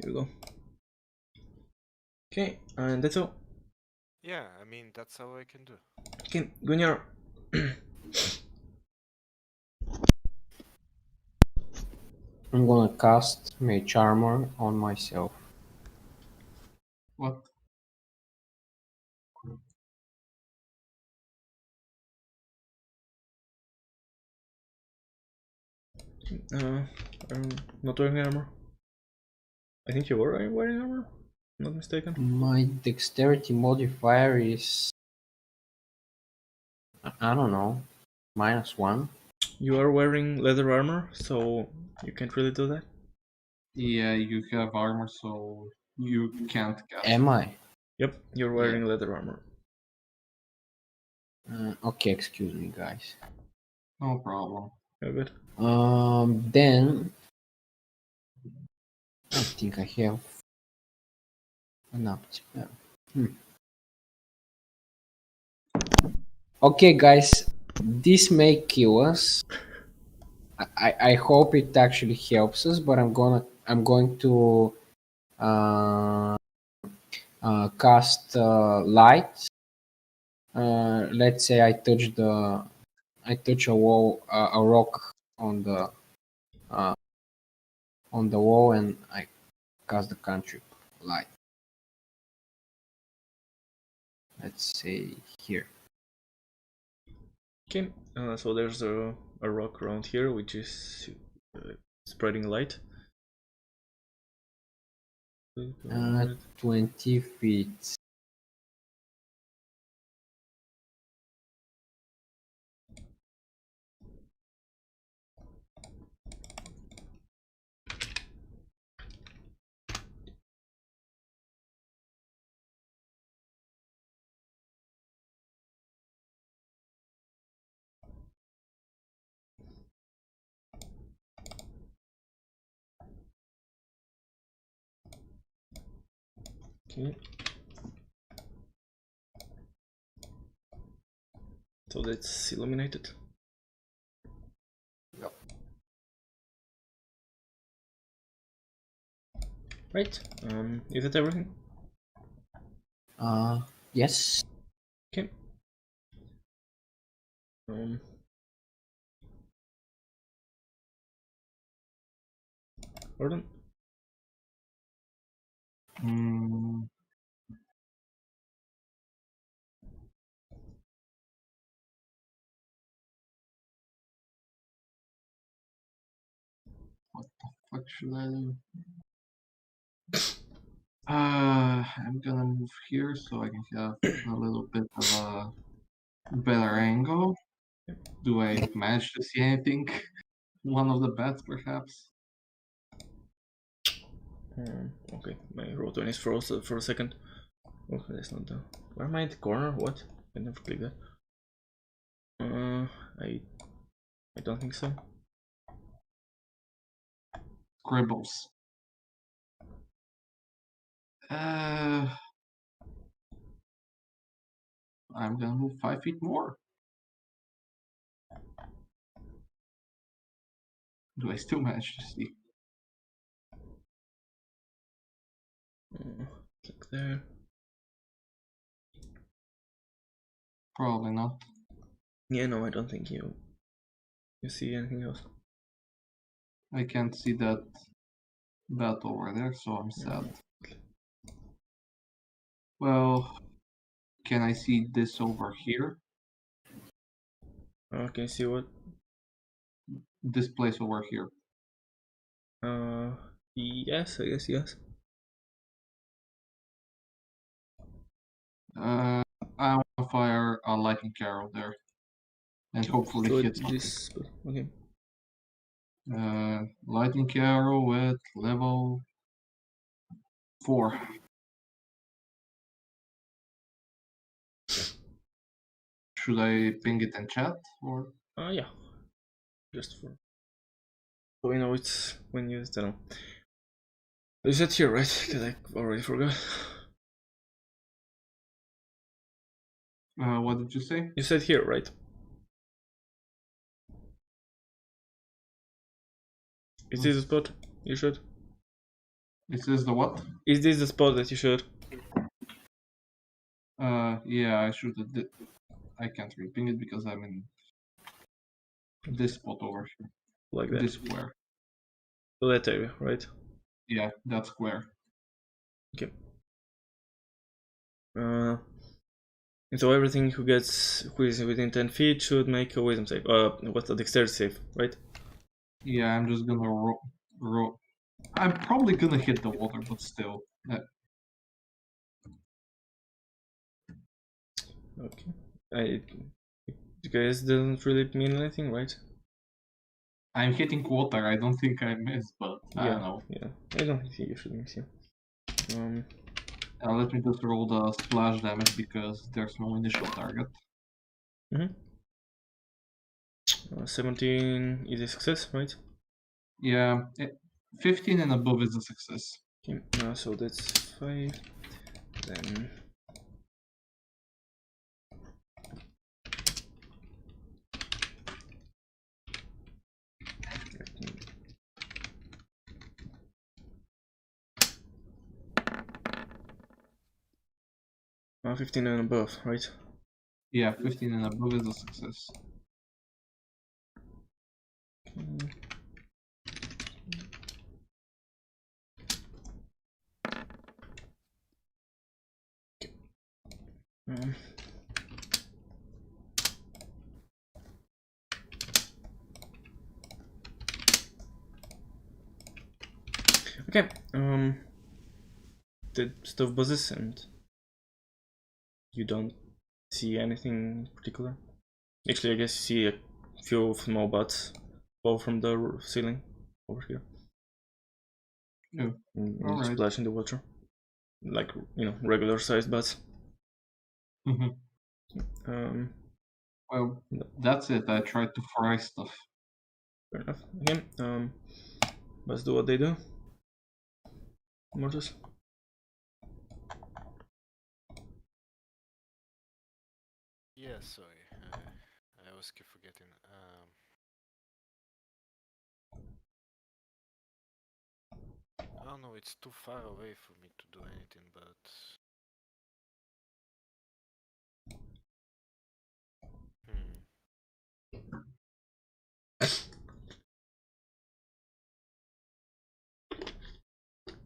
we go. Okay, and that's all. Yeah, I mean, that's all I can do. Okay, Gunnar. I'm gonna cast Mage Armor on myself. What? I'm not wearing armor. I think you were wearing armor, not mistaken. My dexterity modifier is, I don't know, -1. You are wearing leather armor, so you can't really do that. Yeah, you have armor, so you can't cast. Am I? Yep, you're wearing leather armor. Okay, excuse me, guys. No problem. You're good. Then I think I have an up spell. Okay, guys, this may kill us. I hope it actually helps us, but I'm going to cast light. Let's say I touch a wall, a rock on the wall, and I cast the cantrip light. Let's say here. Okay, so there's a rock around here which is spreading light. 20 feet. Okay. So that's illuminated. Yep. Right. Is that everything? Yes. Okay. Gordon? Mm, what should I do? I'm gonna move here so I can have a little bit of a better angle. Do I manage to see anything? One of the bats, perhaps? Okay, my roll20 is froze for a second. Okay, that's not the. Where am I in the corner? What? I never clicked that. I don't think so. Scribbles. I'm gonna move 5 feet more. Do I still manage to see? Click there. Probably not. Yeah, no, I don't think you see anything else. I can't see that bat over there, so I'm sad. Well, can I see this over here? Can you see what? This place over here. Yes, I guess yes. I want to fire a lightning arrow there, and hopefully So hit something. this. Okay. Lightning arrow at level 4. Should I ping it in chat or? Yeah. Just for. So we know it's when you. I don't know. You said here, right? Because I already forgot. What did you say? You said here, right? Is this the spot you should? This is the what? Is this the spot that you should? Yeah, I should have did. I can't reping it because I'm in this spot over here. Like that. This square. So that area, right? Yeah, that square. Okay. And so everything who is within 10 feet should make a wisdom save. What's the dexterity save, right? Yeah, I'm just gonna roll. I'm probably gonna hit the water, but still. Okay. You guys doesn't really mean anything, right? I'm hitting water. I don't think I missed, but I don't know. Yeah. I don't think you should miss you. Let me just roll the splash damage because there's no initial target. 17 is a success, right? Yeah, 15 and above is a success. Okay. So that's 5. Then 15 and above, right? Yeah, 15 and above is a success. Okay. The stuff buzzes and you don't see anything particular. Actually, I guess you see a few small butts fall from the ceiling over here. Yeah. And Alright. splash in the water. Like, regular sized butts. Well, that's it. I tried to fry stuff. Fair enough. Okay. Let's do what they do. Mortis. Yeah, sorry. I always keep forgetting. I don't know, it's too far away for me to do anything, but...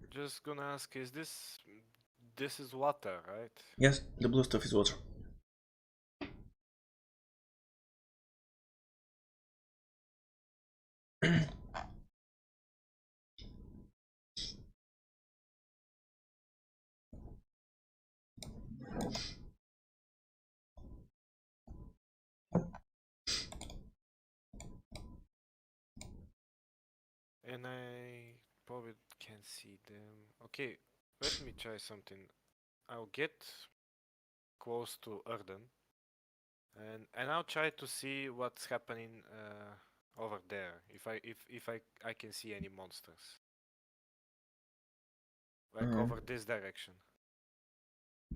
Just gonna ask, is this is water, right? Yes, the blue stuff is water. And I probably can't see them. Okay, let me try something. I'll get close to Erden, and I'll try to see what's happening over there. If I can see any monsters, like over this direction.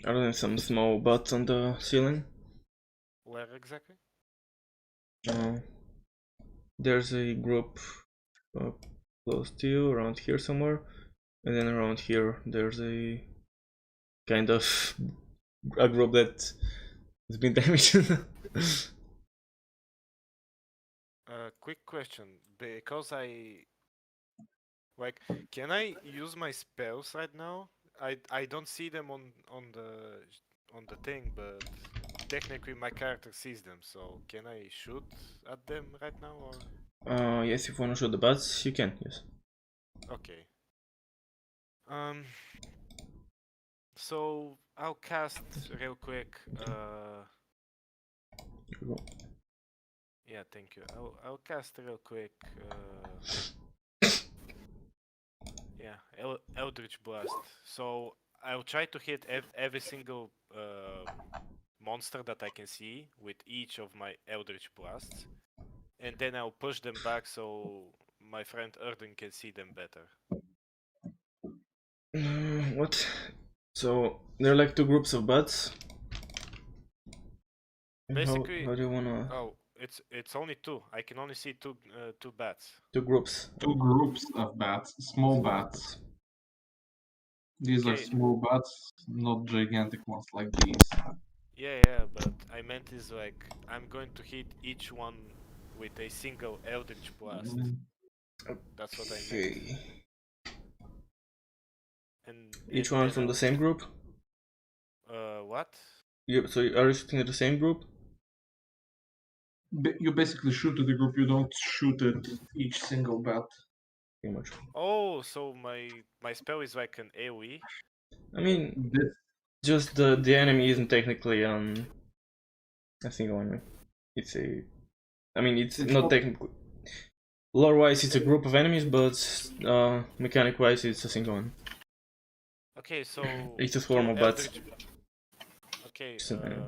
Are there some small butts on the ceiling? Where exactly? There's a group close to you, around here somewhere, and then around here there's a kind of a group that has been damaged. Quick question, because can I use my spells right now? I don't see them on the thing, but technically my character sees them, so can I shoot at them right now, or? Yes, if you wanna shoot the butts, you can, yes. Okay. So I'll cast real quick. Here we go. Yeah, thank you. I'll cast real quick. Yeah, Eldritch Blast. So I'll try to hit every single monster that I can see with each of my Eldritch Blasts, and then I'll push them back so my friend Erden can see them better. What? So there are like two groups of butts. Basically, how do you wanna? oh, it's only two. I can only see two bats. Two groups. Two groups of bats, small bats. These are Okay. small bats, not gigantic ones like these. Yeah, but I meant is like I'm going to hit each one with a single Eldritch Blast. Mm, That's what I meant. Okay. And Each and one then from the I'll same group? what? So are you shooting at the same group? You basically shoot at the group, you don't shoot at each single bat. Pretty much. Oh, so my spell is like an AoE. I mean, This, just the enemy isn't technically a single enemy. It's a... I mean, it's not technically... Lore-wise, it's a group of enemies, but mechanic-wise, it's a single one. Okay, so It's a swarm of bats. Okay, Just an enemy.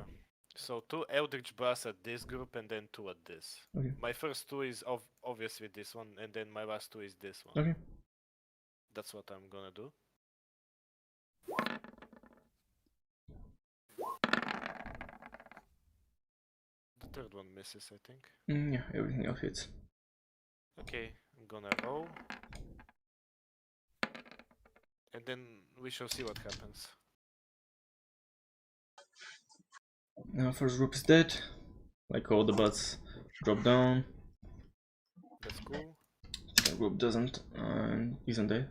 so two Eldritch Blasts at this group and then two at this. Okay. My first two is obviously this one, and then my last two is this one. Okay. That's what I'm gonna do. The third one misses, I think. Yeah, everything else hits. Okay, I'm gonna roll. And then we shall see what happens. Now first group is dead. Like all the bats drop down. That's cool. Second group doesn't and isn't dead.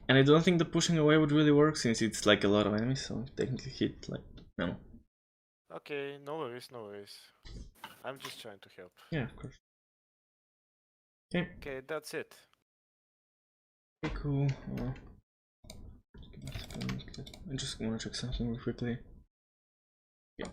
And I don't think the pushing away would really work since it's like a lot of enemies, so technically hit like no. Okay, no worries, no worries. I'm just trying to help. Yeah, of course. Okay. Okay, that's it. Okay, cool. Give me a second. I just want to check something real quickly. Yeah.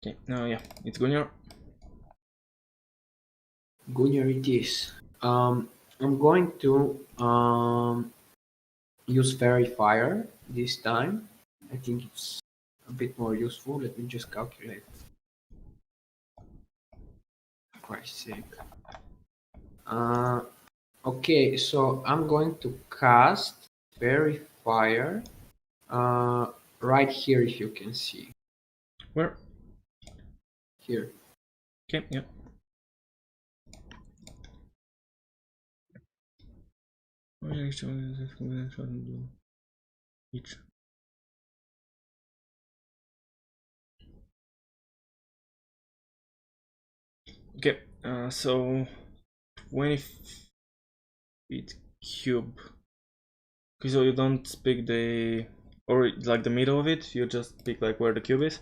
Okay, now yeah, it's Gunnar. Gunnar it is. I'm going to use Fairy Fire this time. I think it's a bit more useful. Let me just calculate. For Christ's sake. Okay, so I'm going to cast Fairy Fire right here, if you can see. Where? Here. Okay, yeah. Each. Okay, so 20 feet cube. Okay, so you don't pick the, or like the middle of it, you just pick like where the cube is?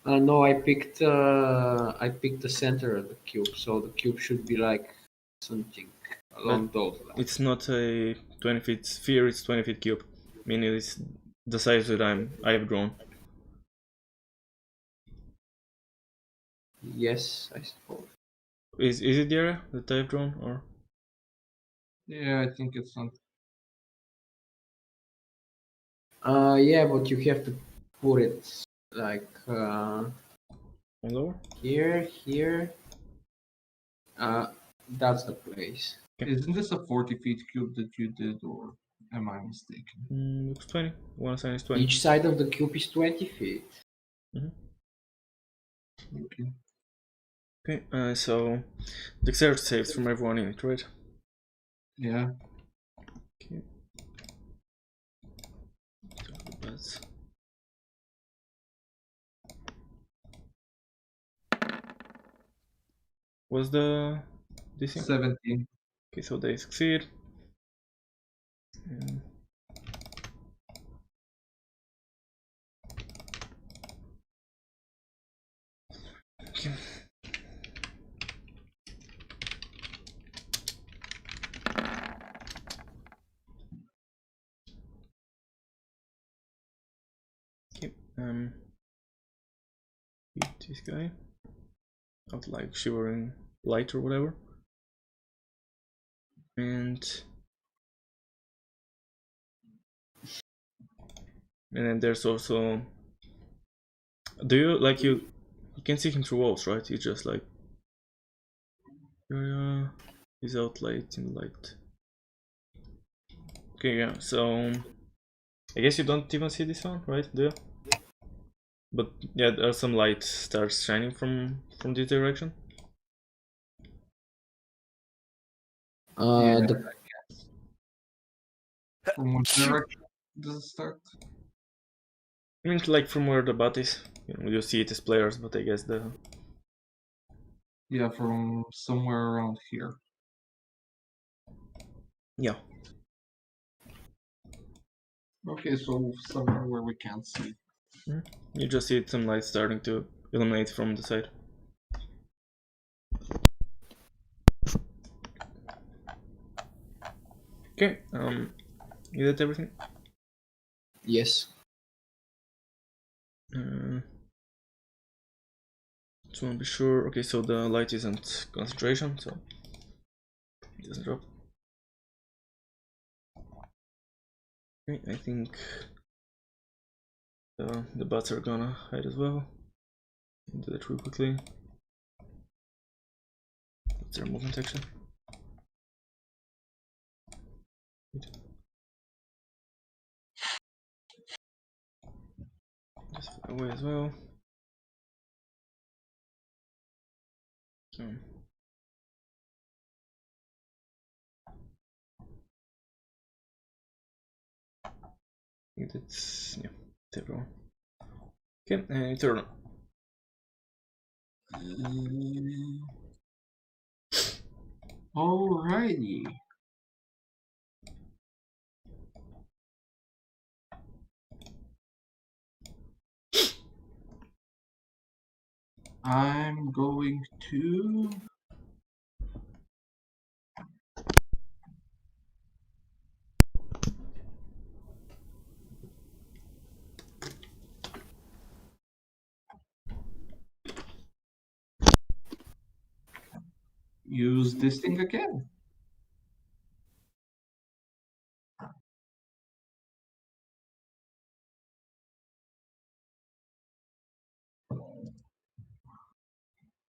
No, I picked the center of the cube, so the cube should be like something along those lines. It's not a 20 feet sphere, it's 20 feet cube. Meaning it's the size that I have drawn. Yes, I suppose. Is it the area that I have drawn, or? yeah, I think it's not. Yeah, but you have to put it like Lower? here. That's the place. Isn't this a 40 feet cube that you did, or am I mistaken? Looks 20. One side is 20. Each side of the cube is 20 feet. Okay. Okay, so dexterity saves from everyone in it, right? Yeah. Okay. That's... Was the DC? 17. Okay, so they succeed. Okay. Hit this guy out like shivering light or whatever, and And then there's also, do you like you can see him through walls, right? He's just like he's out late in the light. Okay, yeah, so I guess you don't even see this one, right? Do you? But yeah, there's some light starts shining from this direction. Yeah. The From what direction does it start? I mean, like from where the bot is. You see it as players, but I guess the Yeah, from somewhere around here. yeah. Okay, so somewhere where we can't see. You just see some light starting to illuminate from the side. Okay, you did everything? yes. Just want to be sure. Okay, so the light isn't concentration, so it doesn't drop. Okay, I think the bots are gonna hide as well. Do that real quickly. That's their movement action. Just fly away as well. So. I think that's, yeah, that's everyone. Okay, and turn. Alrighty. I'm going to use this thing again.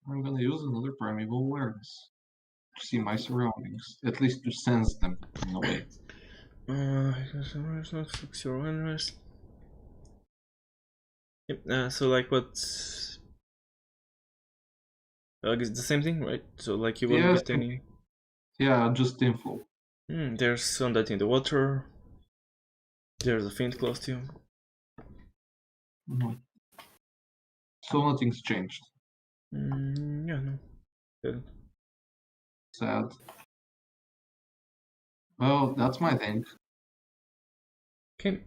I'm gonna use another primeval awareness to see my surroundings, at least to sense them in a way. Not fix your awareness. Yep, so like what's it's the same thing, right? So like you won't Yes, get any. yeah, just info. There's some that in the water. There's a faint close to you. Mhm. So nothing's changed. Yeah, no. Good. Sad. Well, that's my thing. Okay.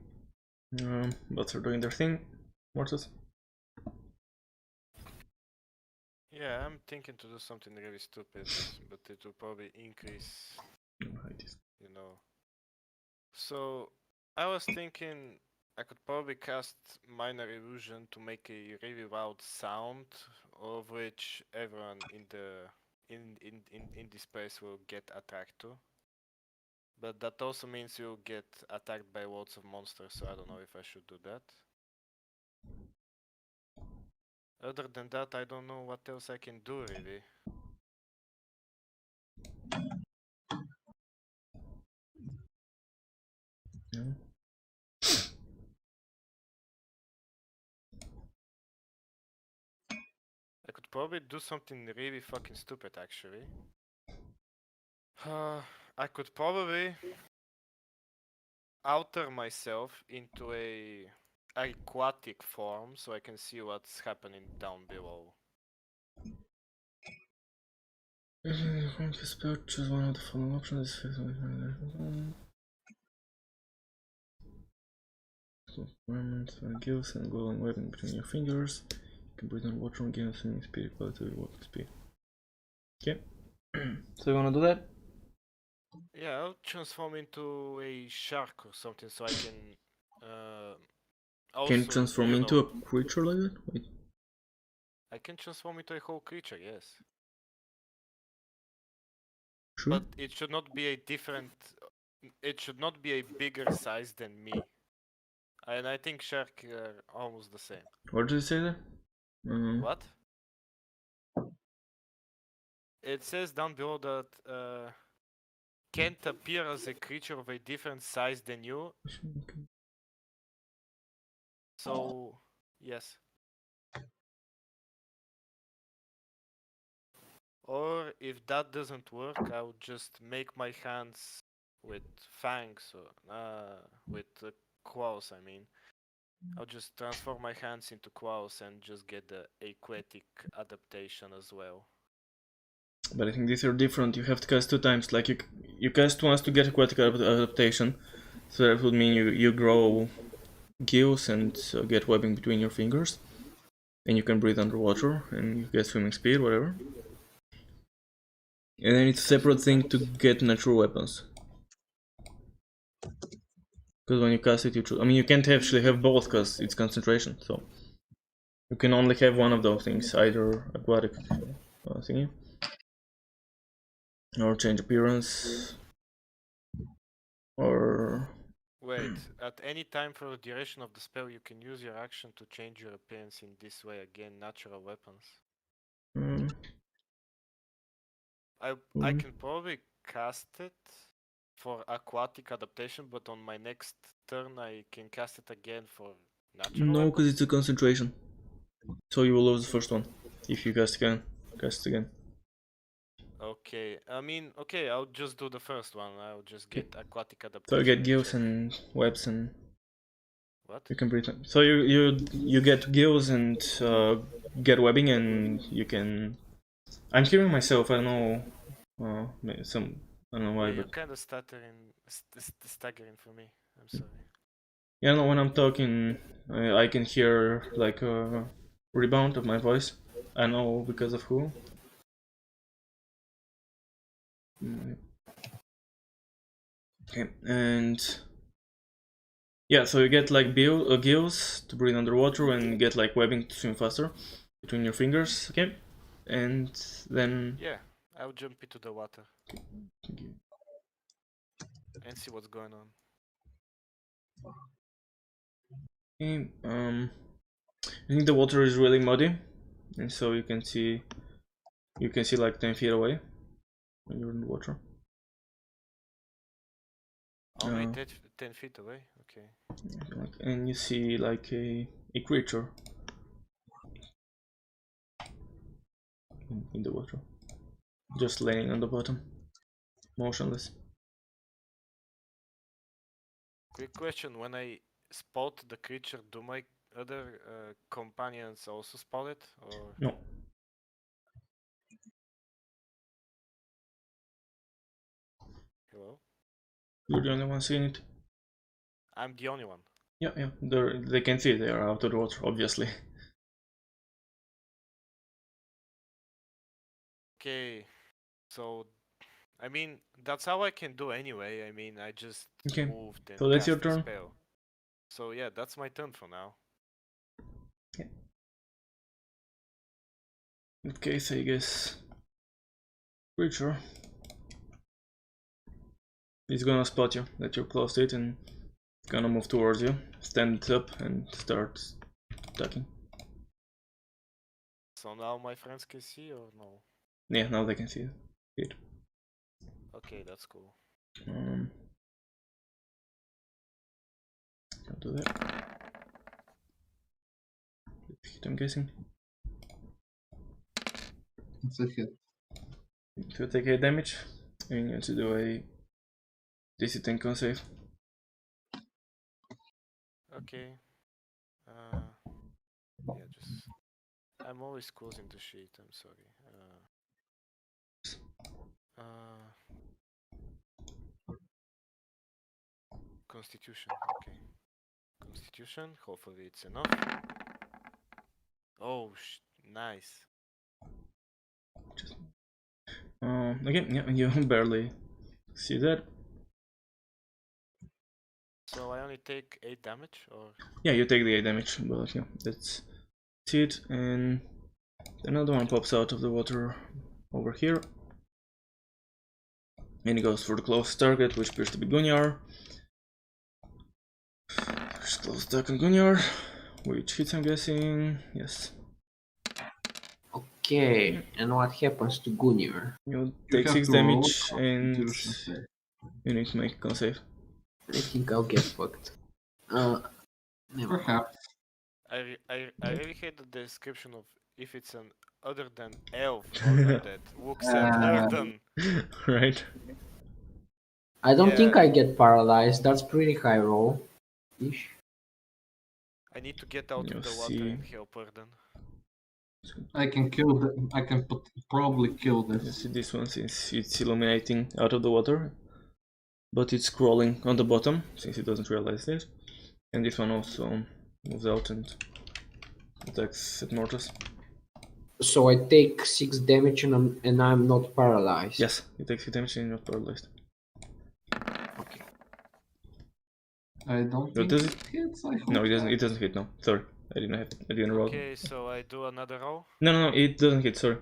Bots are doing their thing. Mortis. Yeah, I'm thinking to do something really stupid, but it will probably increase, you know. So, I was thinking I could probably cast Minor Illusion to make a really loud sound, of which everyone in this place will get attacked to. But that also means you'll get attacked by lots of monsters, so I don't know if I should do that. Other than that, I don't know what else I can do really. Yeah. I could probably do something really fucking stupid actually. I could probably alter myself into a aquatic form so I can see what's happening down below. From his spell, choose one of the following options. Environment gills and glowing weapon between your fingers. You can breathe on water and gain swimming speed equal to your walking speed. Okay. So you wanna do that? Yeah, I'll transform into a shark or something so I can also, Can you transform you into know, a creature like that? Wait. I can transform into a whole creature, yes. Sure. But it should not be a different. It should not be a bigger size than me. And I think shark are almost the same. What did you say there? What? It says down below that can't appear as a creature of a different size than you. So, yes. Or if that doesn't work, I'll just make my hands with fangs, or with claws, I mean. I'll just transform my hands into claws and just get the aquatic adaptation as well. But I think these are different. You have to cast 2 times. Like you cast once to get aquatic adaptation, so that would mean you grow gills and get webbing between your fingers, and you can breathe underwater and you get swimming speed, whatever. And then it's a separate thing to get natural weapons. Because when you cast it, I mean, you can't actually have both because it's concentration, so you can only have one of those things, either aquatic thingy, or change appearance, or... Wait, at any time for the duration of the spell, you can use your action to change your appearance in this way. Again, natural weapons. I can probably cast it for aquatic adaptation, but on my next turn I can cast it again for natural No, because weapons? it's a concentration. So you will lose the first one if you cast again. Okay, I mean, okay, I'll just do the first one. I'll just get aquatic adaptation. So you get gills and webs and what? you can breathe them. So you get gills and get webbing, and you can... I'm hearing myself, I don't know, I don't know why, Yeah, you're but... kind of staggering for me. I'm sorry. Yeah, no, when I'm talking, I can hear like a rebound of my voice. I know because of who. Okay, and yeah, so you get like gills to breathe underwater and get like webbing to swim faster between your fingers. Okay, and then Yeah, I'll jump into the water and see what's going on. okay, I think the water is really muddy, and so you can see like 10 feet away when you're in the water. Only 10 feet away? Okay. And you see like a creature in the water, just laying on the bottom, motionless. Quick question, when I spot the creature, do my other companions also spot it, or...? No. Hello? You're the only one seeing it. I'm the only one. Yeah, they can see it. They are out of the water, obviously. Okay, so I mean that's how I can do anyway. I mean I just moved and so that's cast your the turn. spell. So yeah, that's my turn for now. Okay. In that case, I guess creature is gonna spot you that you're close to it and gonna move towards you, stand up and start attacking. So now my friends can see or no? Yeah, now they can see it. Okay, that's cool. Can't do that. Hit, I'm guessing. It's a hit. To take 8 damage, you need to do a DC 10 con save. Okay. Yeah, just... I'm always closing the sheet, I'm sorry. Constitution, okay. Constitution, hopefully it's enough. Oh, nice. Again, yeah, you barely see that. So I only take 8 damage, or...? Yeah, you take the 8 damage, but yeah, that's it. And another one pops out of the water over here. And he goes for the closest target, which appears to be Gunyar. There's close attack on Gunjar, which hits, I'm guessing. Yes. Okay, and what happens to Gunir? You You take have 6 to roll damage and Constitution save. you need to make a con save. I think I'll get fucked. Never mind. Perhaps. I really hate the description of if it's an other than elf or undead. Wook said Erden. Right? I don't think Yeah. I get paralyzed. That's pretty high roll. Ish. I need to get out You of the water see. and help Erden. I can kill the. I can probably kill You this. see this one since it's illuminating out of the water, but it's crawling on the bottom since it doesn't realize this. And this one also moves out and attacks at Mortis. So I take 6 damage and I'm not paralyzed. Yes, you take 6 damage and you're not paralyzed. Okay. I don't But think does it hits. I hope No, it doesn't. not. It doesn't hit. No, sorry, I didn't have. I didn't roll. Okay, so I do another roll. No, it doesn't hit. Sorry.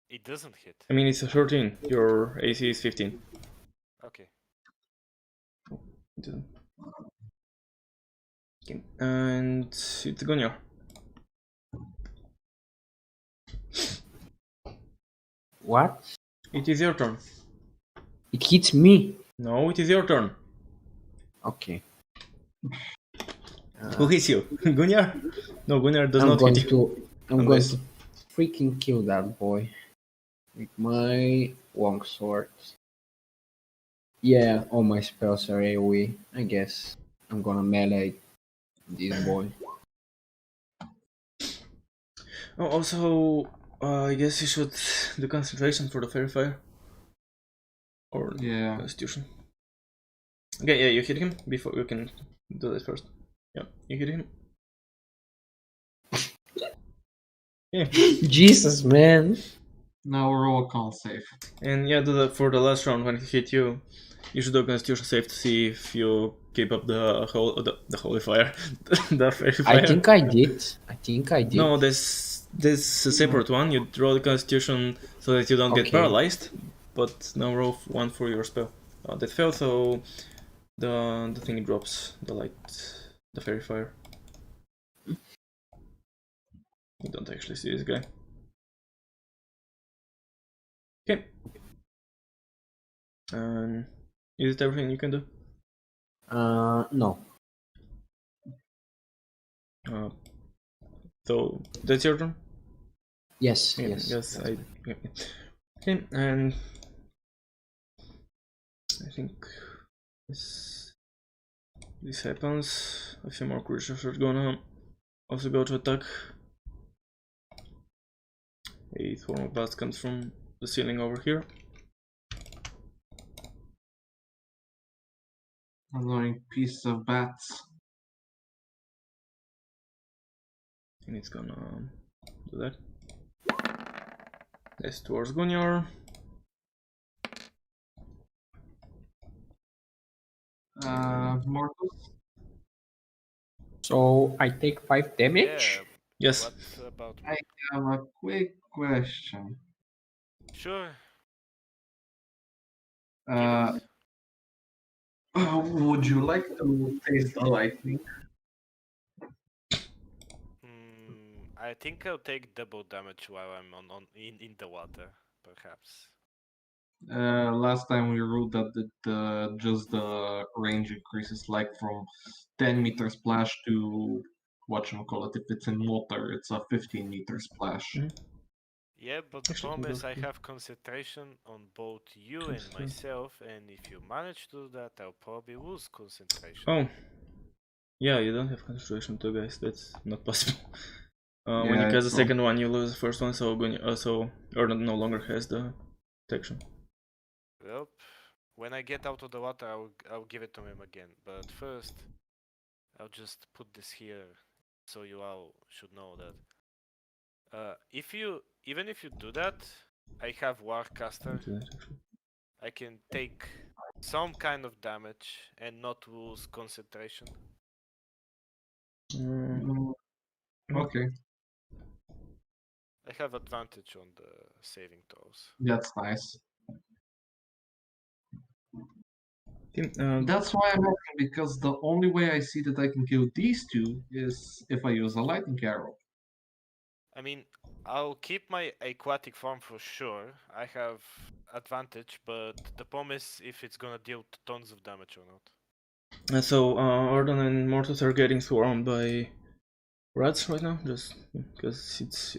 It doesn't hit. I mean, it's a 13. Your AC is 15. Okay. It doesn't. Okay. And it's Gunjar. What? It is your turn. It hits me. No, it is your turn. Okay. Who hits you? Gunjar? No, Gunjar does I'm not going hit you. to. I'm Unless- going to freaking kill that boy with my long sword. Yeah, all my spells are AoE. I guess I'm gonna melee this boy. Oh, also, I guess you should do concentration for the fairy fire. Or Yeah. constitution. Okay, yeah, you hit him before you can do that first. Yeah, you hit him. Yeah. Jesus, man. Now roll a con save. And yeah, for the last round when he hit you, you should do a constitution save to see if you keep up the holy fire, the fairy fire. I think I did. No, there's a separate one. You roll the constitution so that you don't get Okay. paralyzed, but now roll one for your spell. That failed, so the thing drops, the fairy fire. You don't actually see this guy. Okay. Is it everything you can do? No. So that's your turn? Yes, Yeah, yes. yes, yeah. Okay, and I think this happens. A few more creatures are gonna also go to attack. A form of blast comes from the ceiling over here. Annoying piece of bats. And it's gonna do that. That's towards Gunjar. Marcus. So I take 5 damage. Yeah. Yes. What about me? I have a quick question. Sure. Uh, Give it. would you like to taste the lightning? I think I'll take double damage while I'm in the water, perhaps. Last time we ruled that just the range increases, like from 10-meter splash to whatchamacallit. If it's in water, it's a 15-meter splash. Mhm. Yeah, but the Actually, problem is go I for- have concentration on both you and myself, and if you manage to do that, I'll probably lose concentration. Oh. Yeah, you don't have concentration too, guys. That's not possible. When Yeah, you cast the it's second one, you lose the first one, so Erden no longer has the protection. Well, when I get out of the water, I'll give it to him again. But first, I'll just put this here, so you all should know that. Even if you do that, I have Warcaster. Do that, actually. I can take some kind of damage and not lose concentration. Okay, I have advantage on the saving throws. that's nice. That's why I'm asking, because the only way I see that I can kill these two is if I use a lightning arrow. I mean, I'll keep my aquatic form for sure. I have advantage, but the problem is if it's gonna deal tons of damage or not. So Ordon and Mortus are getting swarmed by rats right now, just because it's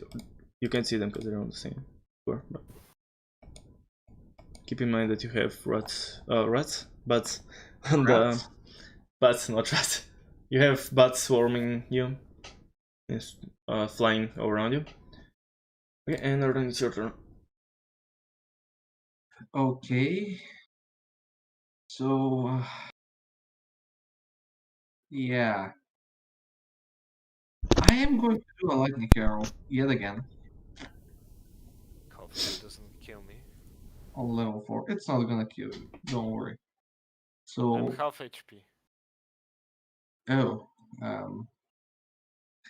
you can see them because they're on the same floor. But keep in mind that you have bats, and Rats? bats, not rats. You have bats swarming you, flying around you. Okay, and Ordon, it's your turn. Okay. So, yeah. I am going to do a lightning arrow yet again Hopefully it doesn't kill me. on level 4. It's not gonna kill you, don't worry. I'm So, half HP. oh,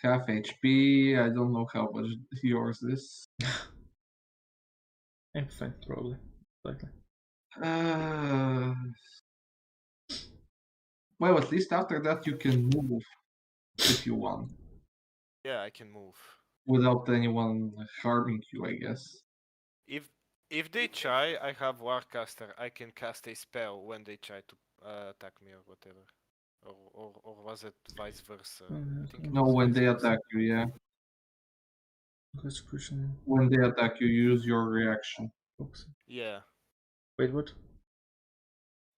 half HP. I don't know how much yours is. Yeah, fine, probably, likely. Well, at least after that you can move if you want, Yeah, I can move. without anyone harming you, I guess. If they try, I have Warcaster. I can cast a spell when they try to attack me or whatever. Or was it vice versa? I think it No, was when vice they versa. attack you, yeah. Concentration. When they attack you, use your reaction. Yeah. Wait, what?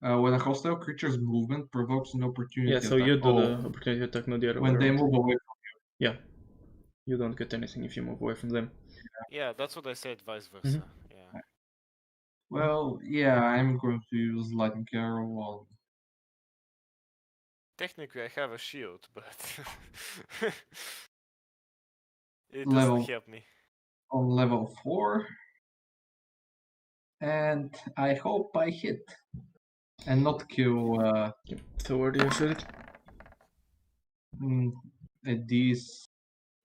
When a hostile creature's movement provokes an opportunity Yeah, so attack. you do the opportunity attack, not the other way When they around. move away. Yeah, you don't get anything if you move away from them. Yeah, that's what I said, vice versa. Yeah. Well, yeah, I'm going to use lightning arrow on. Technically, I have a shield, but it Level. doesn't help me. On level 4. And I hope I hit. And not kill So where do you shoot it? at these,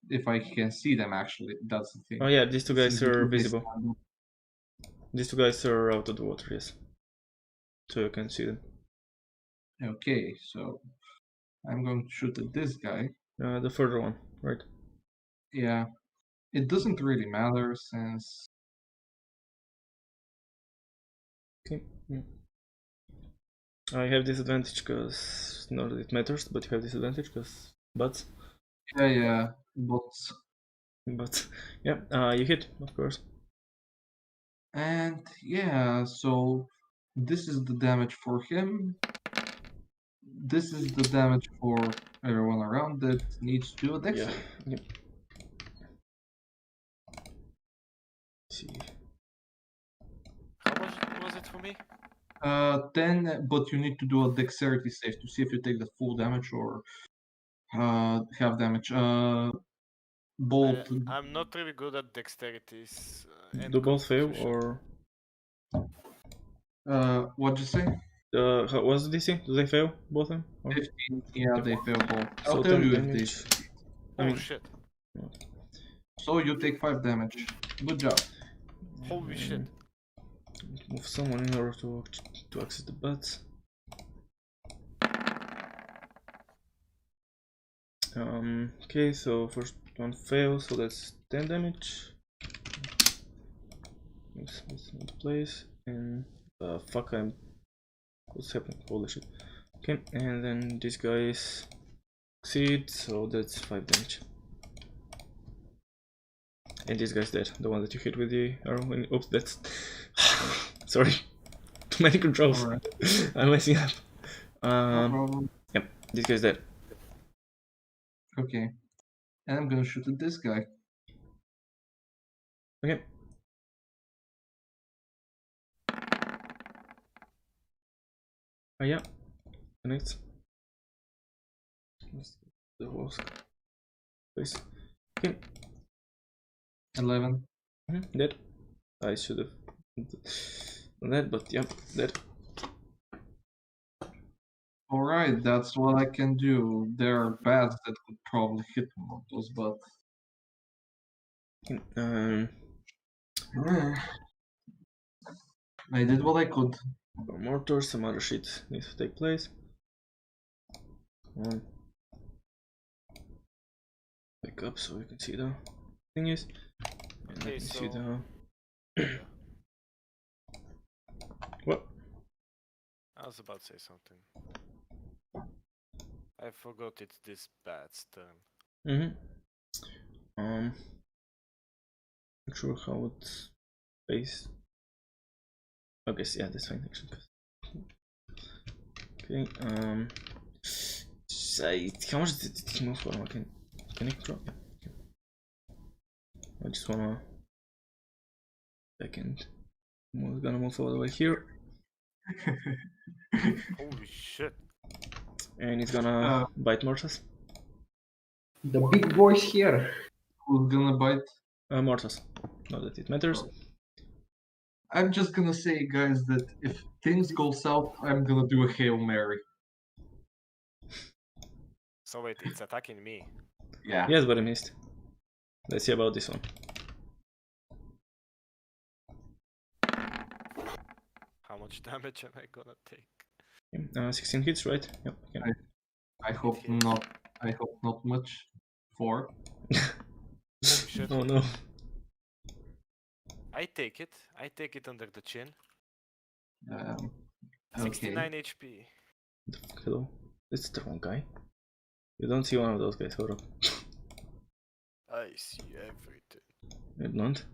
if I can see them actually. That's the thing. Oh yeah, these two guys Since are because they visible. stand up. These two guys are out of the water, yes. So you can see them. Okay, so I'm going to shoot at this guy. The further one, right? Yeah, it doesn't really matter since. Okay. Yeah. I have disadvantage because not that it matters, but you have disadvantage because bats. Yeah, But yeah, you hit, of course. and yeah, so this is the damage for him. This is the damage for everyone around that needs to do a dex Yeah. save. Yep. See. How much was it for me? 10, but you need to do a dexterity save to see if you take the full damage or half damage. Bolt. I'm not really good at dexterities. And Do both fail constitution. or What'd you say? what's the DC? Do they fail both of them? Or? 15. Yeah, they fail both. So I'll tell 10 you if damage. they. I mean, shit. So you take 5 damage. Good job. Holy shit. Move someone in order to access the bats. Okay, so first one fails, so that's 10 damage. That's not the place. And fuck, what's happening? Holy shit. Okay, and then this guys succeed, so that's 5 damage. And this guy's dead, the one that you hit with the arrow. Oops, that's sorry, too many controls. Alright. I'm messing up. No problem. Yep, this guy's dead. Okay. And I'm gonna shoot at this guy. Okay. Yeah, connects. The horse. Please. Okay. 11. Dead. I should have done that, but yeah, dead. Alright, that's what I can do. There are bats that could probably hit mortals, but. Okay, I did what I could. For mortars, some other shit needs to take place. Back up so we can see the thing is. And Okay, let me see so the. What? I was about to say something. I forgot it's this bat's turn. Not sure how it's based. Okay, so yeah, that's fine actually. Okay, how much did he move for? Can he drop? Yeah. I just wanna second. I'm gonna move all the way here. Holy shit. And he's gonna bite Mortas. The big boys here. Who's gonna bite? Mortas. Not that it matters. I'm just gonna say, guys, that if things go south, I'm gonna do a Hail Mary. So wait, it's attacking me. Yeah. Yes, but I missed. Let's see about this one. How much damage am I gonna take? 16 hits, right? Yep. Okay. I hope not. I hope not much. 4. Holy shit. Oh no. I take it. I take it under the chin. Okay. 69 HP. Hello. This is the wrong guy. You don't see one of those guys, hold up. I see everything. You don't?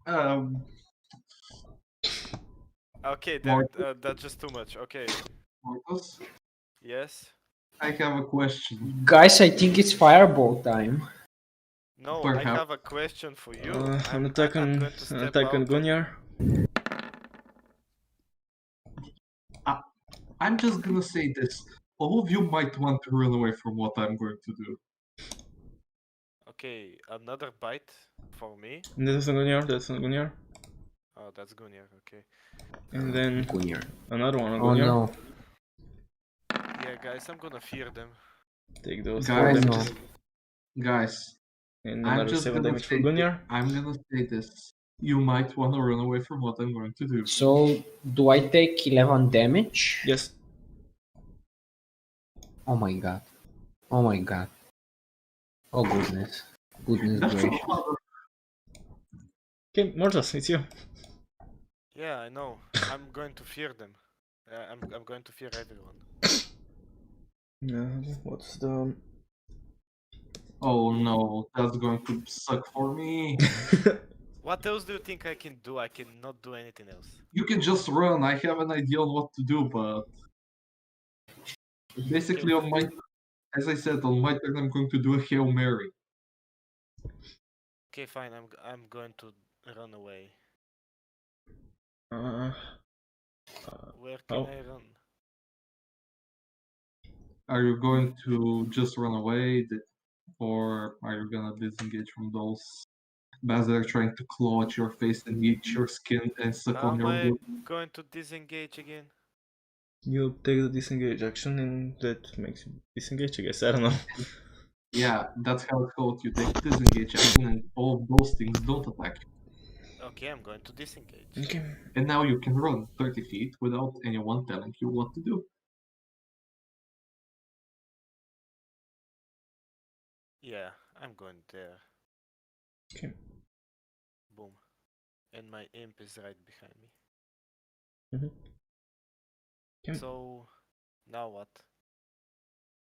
Oh. Okay, Mortis? that's just too much. Okay. Mortis, Yes. I have a question. Guys, I think it's fireball time. No, Perhaps. I have a question for you. An attack on Gunyar. I'm just gonna say this. All of you might want to run away from what I'm going to do. Okay, another bite for me. That's on Gunyar, that's on Gunyar. Oh, that's Gunyar, okay. And then Gunyar. another one on Oh Gunyar. no. Yeah, guys, I'm gonna fear them. Take those Guys, 4 no. damages. Guys, And I'm another just 7 gonna damage for say Gunyar. I'm gonna say this. You might want to run away from what I'm going to do. So, do I take 11 damage? Yes. Oh my god. Oh my god. Oh goodness. Goodness That's gracious. Okay, Mortas, it's you. Yeah, I know. I'm going to fear them. I'm going to fear everyone. What's the... Oh no, that's going to suck for me. What else do you think I can do? I cannot do anything else. You can just run. I have an idea on what to do, but basically on my, as I said, on my turn, I'm going to do a Hail Mary. Okay, fine. I'm going to run away. Where can I run? Are you going to just run away, or are you gonna disengage from those bats that are trying to claw at your face and eat your skin and suck How on am your I blood? going to disengage again? You take the disengage action and that makes you disengage, I guess. I don't know. Yeah, that's how it's called. You take disengage action and all of those things don't attack you. Okay, I'm going to disengage. Okay. And now you can run 30 feet without anyone telling you what to do. Yeah, I'm going there. Okay. Boom. And my imp is right behind me. Okay. So, now what?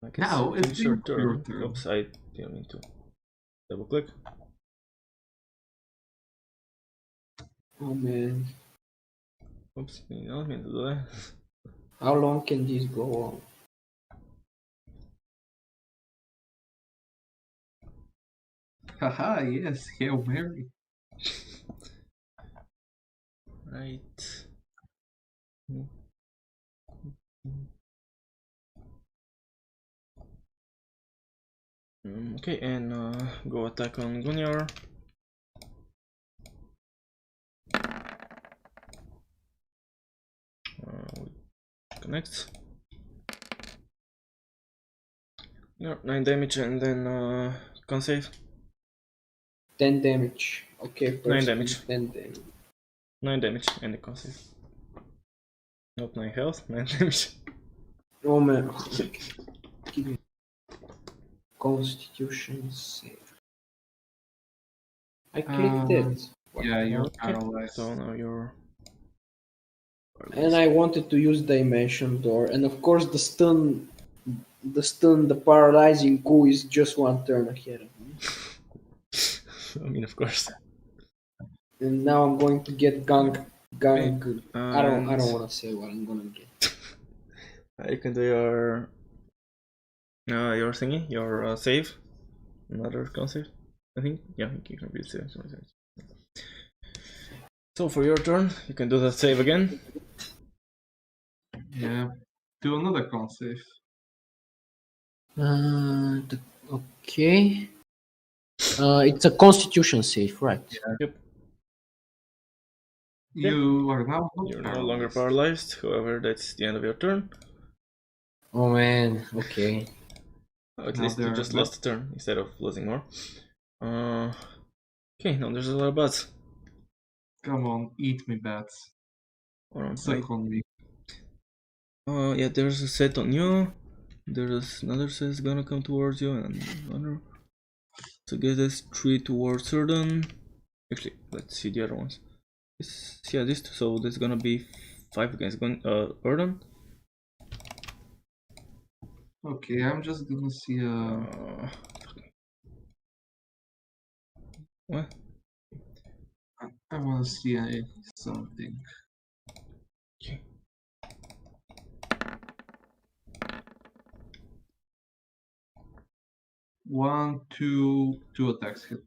I guess Now it's finish your your turn. turn. Oops, I didn't mean to double click. Oh man. Oops, I don't mean to do that. How long can this go on? Haha, yes, Hail Mary. Right. Okay, and go attack on Gunyar. Connect. Yeah, 9 damage and then con save. 10 damage. Okay, first 9 damage. 10 damage. 9 damage and the con save. Not 9 health, 9 damage. Oh man. Give me Constitution save. I clicked it. Yeah, you're Okay, paralyzed. so now you're. And I wanted to use Dimension Door, and of course the paralyzing coup is just one turn ahead of me. I mean, of course. And now I'm going to get gang. I don't And want to say what I'm gonna get. you can do your thingy, your save, another con save. I think, yeah, you can read save. So for your turn, you can do that save again. Yeah. Do another con save. Okay. It's a Constitution save, right? Yep. You are now not You're no paralyzed. longer paralyzed. However, that's the end of your turn. Oh man. Okay. At Now least you they're just not- lost a turn instead of losing more. Okay, now there's a lot of bats. Come on, eat me, bats. Alright, Suck on me. yeah, there's a set on you. There's another set gonna come towards you, and another. So I guess that's 3 towards Certain. Actually, let's see the other ones. Yeah, this. So there's gonna be 5 against Erden. Okay, I'm just gonna see What? I wanna see something. Okay. One, two attacks hit.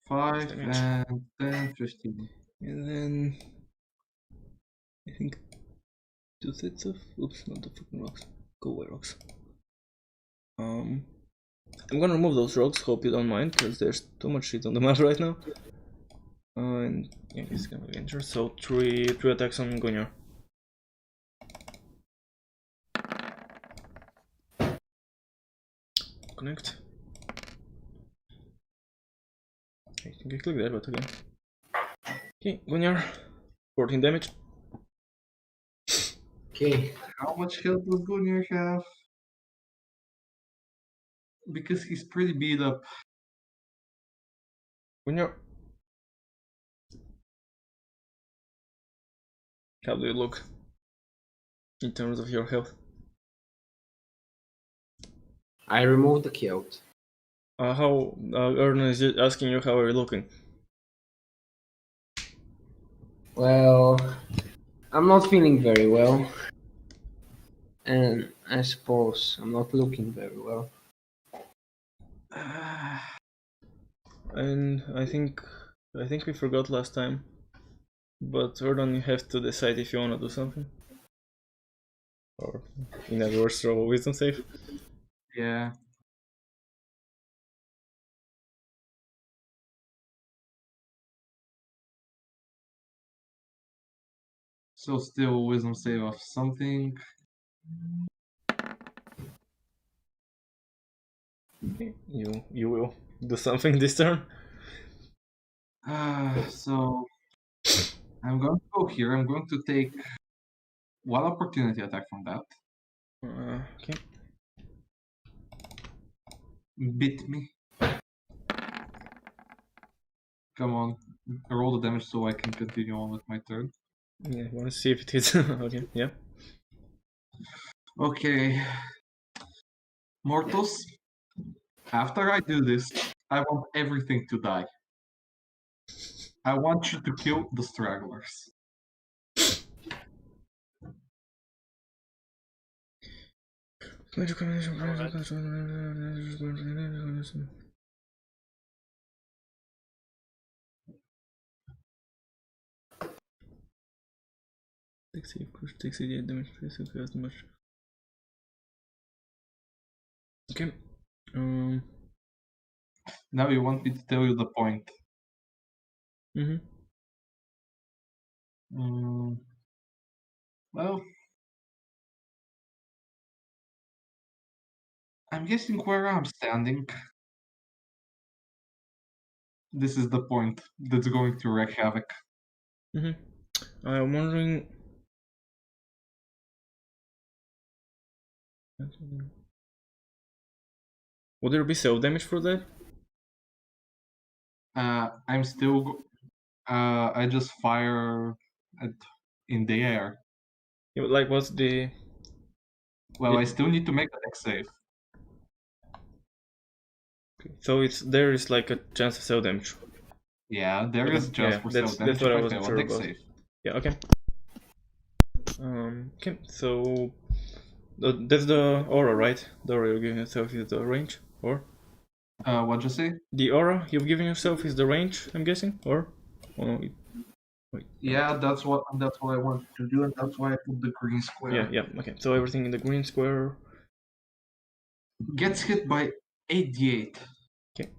Five Damage. and 10, 15. And then I think 2 sets of. Oops, not the fucking rocks. Go away, rocks. I'm gonna remove those rocks. Hope you don't mind, because there's too much shit on the map right now. And yeah, it's gonna be injured. So three attacks on Gunyor. Connect. I think I clicked there, but okay. Okay, Gunyor, 14 damage. Okay. How much health does Gunir have? Because he's pretty beat up. Gunyor, how do you look in terms of your health? I removed the kilt. How Erna is asking you how are you looking? Well, I'm not feeling very well. And I suppose I'm not looking very well. And I think we forgot last time. But Erdan, you have to decide if you wanna do something. Or in other words, throw a wisdom save. Yeah. So still wisdom save of something. Okay, you will do something this turn. So I'm going to go here. I'm going to take one opportunity attack from that. Okay. Bit me. Come on, roll the damage so I can continue on with my turn. Yeah, wanna see if it hits. Okay, yeah. Okay. Mortos, after I do this, I want everything to die. I want you to kill the stragglers. Takes 88 damage, as much. Okay. Now you want me to tell you the point. Well, I'm guessing where I'm standing. This is the point that's going to wreak havoc. I'm wondering. Would there be self damage for that? I'm still. I just fire in the air. Yeah, like, what's the? Well, I still need to make a dex save. So there is like a chance of self damage. Yeah, there Okay, is chance yeah, for that's self damage what if I I wasn't fail a sure dex about. save. Yeah, okay. Okay, so that's the aura, right? The aura you're giving yourself is the range, or? What'd you say? The aura you've given yourself is the range, I'm guessing, or? Oh, no, wait. Yeah, that's what I wanted to do, and that's why I put the green square. Yeah, okay. So everything in the green square. Gets hit by 8d8. Okay.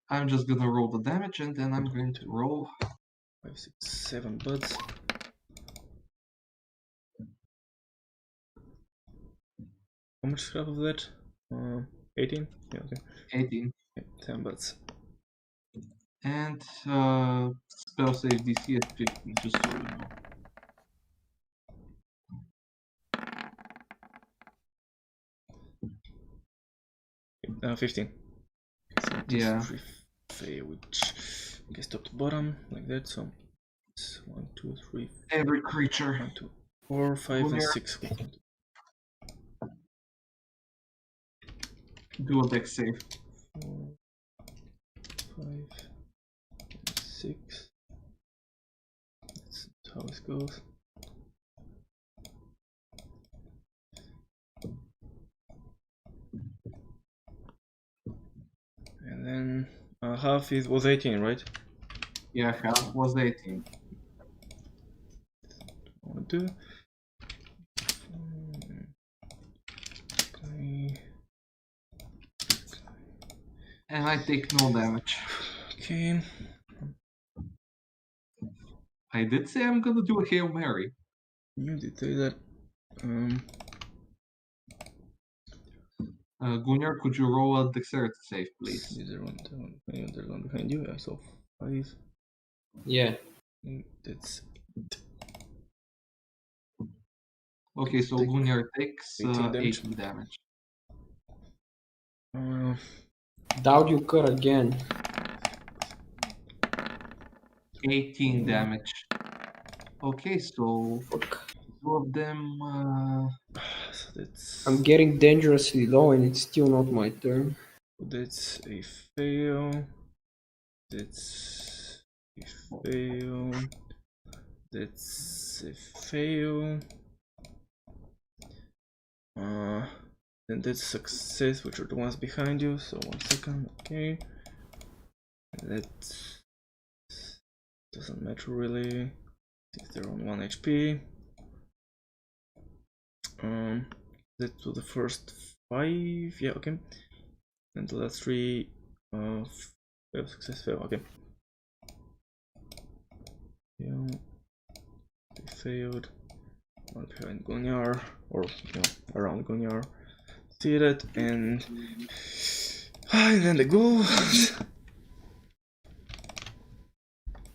I'm just gonna roll the damage, and then I'm going to roll 5, 6, 7 buds. How much is half of that? 18? Yeah, okay. 18. Okay, 10 buds. And spell save DC at 50, just so you know. Okay, 15. So Yeah. fail, which I guess top to bottom, like that. So it's 1, 2, 3, Every creature. 1, 2, 4, 5, and Gunnar. 6. Okay. Do a dex save. 4, 5, 6. That's how it goes. And then half was 18, right? Yeah, half was 18. 1, 2. 3. And I take no damage. Okay. I did say I'm gonna do a Hail Mary. You did say that. Gunnar, could you roll a dexterity save, please? Is there one behind you? I saw 5. Yeah. That's Okay, so take Gunnar takes 18 damage. 18 damage. Doubt you cut again. 18 damage. Okay, so two of them. So that's I'm getting dangerously low and it's still not my turn. that's a fail. That's a fail. That's a fail. Then that's success, which are the ones behind you. So 1 second, okay. That doesn't matter really. Since they're on 1 HP. That was the first 5. Yeah, okay. And the last 3 fail, success, fail. Okay. Yeah, they failed. One behind Gunnar, or around Gunnar. See that, and then the goals.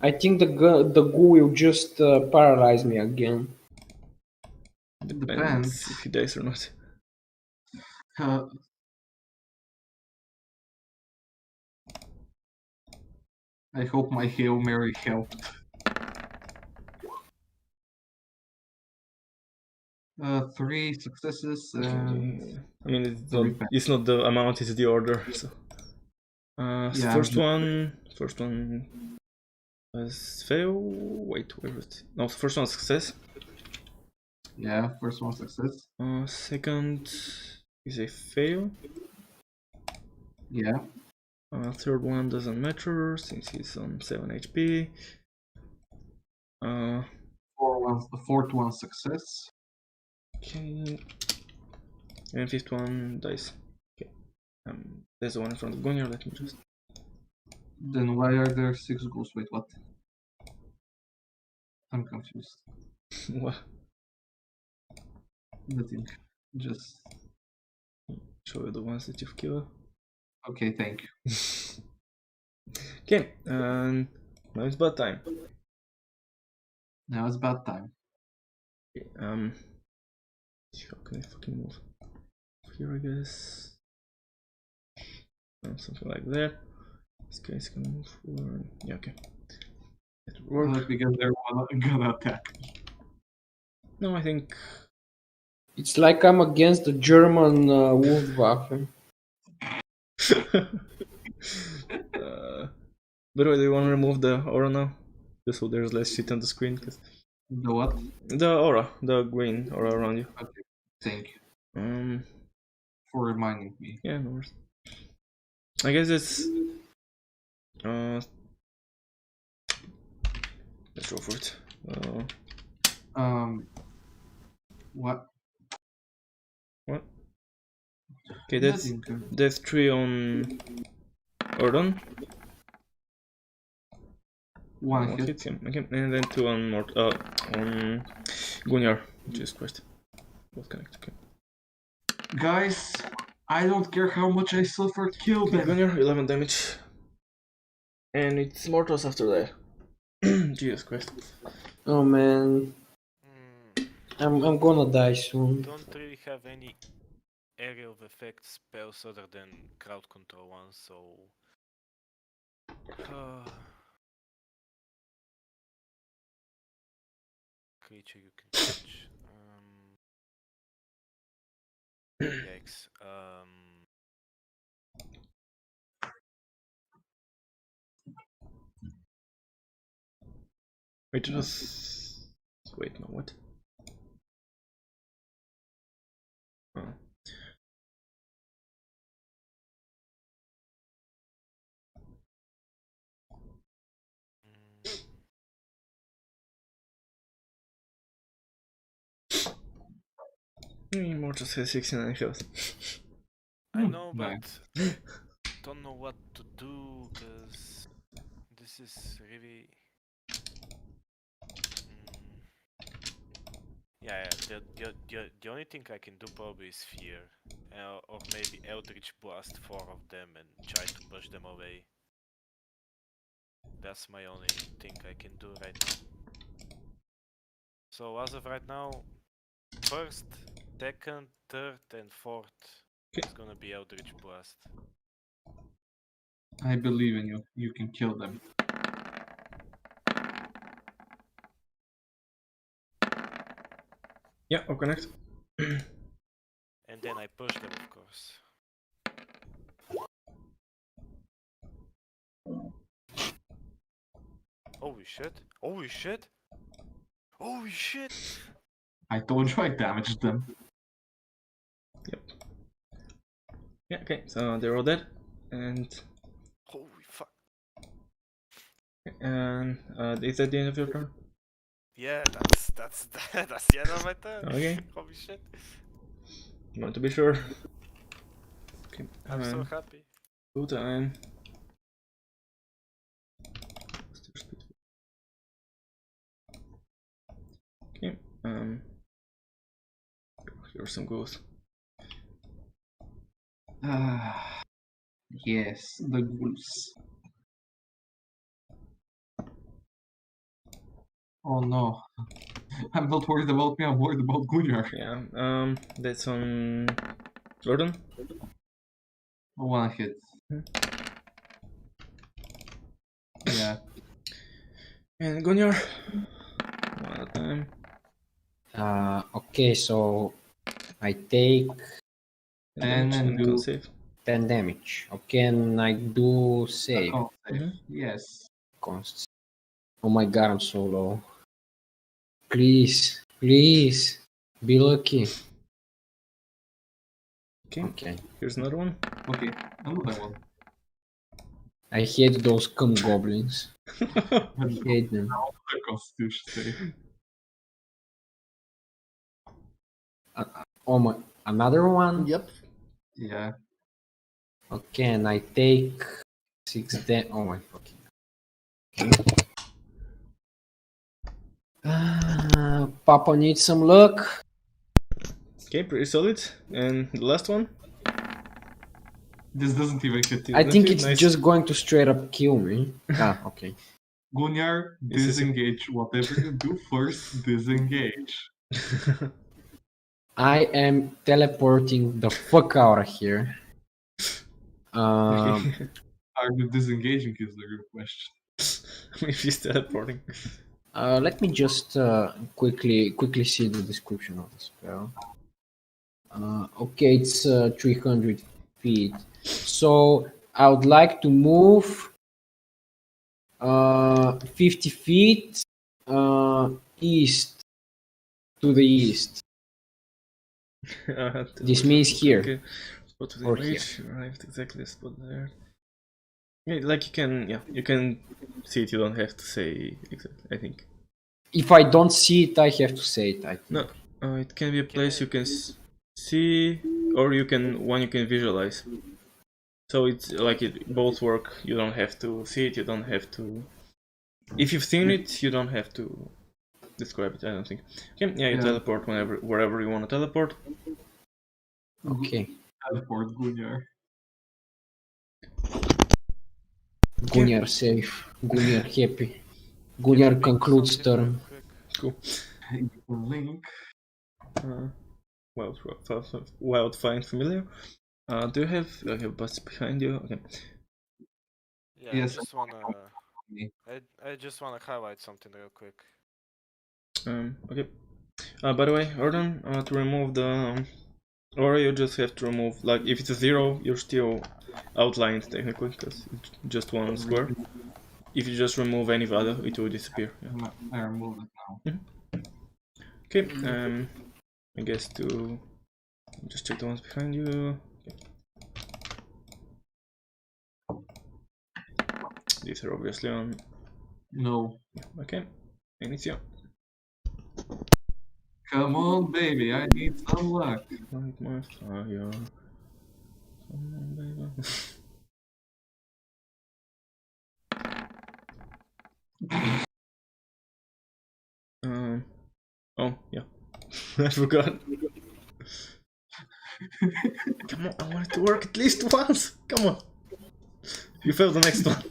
I think the goo will just paralyze me again. Depends. If he dies or not. I hope my Hail Mary helped. 3 successes and I mean, it's not the amount, it's the order. So, yeah, first one was fail. Wait, where was it? No, first one success. yeah, first one success. Second is a fail. Yeah. Third one doesn't matter since he's on 7 HP. Fourth one success. Okay. And fifth one dies. Okay. There's the one in front of Gunnar, let me just. Then why are there 6 ghouls? Wait, what? I'm confused. What? Nothing. Just Show you the ones that you've killed. Okay, thank you. Okay, and now it's bad time. Now it's about time. Okay, how can I fucking move? Here, I guess. Something like that. This guy's gonna move forward. Yeah, okay. It'll work. Because they're gonna attack. No, I think. It's like I'm against the German Luftwaffe. By the way, do you want to remove the aura now? Just so there's less shit on the screen? Cause The what? the aura, the green aura around you. Okay, thank you Um, for reminding me. yeah, no worries. I guess it's. Let's go for it. What? What? Okay, that's 3 on Ordon. One hit. Hits him. Okay, and then 2 on on Gunyar. Jesus Christ. Both connect. Okay. Guys, I don't care how much I suffer, kill Okay, them. Gunyar, 11 damage. And it's Mortos after that. Jesus Christ. Oh man, I'm gonna die soon. Don't really have any area of effect spells other than crowd control ones, so creature you can catch. Yikes. Wait, just. Wait, no, what? Oh. Mortos has 69 health. I know, but Nice. don't know what to do because this is really. Yeah, the only thing I can do probably is fear, or maybe Eldritch Blast 4 of them and try to push them away. That's my only thing I can do right now. So as of right now, first, second, third, and fourth is gonna be Eldritch Blast. I believe in you. You can kill them. Yeah, I'll connect. And then I push them, of course. Holy shit! Holy shit! Holy shit! I told you I damaged them. Yep. Yeah, okay, so they're all dead. And. Holy fuck! And is that the end of your turn? Yeah, that's that's the end of my turn. Okay. Holy shit! Want to be sure. Okay, I'm so happy. full time. Okay, here are some goals. Yes, the ghouls. Oh no. I'm not worried about me, I'm worried about Gunnar. Yeah, that's on Jordan. One hit. Yeah. And Gunnar. One at a time. Okay, so I take 10 damage and do- can save. 10 damage. How can I do save? Oh, save. Yes. Const. Oh my god, I'm so low. Please, please, be lucky. Okay, Okay. here's another one. Okay, another one. I hate those cum goblins. I hate them. The Constitution save. Oh my, another one? Yep. Yeah. Okay, and I take 6 damage. Oh my fucking. Papa needs some luck. Okay, pretty solid. And the last one? This doesn't even hit. I think it's Nice. just going to straight up kill me. Ah, okay. Gunyar, This is- disengage. Whatever you do first, disengage. I am teleporting the fuck out of here. Um, Are you disengaging is the real question. If he's teleporting. let me just quickly see the description of the spell. Okay, it's 300 feet. So I would like to move 50 feet east to the east. This means here. Okay. Spot within Or reach. Arrived exactly a spot there. Yeah, like you can see it. You don't have to say exactly. I think. If I don't see it, I have to say it. I think. No, it can be a place you can see, or you can one you can visualize. So it's like it both work. You don't have to see it. You don't have to. If you've seen it, you don't have to describe it. I don't think. Okay, yeah, you Yeah. teleport wherever you want to teleport. Okay. Teleport Gunyar. Gunyar safe. Gunyar happy. Gunyar concludes turn. Cool. Link. Wild find familiar. Do you have? I have bus behind you. Okay. Yeah, Yes, I just wanna highlight something real quick. Okay. By the way, Ordan, to remove the or you just have to remove, like, if it's a 0, you're still outlined technically, because it's just one square. If you just remove any value, it will disappear. Yeah. I remove it now. Okay, I guess to just check the ones behind you. Okay. These are obviously on. No. Okay, Inicio. Come on, baby, I need some luck. Light my fire. Come on, baby. Oh, yeah. I forgot. Come on, I want it to work at least once. Come on. You failed the next one.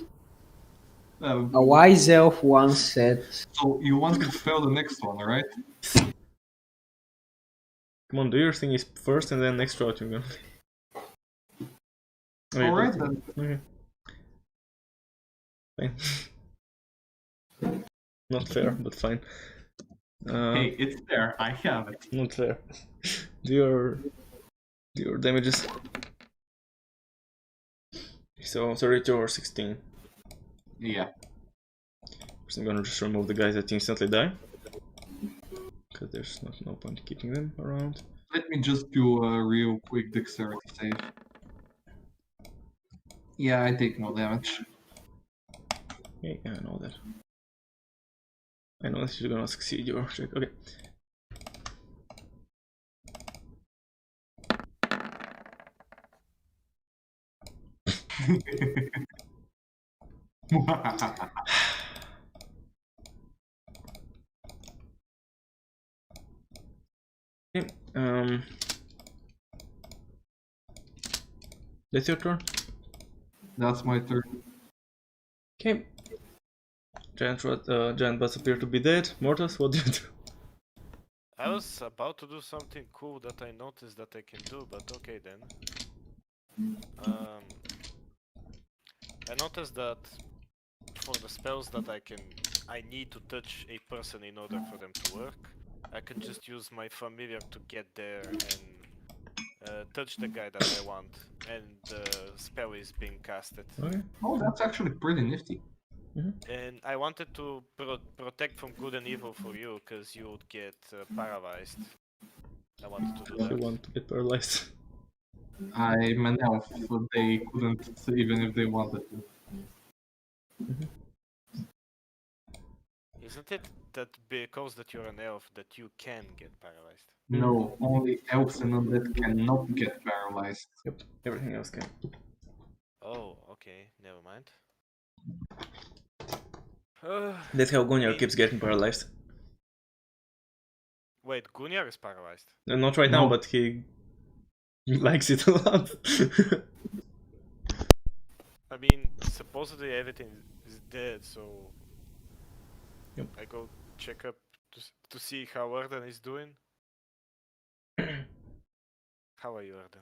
A wise elf once said, So you want to fail the next one, right? Come on, do your thing is first and then next route you're gonna. Oh, yeah, Alright that's- then. Okay. Fine. Not fair, but fine. Hey, it's there. I have it. Not fair. Do your damages. So 32 or 16. Yeah. So I'm gonna just remove the guys that instantly die. Because there's no point keeping them around. Let me just do a real quick dexterity save. Yeah, I take no damage. Okay, I know that. I know that you're gonna succeed your check. Okay. Okay, that's your turn. That's my turn. Okay. Giant bats appear to be dead. Mortis, what do you do? I was about to do something cool that I noticed that I can do, but okay then. I noticed that for the spells that I need to touch a person in order for them to work, I can just use my familiar to get there and touch the guy that I want, and the spell is being casted. Okay. Oh, that's actually pretty nifty. And I wanted to protect from good and evil for you, because you would get paralyzed. I wanted to do You that. want to get paralyzed. I'm an elf, but they couldn't even if they wanted to. Isn't it that because that you're an elf that you can get paralyzed? No, only elves and undead cannot get paralyzed. Yep, everything else can. Oh, okay, never mind. That's how Gunyar keeps getting paralyzed. Wait, Gunyar is paralyzed. Not right now, No. but he likes it a lot. I mean, supposedly everything is dead, so Yep. I go check up to see how Arden is doing. How are you, Arden?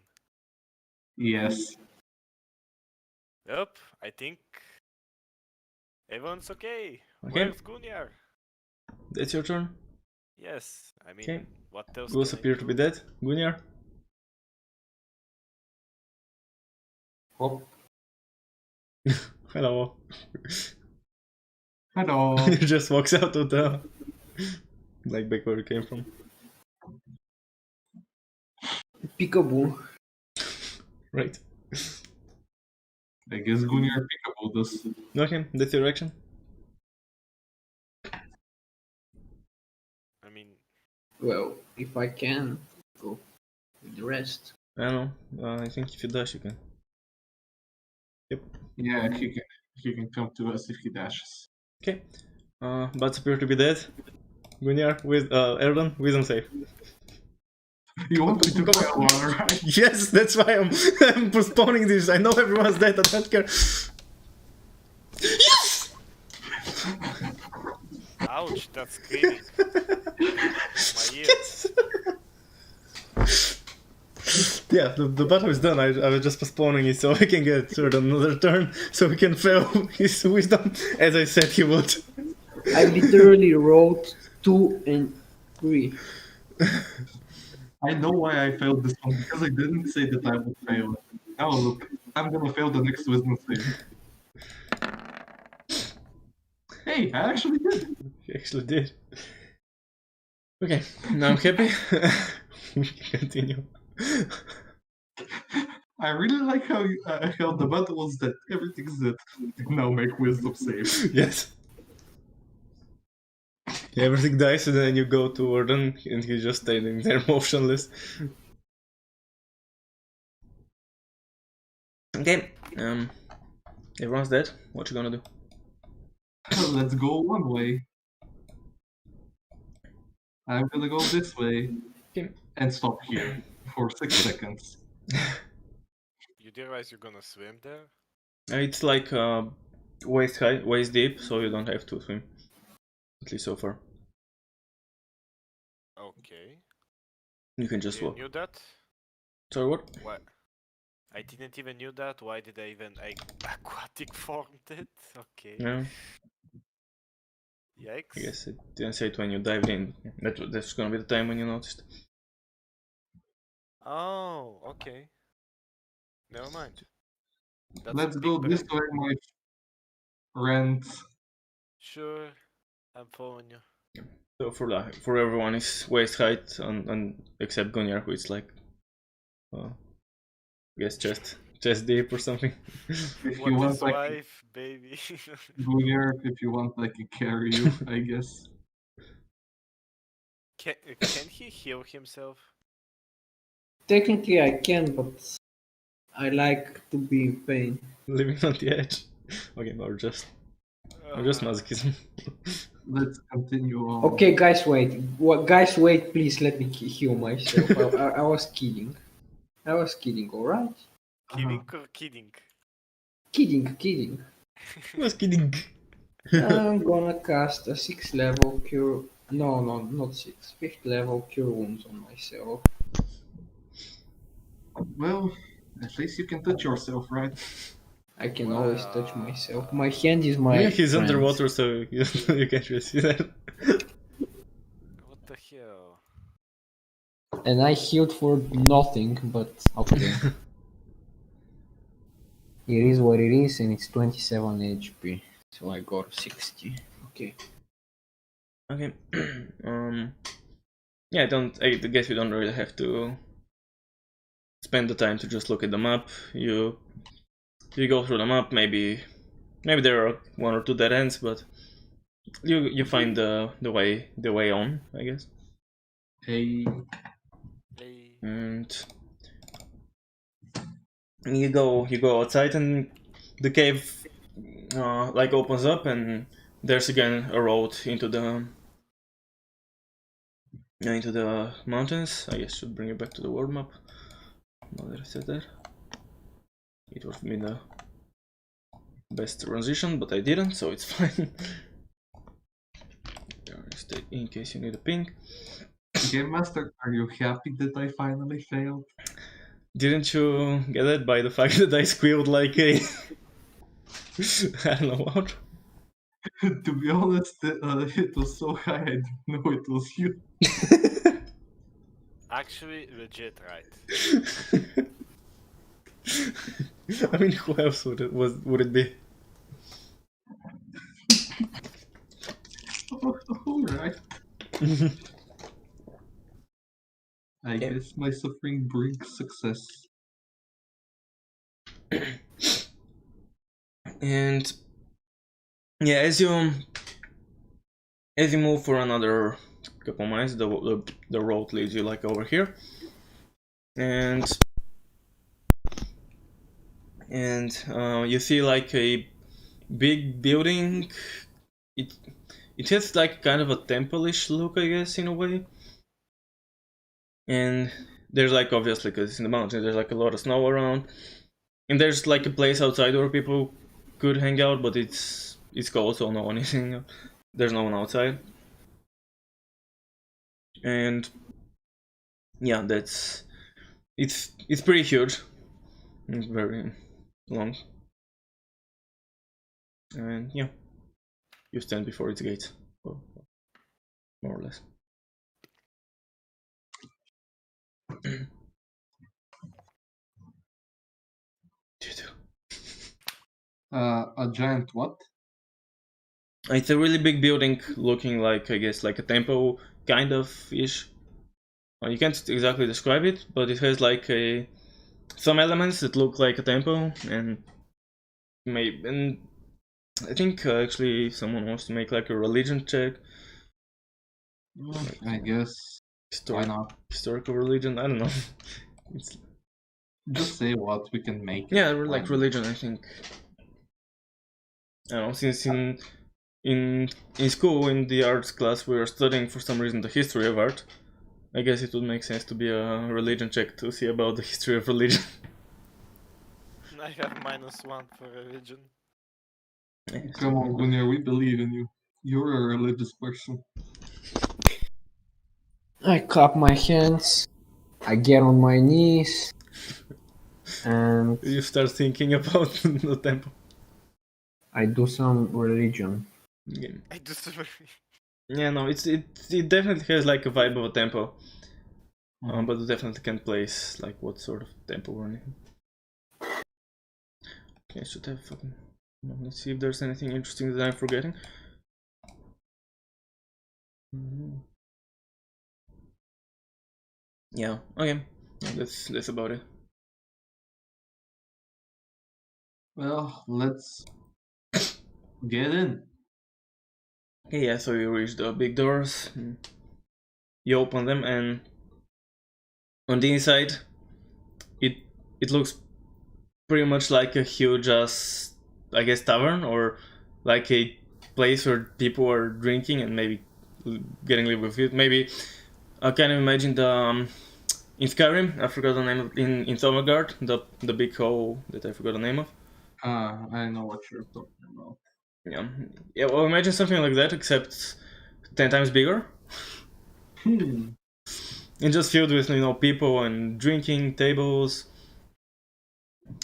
Yes. Yep, I think everyone's okay. Okay. Where's Gunyar? That's your turn. Yes, I mean, Okay. what else Ghouls can I appear to be do? dead. Gunyar. Hop. Hello. Hello. He just walks out of the like back where he came from. Peekaboo. Right. I guess Gunnar Peekaboo does. Okay, that's your action. I mean, Well, if I can go with the rest. I don't know. I think if you dash, you can. Yep. Yeah, he can come to us if he dashes. Okay. Bats appear to be dead. Gunyar with Erdan, wisdom save. You want me to Come play on. along, right? Yes, that's why I'm postponing this. I know everyone's dead. I don't care. Yes! ouch, that's screaming. My ear. Yes! Yeah, the battle is done. I was just postponing it so I can get sort of another turn so he can fail his wisdom as I said he would. I literally wrote 2 and 3. I know why I failed this one, because I didn't say that I would fail. Now look, I'm gonna fail the next wisdom save. Hey, I actually did. He actually did. Okay, now I'm happy. We can continue. I really like how the battle was that everything's that. Now make wisdom save. Yes. Everything dies and then you go to Warden and he's just standing there motionless. Okay, everyone's dead. What you gonna do? Let's go one way. I'm gonna go this way Okay. and stop here for 6 seconds. You realize you're gonna swim there? It's like waist high, waist deep, so you don't have to swim. At least so far. Okay. You can just You walk. knew that? Sorry, what? What? I didn't even knew that. Why did I even aquatic formed it? Okay. Yeah, Yikes. I guess it didn't say it when you dived in. That's gonna be the time when you noticed. Oh, okay. Never mind. That's Let's a go big this brain. way, my friends. Sure, I'm following you. So for everyone is waist height and except Gunyar, who is like I guess chest deep or something. If you What want is like life, baby? Junior, if you want I can carry you, I guess. Can he heal himself? Technically I can, but I like to be in pain. Living on the edge. Okay, or just masochism. Let's continue on. Okay, guys, wait. Guys, wait, please let me heal myself. I was kidding. I was kidding, alright? Kidding or kidding? Kidding. I was kidding. I'm gonna cast a 6th level cure. No, not 6. 5th level cure wounds on myself. Well, at least you can touch yourself, right? I can always touch myself. My hand is my Yeah, he's friend. underwater, so you can't really see that. What the hell? And I healed for nothing, but okay. It is what it is, and it's 27 HP. So I got 60. Okay. Okay. Yeah, I guess you don't really have to spend the time to just look at the map. You go through the map. Maybe there are 1 or 2 dead ends, but you find the way on, I guess. Hey. And you go outside, and the cave like opens up, and there's again a road into the mountains. I guess should bring you back to the world map. Now that I said that, it would be the best transition, but I didn't, so it's fine. In case you need a ping. Game Master, are you happy that I finally failed? Didn't you get it by the fact that I squealed like a... I don't know what? To be honest, it was so high I didn't know it was you. Actually, legit right. I mean, who else would it be? Alright. I guess my suffering brings success. And yeah, as you move for another couple miles, the road leads you like over here, and you see like a big building. It has like kind of a temple-ish look, I guess, in a way. And there's like, obviously, because it's in the mountains, there's like a lot of snow around. And there's like a place outside where people could hang out, but it's cold, so no one is hanging out. There's no one outside. And yeah, it's pretty huge. It's very long. And yeah, you stand before its gates, more or less. A giant what? It's a really big building, looking like, I guess, like a temple, kind of ish. You can't exactly describe it, but it has like some elements that look like a temple, and I think actually someone wants to make like a religion check. I guess. Why not? Historical religion? I don't know. Just say what we can make. Yeah, like religion, I think. I don't know, since in school, in the arts class, we were studying for some reason the history of art. I guess it would make sense to be a religion check to see about the history of religion. I have -1 for religion. Come on, Gunnar, we believe in you. You're a religious person. I clap my hands, I get on my knees, and You start thinking about the temple. I do some religion. Yeah. I do so. Yeah, no, it definitely has like a vibe of a temple, but it definitely can't place like what sort of temple or anything. Okay, I should have fucking. Let's see if there's anything interesting that I'm forgetting. Yeah, okay, that's about it. Well, let's get in. Okay, yeah, so you reach the big doors, you open them, and on the inside, it looks pretty much like a huge ass, I guess, tavern, or like a place where people are drinking and maybe getting a little bit of food. Maybe I can imagine the in Skyrim, I forgot the name of, in Thomagard, the big hole that I forgot the name of. I know what you're talking about. Yeah. Well, imagine something like that, except 10 times bigger. And just filled with, people and drinking tables,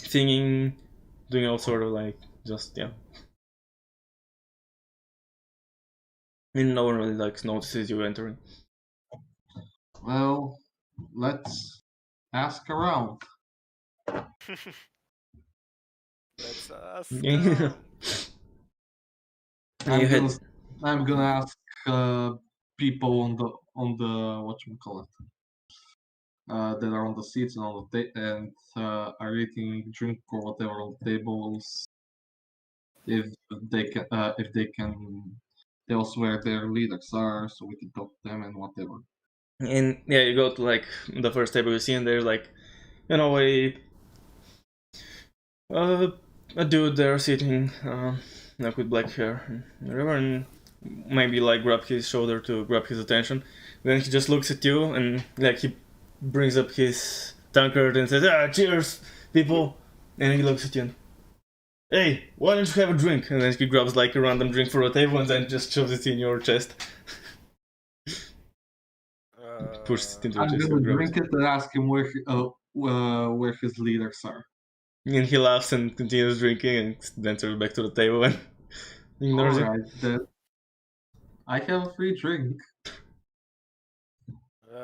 singing, doing all sort of like just and no one really notices you entering. Well, let's ask around. Let's ask. Yeah. I'm gonna ask people on the whatchamacallit, that are on the seats and on the are eating drink or whatever on the tables, if they can tell us where their leaders are, so we can talk to them and whatever. And yeah, you go to like the first table you see, and there's like, a dude there sitting, like with black hair and whatever, and maybe like grab his shoulder to grab his attention. Then he just looks at you and like he brings up his tankard and says, cheers, people. And he looks at you and, hey, why don't you have a drink? And then he grabs like a random drink from a table and then just shoves it in your chest. Pushes it into your I'm chest gonna and grabs drink it and ask him where his leaders are. it. And he laughs and continues drinking and then turns back to the table and ignores you. Alright, then. I have a free drink.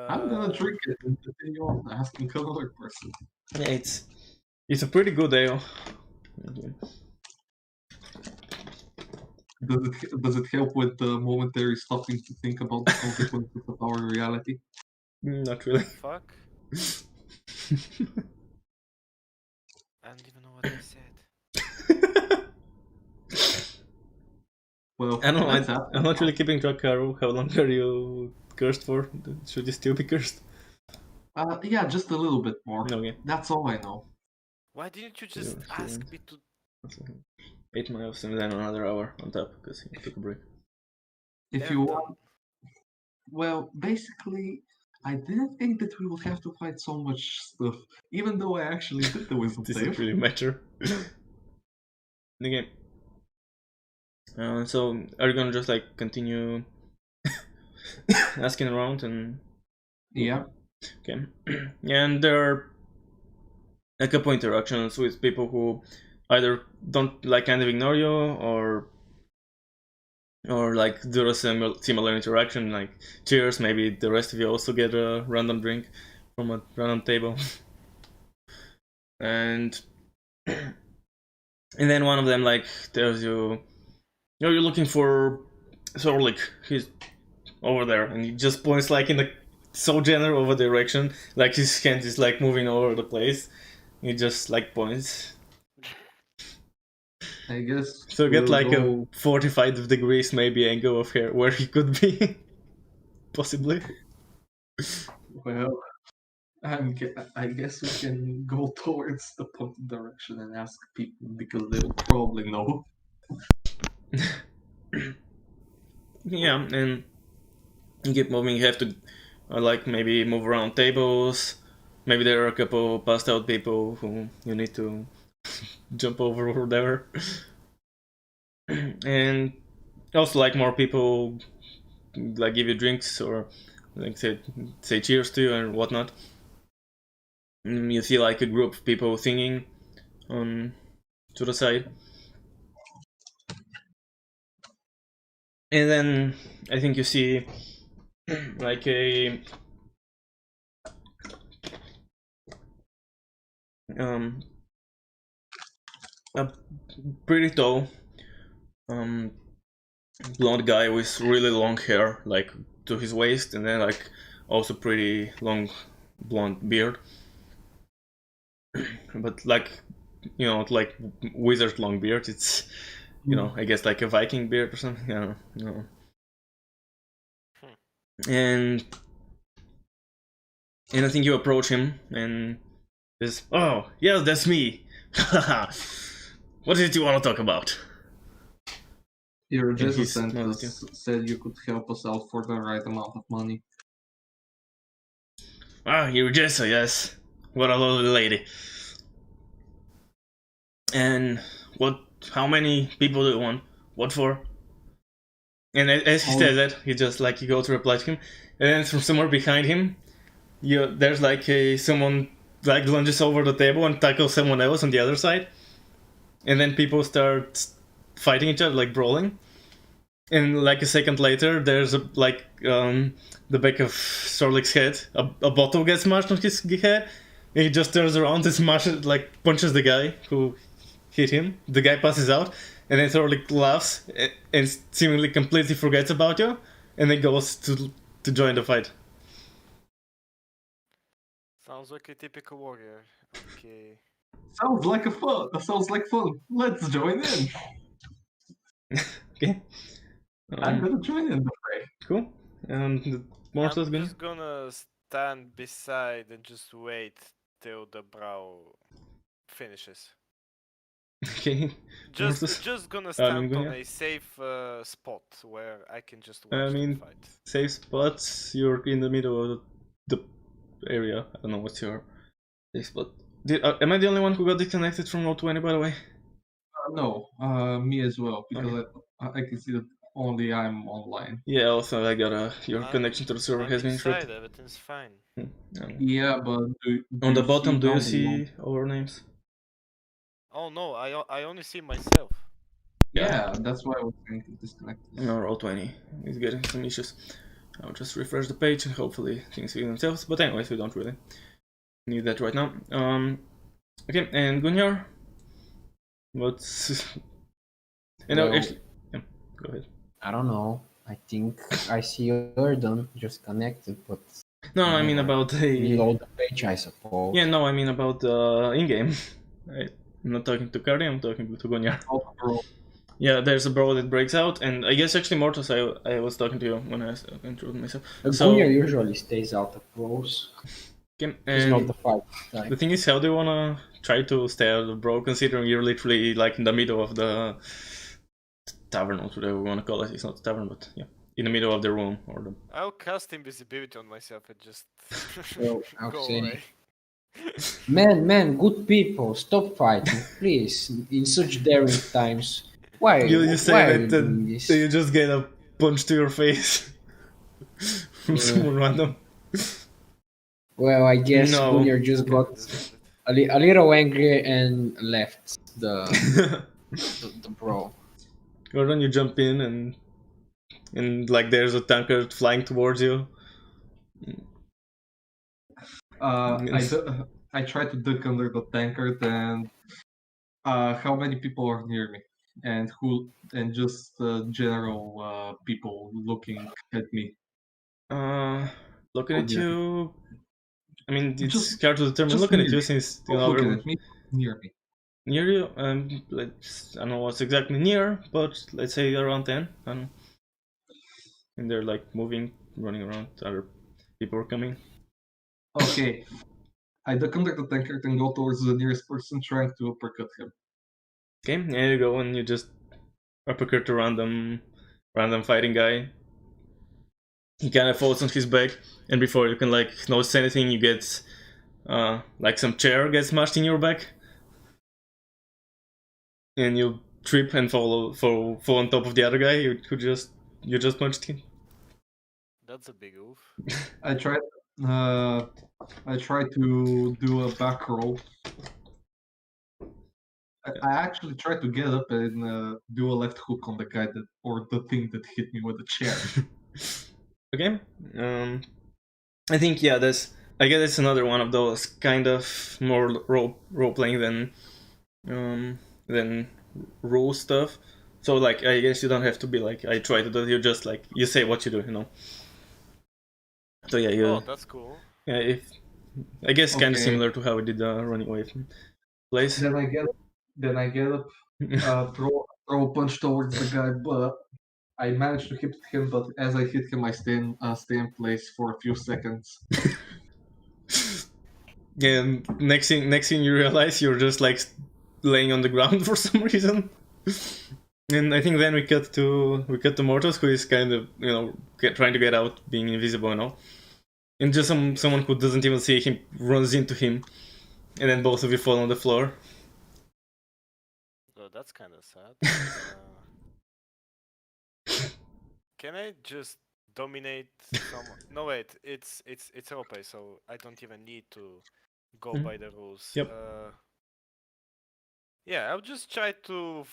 I'm gonna drink it and continue on asking another person. Yeah, it's a pretty good ale. Does it help with the momentary stopping to think about the consequences of our reality? Not really. Fuck? I don't even know what I said. Well, I don't know. let's I'm not really keeping track. Haru. How long are you cursed for? Should you still be cursed? Yeah, just a little bit more. Okay. That's all I know. Why didn't you just Yeah, ask sure. me to? 8 miles and then another hour on top because he took a break. If They're you done. want, well, basically, I didn't think that we would have to fight so much stuff, even though I actually did the wisdom Does save. it really matter? Okay. So are you gonna just like continue asking around and Yeah. okay? Yeah, and there are a couple interactions with people who either don't like kind of ignore you or like do a similar interaction, like cheers. Maybe the rest of you also get a random drink from a random table, and then one of them like tells you, you're looking for Sorlik. He's over there, and he just points like in the so general over direction, like his hand is like moving all over the place. He just like points. I guess. So get we'll like go... a 45 degrees maybe angle of here where he could be, possibly. Well, I guess we can go towards the pointed direction and ask people because they'll probably know. Yeah, and you keep moving. You have to like maybe move around tables. Maybe there are a couple passed out people who you need to jump over or whatever. And also like more people like give you drinks or like say cheers to you and whatnot. You see like a group of people singing on to the side. And then I think you see like a pretty tall blonde guy with really long hair, like to his waist, and then like also pretty long blonde beard. But like, you know, like wizard long beard. It's, you know, I guess like a Viking beard or something. I don't know. And I think you approach him and is, oh yeah, that's me. What did you want to talk about? Your And he's Jesus nodded you. said you could help us out for the right amount of money. Ah, you're Jessa, yes. What a lovely lady. And what? How many people do you want? What for? And as he says that, he just like you go to reply to him, and then from somewhere behind him, there's like someone like lunges over the table and tackles someone else on the other side, and then people start fighting each other, like brawling. And like a second later, there's the back of Sorlik's head. A bottle gets smashed on his head. And he just turns around and smashes, like punches the guy who hit him. The guy passes out, and then Sorlik laughs and seemingly completely forgets about you, and then goes to join the fight. Sounds like a typical warrior. Okay. Sounds like fun. Let's join in. Okay. I'm gonna join in the fray. Cool. And the monster's I'm gonna. just gonna stand beside and just wait till the brow finishes. Okay. Just gonna stand on a safe spot where I can just watch them fight. Safe spots. You're in the middle of the area. I don't know what's your safe spot. Am I the only one who got disconnected from Roll20, by the way? No, me as well, because I can see that only I'm online. Yeah, also I got your I'm- connection to the server I'm has been inside, shut. everything's fine. Yeah, but On the you bottom, see do you down below? see our names? Oh no, I only see myself. Yeah, that's why I was saying to disconnect this. No, Roll20 is getting some issues. I'll just refresh the page and hopefully things fix themselves. But anyways, we don't really need that right now. Okay, and Gunjar, what's Well, actually, yeah, go ahead. I don't know. I think I see Erdan just connected, but No, I mean about the reload the page, I suppose. Yeah, no, I mean about the in-game. I'm not talking to Kari, I'm talking to Gunjar. Oh, bro. Yeah, there's a brawl that breaks out, and I guess actually Mortos, I was talking to you when I introduced myself. Gunya usually stays out of bros. Okay, He's not and the fight type. the thing is, how do you wanna try to stay out of the brawl, considering you're literally like in the middle of the tavern, or whatever we wanna call it. It's not a tavern, but yeah, in the middle of the room or the. I'll cast invisibility on myself and just Well, I'll go say- away. Man, good people, stop fighting, please. In such daring times, why? You say why are that, you doing this? you just get a punch to your face from someone random. Well, I guess No. Gunya just got a little angry and left the bro. Gordon, you jump in and like there's a tanker flying towards you. I tried to duck under the tanker, and how many people are near me, and just general people looking at me. Looking at yeah. you. I mean, it's Just- hard to determine just looking at near you me. since you Not know looking everyone at me, near me. near you. I don't know what's exactly near, but let's say around 10. I don't know. And they're like moving, running around. Other people are coming. Okay. I duck under the tanker and go towards the nearest person, trying to uppercut him. Okay, and you go and you just uppercut a random fighting guy. He kind of falls on his back, and before you can like notice anything, you get like some chair gets smashed in your back, and you trip and fall on top of the other guy you just punched him. That's a big oof. I tried to do a back roll. I actually tried to get up and do a left hook on the guy or the thing that hit me with the chair. Okay, I think I guess it's another one of those kind of more role playing than rule stuff. So like I guess you don't have to be like I try to do it. You just like you say what you do, you know. So yeah, Oh, that's cool. yeah, I guess kind of Okay. similar to how we did running away from place. Then I get up, throw a punch towards the guy, but I managed to hit him. But as I hit him, I stay in place for a few seconds. And next thing you realize you're just like laying on the ground for some reason. And I think then we cut to Mortos, who is kind of trying to get out, being invisible and all. And just someone who doesn't even see him runs into him, and then both of you fall on the floor. Oh, that's kind of sad. Can I just dominate someone? No, wait. It's roleplay, so I don't even need to go Mhm. by the rules. Yep. Yeah, I'll just try to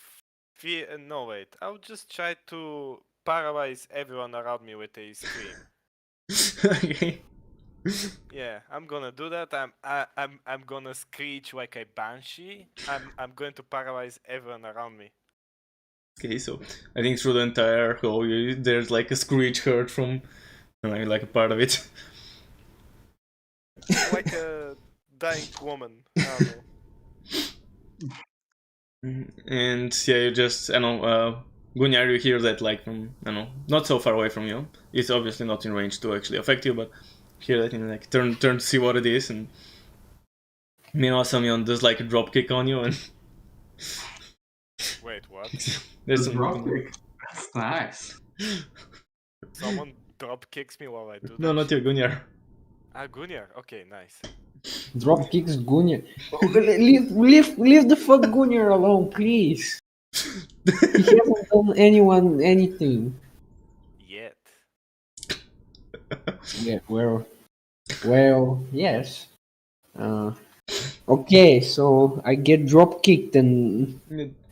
no, wait. I'll just try to paralyze everyone around me with a scream. Okay. Yeah, I'm gonna do that. I'm gonna screech like a banshee. I'm going to paralyze everyone around me. Okay, so I think through the entire hall, there's like a screech heard from, like a part of it. Like a dying woman. I don't know. And yeah, you just Gunnar, you hear that like from not so far away from you. It's obviously not in range to actually affect you, but hear that and like turn to see what it is, and meanwhile Samyon does like a drop kick on you, and Wait, what? there's The some drop kick. That's nice. Someone drop kicks me while I do that? no, not you, Gunnar. Ah, Gunnar. Okay, nice. Drop kicks Gunya. Leave the fuck Gunya alone, please. He hasn't done anyone anything. Yet. Yeah, well, yes. Okay, so I get drop kicked and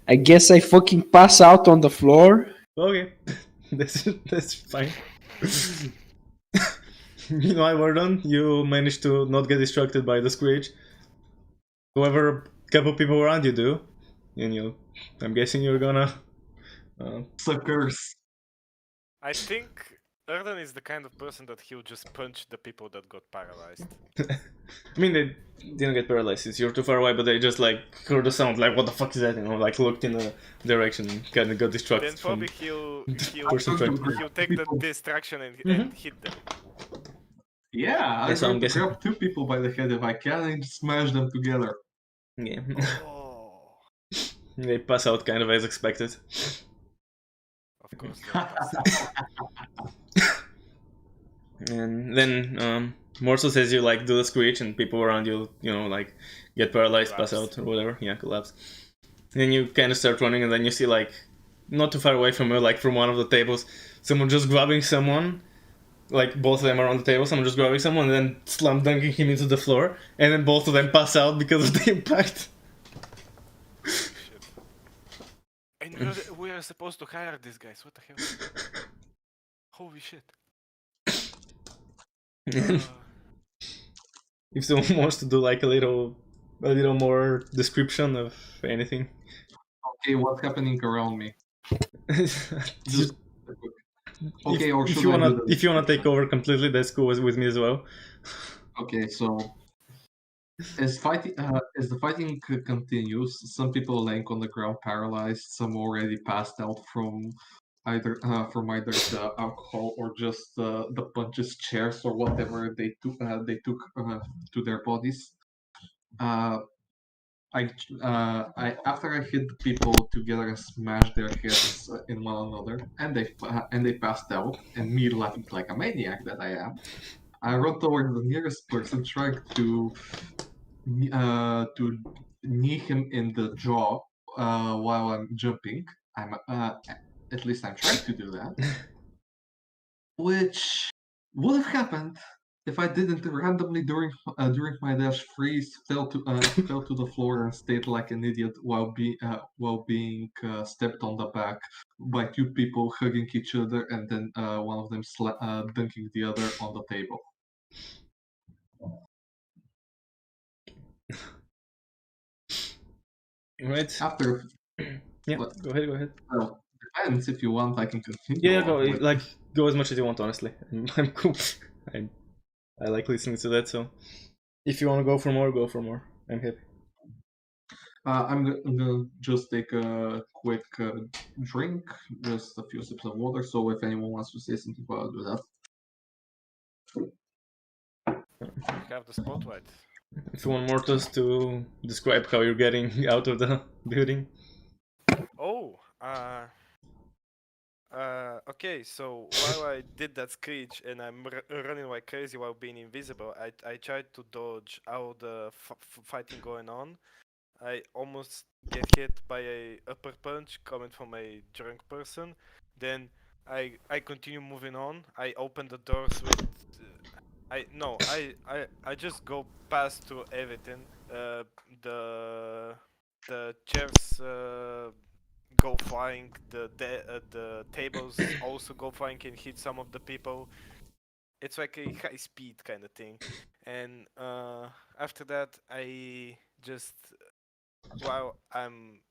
I guess I fucking pass out on the floor. Okay, that's fine. Meanwhile, Wardon, you managed to not get distracted by the screech. However, a couple people around you do, and I'm guessing you're gonna. Suckers. I think Erden is the kind of person that he'll just punch the people that got paralyzed. I mean, they didn't get paralyzed. It's you're too far away, but they just like heard the sound, like what the fuck is that? Like looked in a direction and kind of got distracted. Then probably he'll person trying to- he'll take the distraction and hit them. Yeah, I'm That's what I'm going to guessing. grab 2 people by the head if I can and smash them together. Yeah, Oh, they pass out kind of as expected. of course. they'll pass out. And then Morso says you like do the screech, and people around you, like get paralyzed, pass Collapse. out or whatever. Yeah, collapse. And then you kind of start running, and then you see like not too far away from you, like from one of the tables, someone just grabbing someone. Like both of them are on the table, someone just grabbing someone and then slam dunking him into the floor, and then both of them pass out because of the impact. Shit. And we are supposed to hire these guys. What the hell? Holy shit. If someone wants to do like a little more description of anything. Okay, what's happening around me? Just- Just okay, if, or if should you I wanna do the if you wanna take over completely, that's cool with me as well. Okay, so as the fighting continues, some people laying on the ground paralyzed, some already passed out from either the alcohol or just the punches, chairs, or whatever they took to their bodies. I after I hit the people together and smashed their heads in one another, and they passed out, and me laughing like a maniac that I am. I run toward the nearest person, trying to knee him in the jaw while I'm jumping. At least I'm trying to do that, which would have happened if I didn't randomly during my dash freeze, fell to the floor and stayed like an idiot while being stepped on the back by 2 people hugging each other, and then one of them dunking the other on the table. Right? After, Yeah. what? Go ahead. Well, depends. If you want, I can continue. Yeah, on with- go as much as you want. Honestly, I'm cool. I like listening to that. So if you want to go for more, go for more. I'm happy. I'm gonna just take a quick drink, just a few sips of water. So if anyone wants to say something, I'll do that. You have the spotlight. If you want Mortos to describe how you're getting out of the building. Oh, okay, so while I did that screech and I'm running like crazy while being invisible, I tried to dodge all the fighting going on. I almost get hit by a upper punch coming from a drunk person. Then I continue moving on. I open the doors with I just go past to everything. The chairs go flying. The tables also go flying and hit some of the people. It's like a high speed kind of thing. And after that, I just while I'm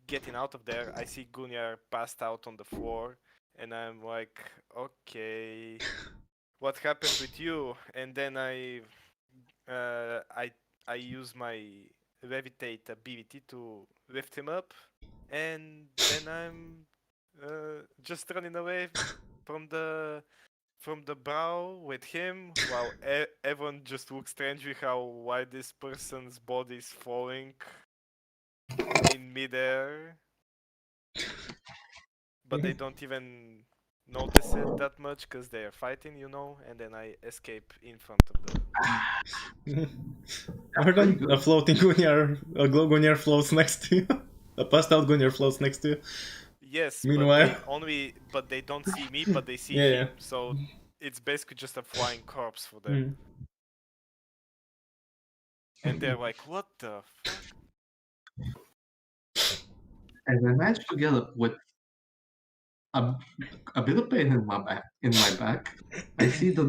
getting out of there, I see Gunyar passed out on the floor, and I'm like, okay, what happened with you? And then I use my levitate ability to lift him up, and then I'm just running away from the brow with him, while everyone just looks strangely why this person's body is falling in midair, but they don't even notice it that much because they are fighting, and then I escape in front of the. Or pretty then good. a floating Gunyar, a glow Gunyar floats next to you. A passed out Gunyar floats next to you. Yes, Meanwhile- but they don't see me, but they see Yeah, him. yeah. So it's basically just a flying corpse for them, Mm. and they're like, "What the fuck?" And I managed to get up with a, a bit of pain in my back. I see the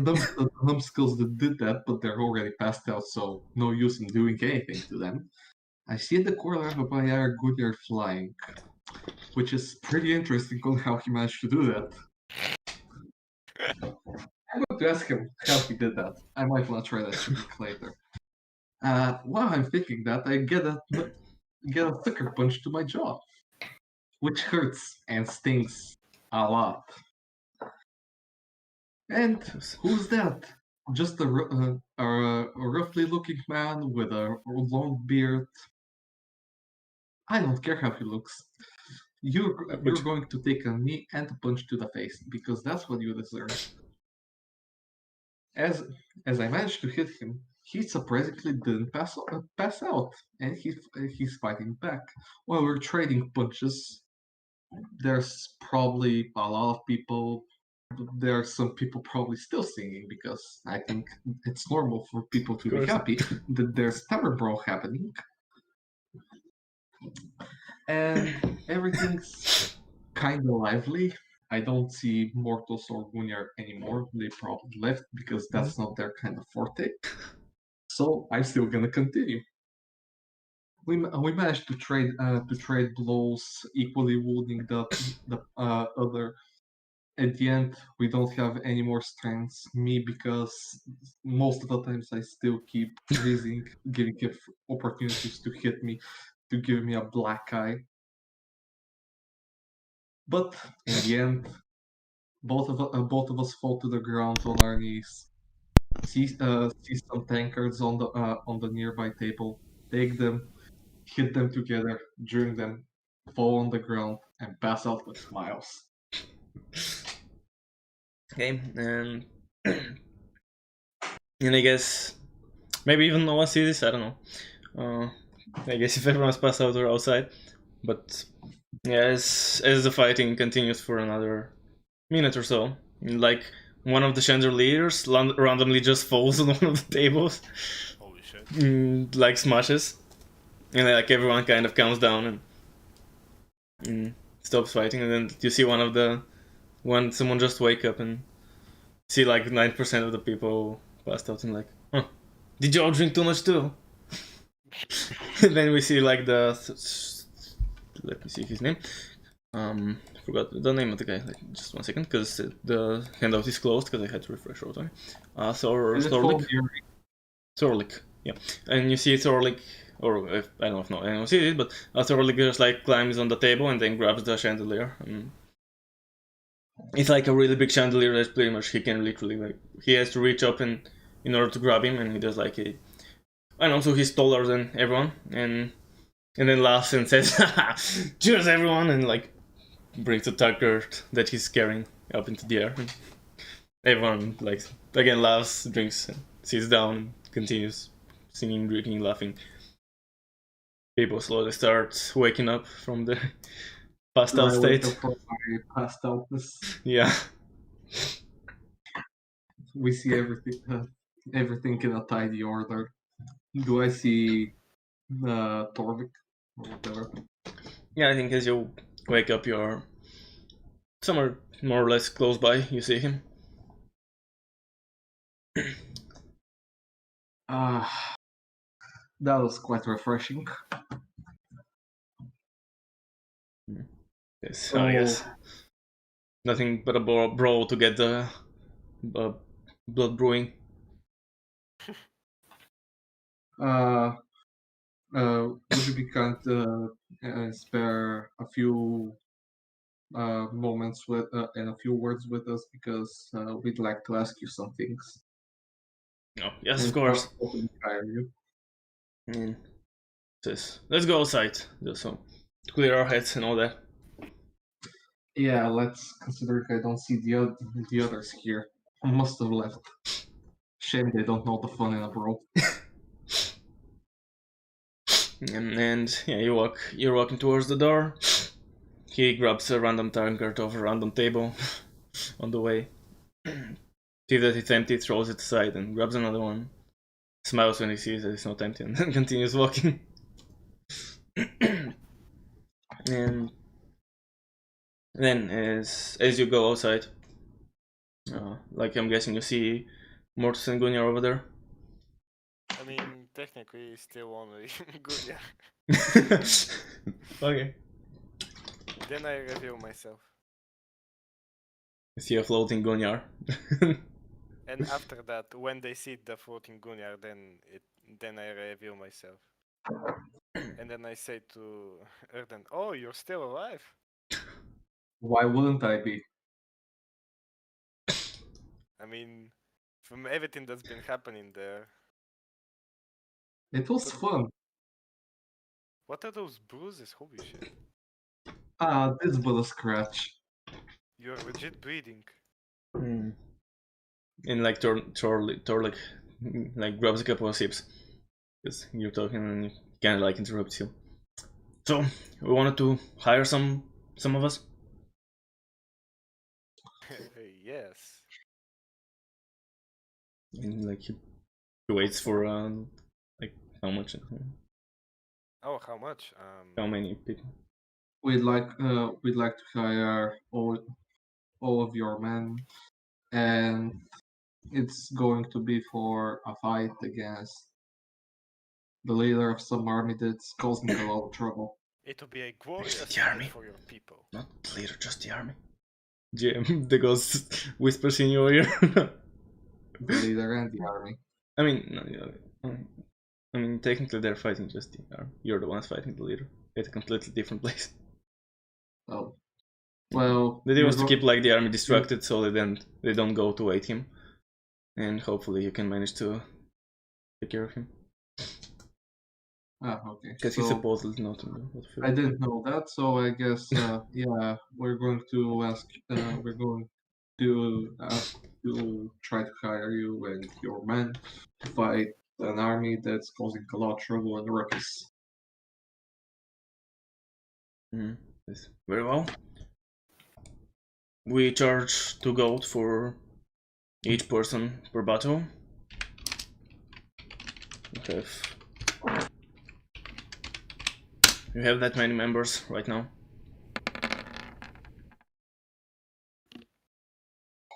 numbskulls that did that, but they're already passed out, so no use in doing anything to them. I see the corner of a Bayar Goodyear flying, which is pretty interesting on how he managed to do that. I'm going to ask him how he did that. I might want to try that trick later. While I'm thinking that, I get a sucker punch to my jaw, which hurts and stings a lot. And who's that? Just a roughly looking man with a long beard. I don't care how he looks. You're going to take a knee and a punch to the face because that's what you deserve. As I managed to hit him, he surprisingly didn't pass out, and he's fighting back. While we're trading punches, there's probably a lot of people. There are some people probably still singing because I think it's normal for people to be course. happy that there's Tower Brawl happening, and everything's kind of lively. I don't see Mortals or Gunyar anymore. They probably left because that's not their kind of forte. So I'm still gonna continue. We managed to trade blows, equally wounding the other. At the end, we don't have any more strengths. Me, because most of the times I still keep freezing, giving him opportunities to hit me, to give me a black eye. But in the end, both of us fall to the ground on our knees. See some tankards on the nearby table. Take them, hit them together, drink them, fall on the ground, and pass out with smiles. Okay, and I guess maybe even no one sees this. I don't know. I guess if everyone's passed out or outside, but yeah, as the fighting continues for another minute or so, like one of the chandeliers randomly just falls on one of the tables, Holy shit! like smashes, and like everyone kind of calms down and stops fighting, and then you see someone just wake up and see like 9% of the people passed out and like, huh, did you all drink too much too? And then we see like let me see his name. Forgot the name of the guy. Like, just 1 second, because the handout is closed because I had to refresh all the time. Thorlik. Yeah, and you see Thorlik, or I don't know if anyone sees it, but Thorlik just like climbs on the table and then grabs the chandelier. And it's like a really big chandelier that's pretty much he can literally like he has to reach up in order to grab him, and he does like a. I don't know, so he's taller than everyone, and then laughs and says, "Cheers, everyone!" and like brings the tankard that he's carrying up into the air. And everyone like again laughs, drinks, sits down, and continues singing, drinking, laughing. People slowly start waking up from the passed out state. Passed outness. Yeah. We see everything in a tidy order. Do I see Torvik or whatever? Yeah, I think as you wake up, you're somewhere more or less close by. You see him. That was quite refreshing. Yes, I guess nothing but a brawl to get the blood brewing. Would you be kind to spare a few moments with and a few words with us because we'd like to ask you some things. Oh, yes, of course. Says, let's go outside, just so to clear our heads and all that. Yeah, let's consider I don't see the others here. I must have left. Shame they don't know the fun in a brawl. And yeah, you're walking towards the door. He grabs a random tankard off a random table on the way. Sees that it's empty, throws it aside, and grabs another one. Smiles when he sees that it's not empty, and then continues walking. And then, as you go outside, like I'm guessing you see Mortis and Gunnar over there. I mean, technically, still only good, yeah. Okay. Then I reveal myself. You see a floating Gunnar. And after that, when they see the floating Gunnar, then I reveal myself. And then I say to Erden, "Oh, you're still alive." Why wouldn't I be? I mean, from everything that's been happening there, It was fun. what are those bruises? Holy shit! This was a scratch. You're legit bleeding. And like Thor like grabs a couple of sips because you're talking and he kind of like interrupts you. So we wanted to hire some of us. Yes. And like he waits for like how much, Oh, how much? how many people. We'd like to hire all of your men, and it's going to be for a fight against the leader of some army that's causing a lot of trouble. It'll be a glorious the fight army? for your people. Not the leader, just the army. GM, the ghost whispers in your ear. The leader and the army. I mean, no, yeah, I mean, technically they're fighting just the army. You're the ones fighting the leader at a completely different place. Oh, well. The idea was to we're keep like the army distracted so they don't go to aid him, and hopefully you can manage to take care of him okay. because he's supposedly not in the I battlefield. didn't know that, so I guess yeah, we're going to ask. We're going to ask to try to hire you and your men to fight an army that's causing a lot of trouble and ruckus. Yes. Very well. We charge 2 gold for each person per battle. You have that many members right now.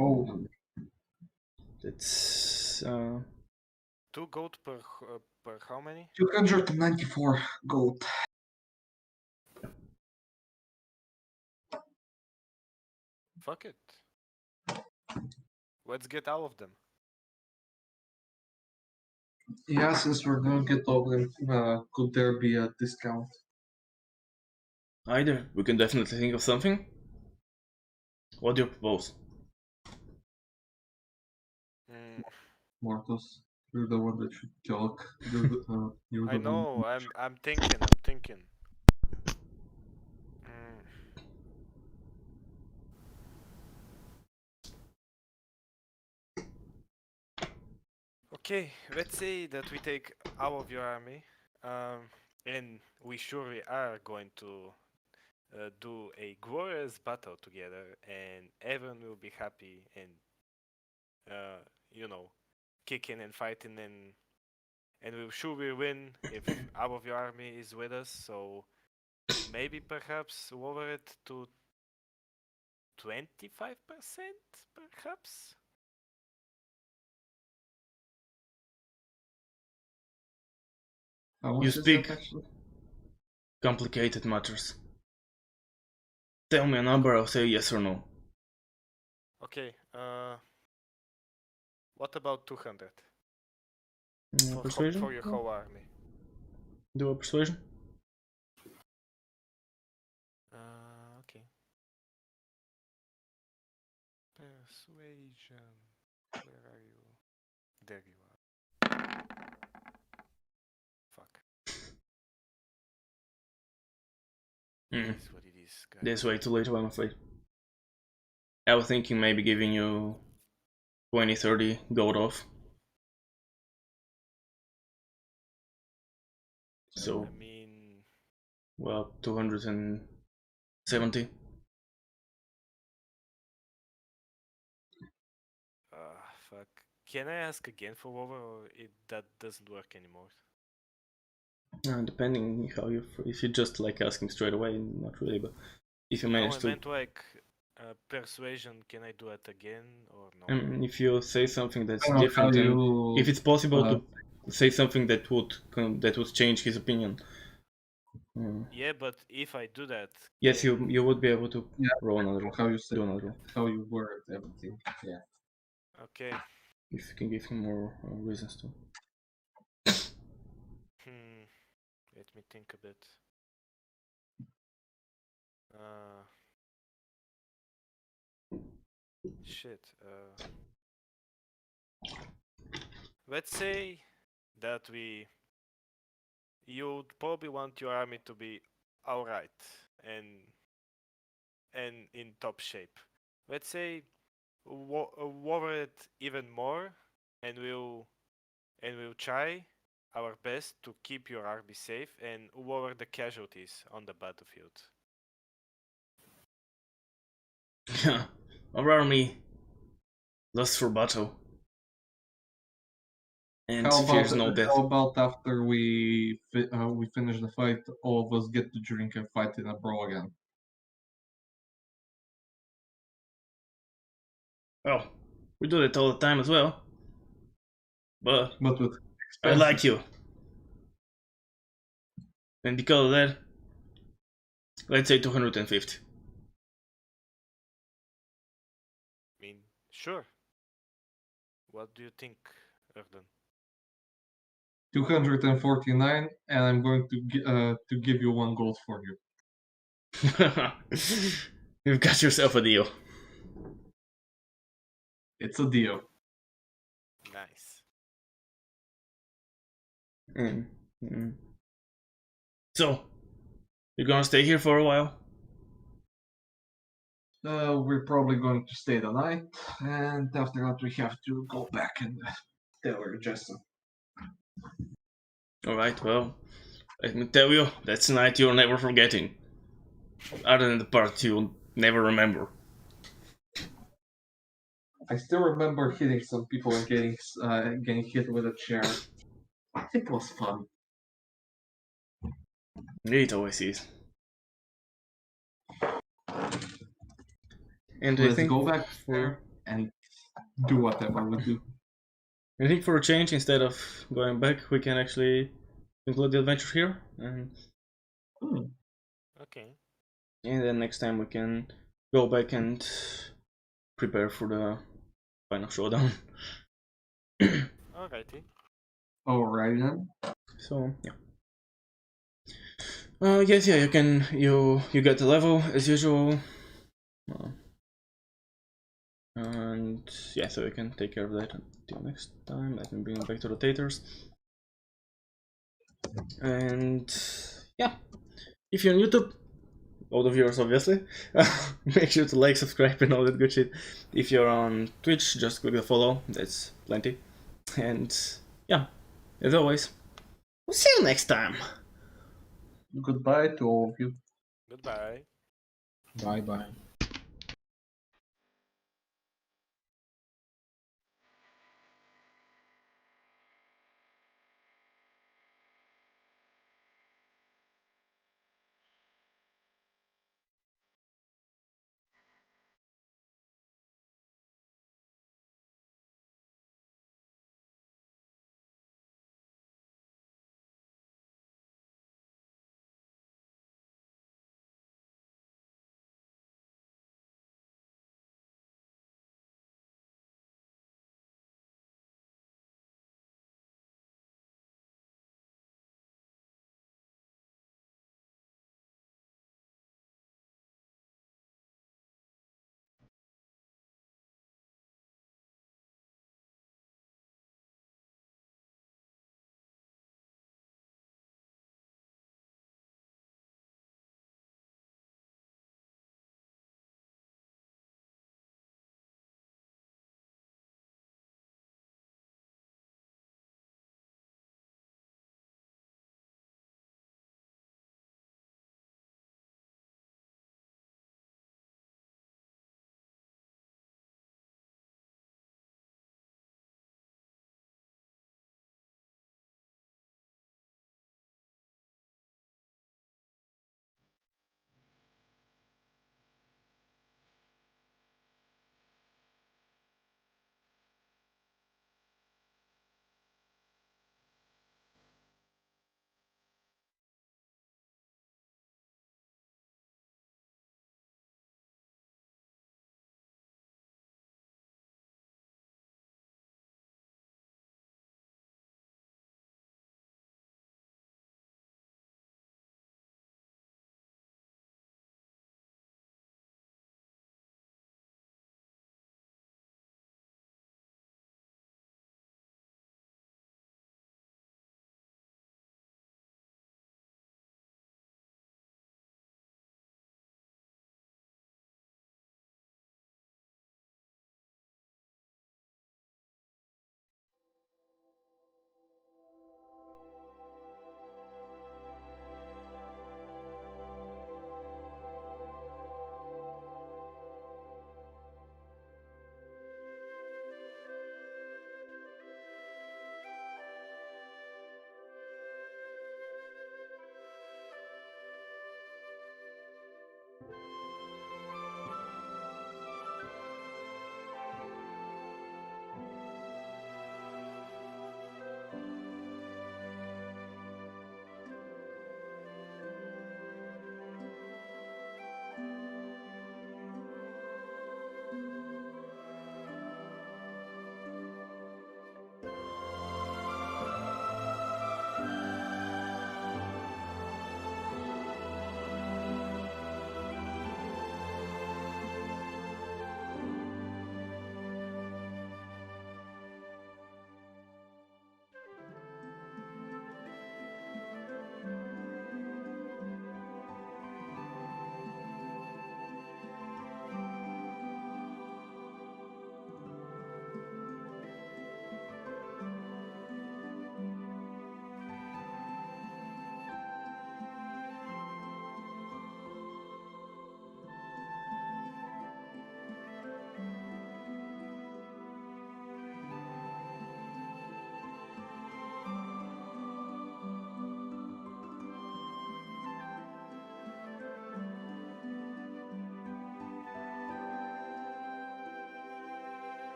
Oh, It's 2 gold per how many? 294 gold. Fuck it. Let's get all of them. Yeah, since we're going to get all of them, could there be a discount? either. We can definitely think of something. What do you propose? Marcos, you're the one that should talk. You're I the one. know. I'm thinking. Okay, let's say that we take all of your army, and we surely are going to do a glorious battle together, and everyone will be happy and you know, kicking and fighting, and we'll surely win if all of your army is with us. So maybe perhaps lower it to 25%, perhaps. How much You is speak that actually? complicated matters. Tell me a number, I'll say yes or no. Okay. What about 200 Persuasion? for your whole army? Do a persuasion? Okay. Persuasion. Where are you? There you are. Fuck. It is what it is, guys. This way too late, I'm afraid. I was thinking maybe giving you 20-30 gold off. So, I mean, well, 270. fuck. Can I ask again for over, or that doesn't work anymore? Depending how you, if you just like asking straight away, not really, but if you No, manage I to, meant like persuasion. Can I do it again or no? if you say something that's I don't know how different, and you. if it's possible uh, to say something that would change his opinion. Yeah, but if I do that, Yes, can... you would be able to Yeah, roll another, how you say, do another roll. how you word everything. Yeah. Okay. If you can give him more reasons to. Let me think a bit. Shit. Let's say that you'd probably want your army to be alright and in top shape. Let's say war it even more, and we'll try our best to keep your army safe and lower the casualties on the battlefield. Our army lost for battle and How fears about no death. how about after we finish the fight, all of us get to drink and fight in a brawl again? Well, we do that all the time as well. But But with I expensive. like you. And because of that, let's say 250. I mean, sure. What do you think, Erden? 249, and I'm going to give you 1 gold for you. You've got yourself a deal. It's a deal. Nice. Mm. So, you're gonna stay here for a while? We're probably going to stay the night, and after that we have to go back and tell her Justin. Alright, well, let me tell you, that's a night you're never forgetting. Other than the part you'll never remember. I still remember hitting some people and getting hit with a chair. It was fun. It always is. And I Let's think go back for there and do whatever we do. I think for a change, instead of going back, we can actually conclude the adventure here, and Okay. then next time we can go back and prepare for the final showdown. Alrighty. Alright then. So yeah. Yes, yeah, you get the level as usual, and yeah, so you can take care of that until next time. Let me bring it back to rotators, and yeah, if you're on YouTube, all the viewers obviously, make sure to like, subscribe, and all that good shit. If you're on Twitch, just click the follow. That's plenty. And yeah, as always, we'll see you next time. Goodbye to all of you. Goodbye. Bye bye.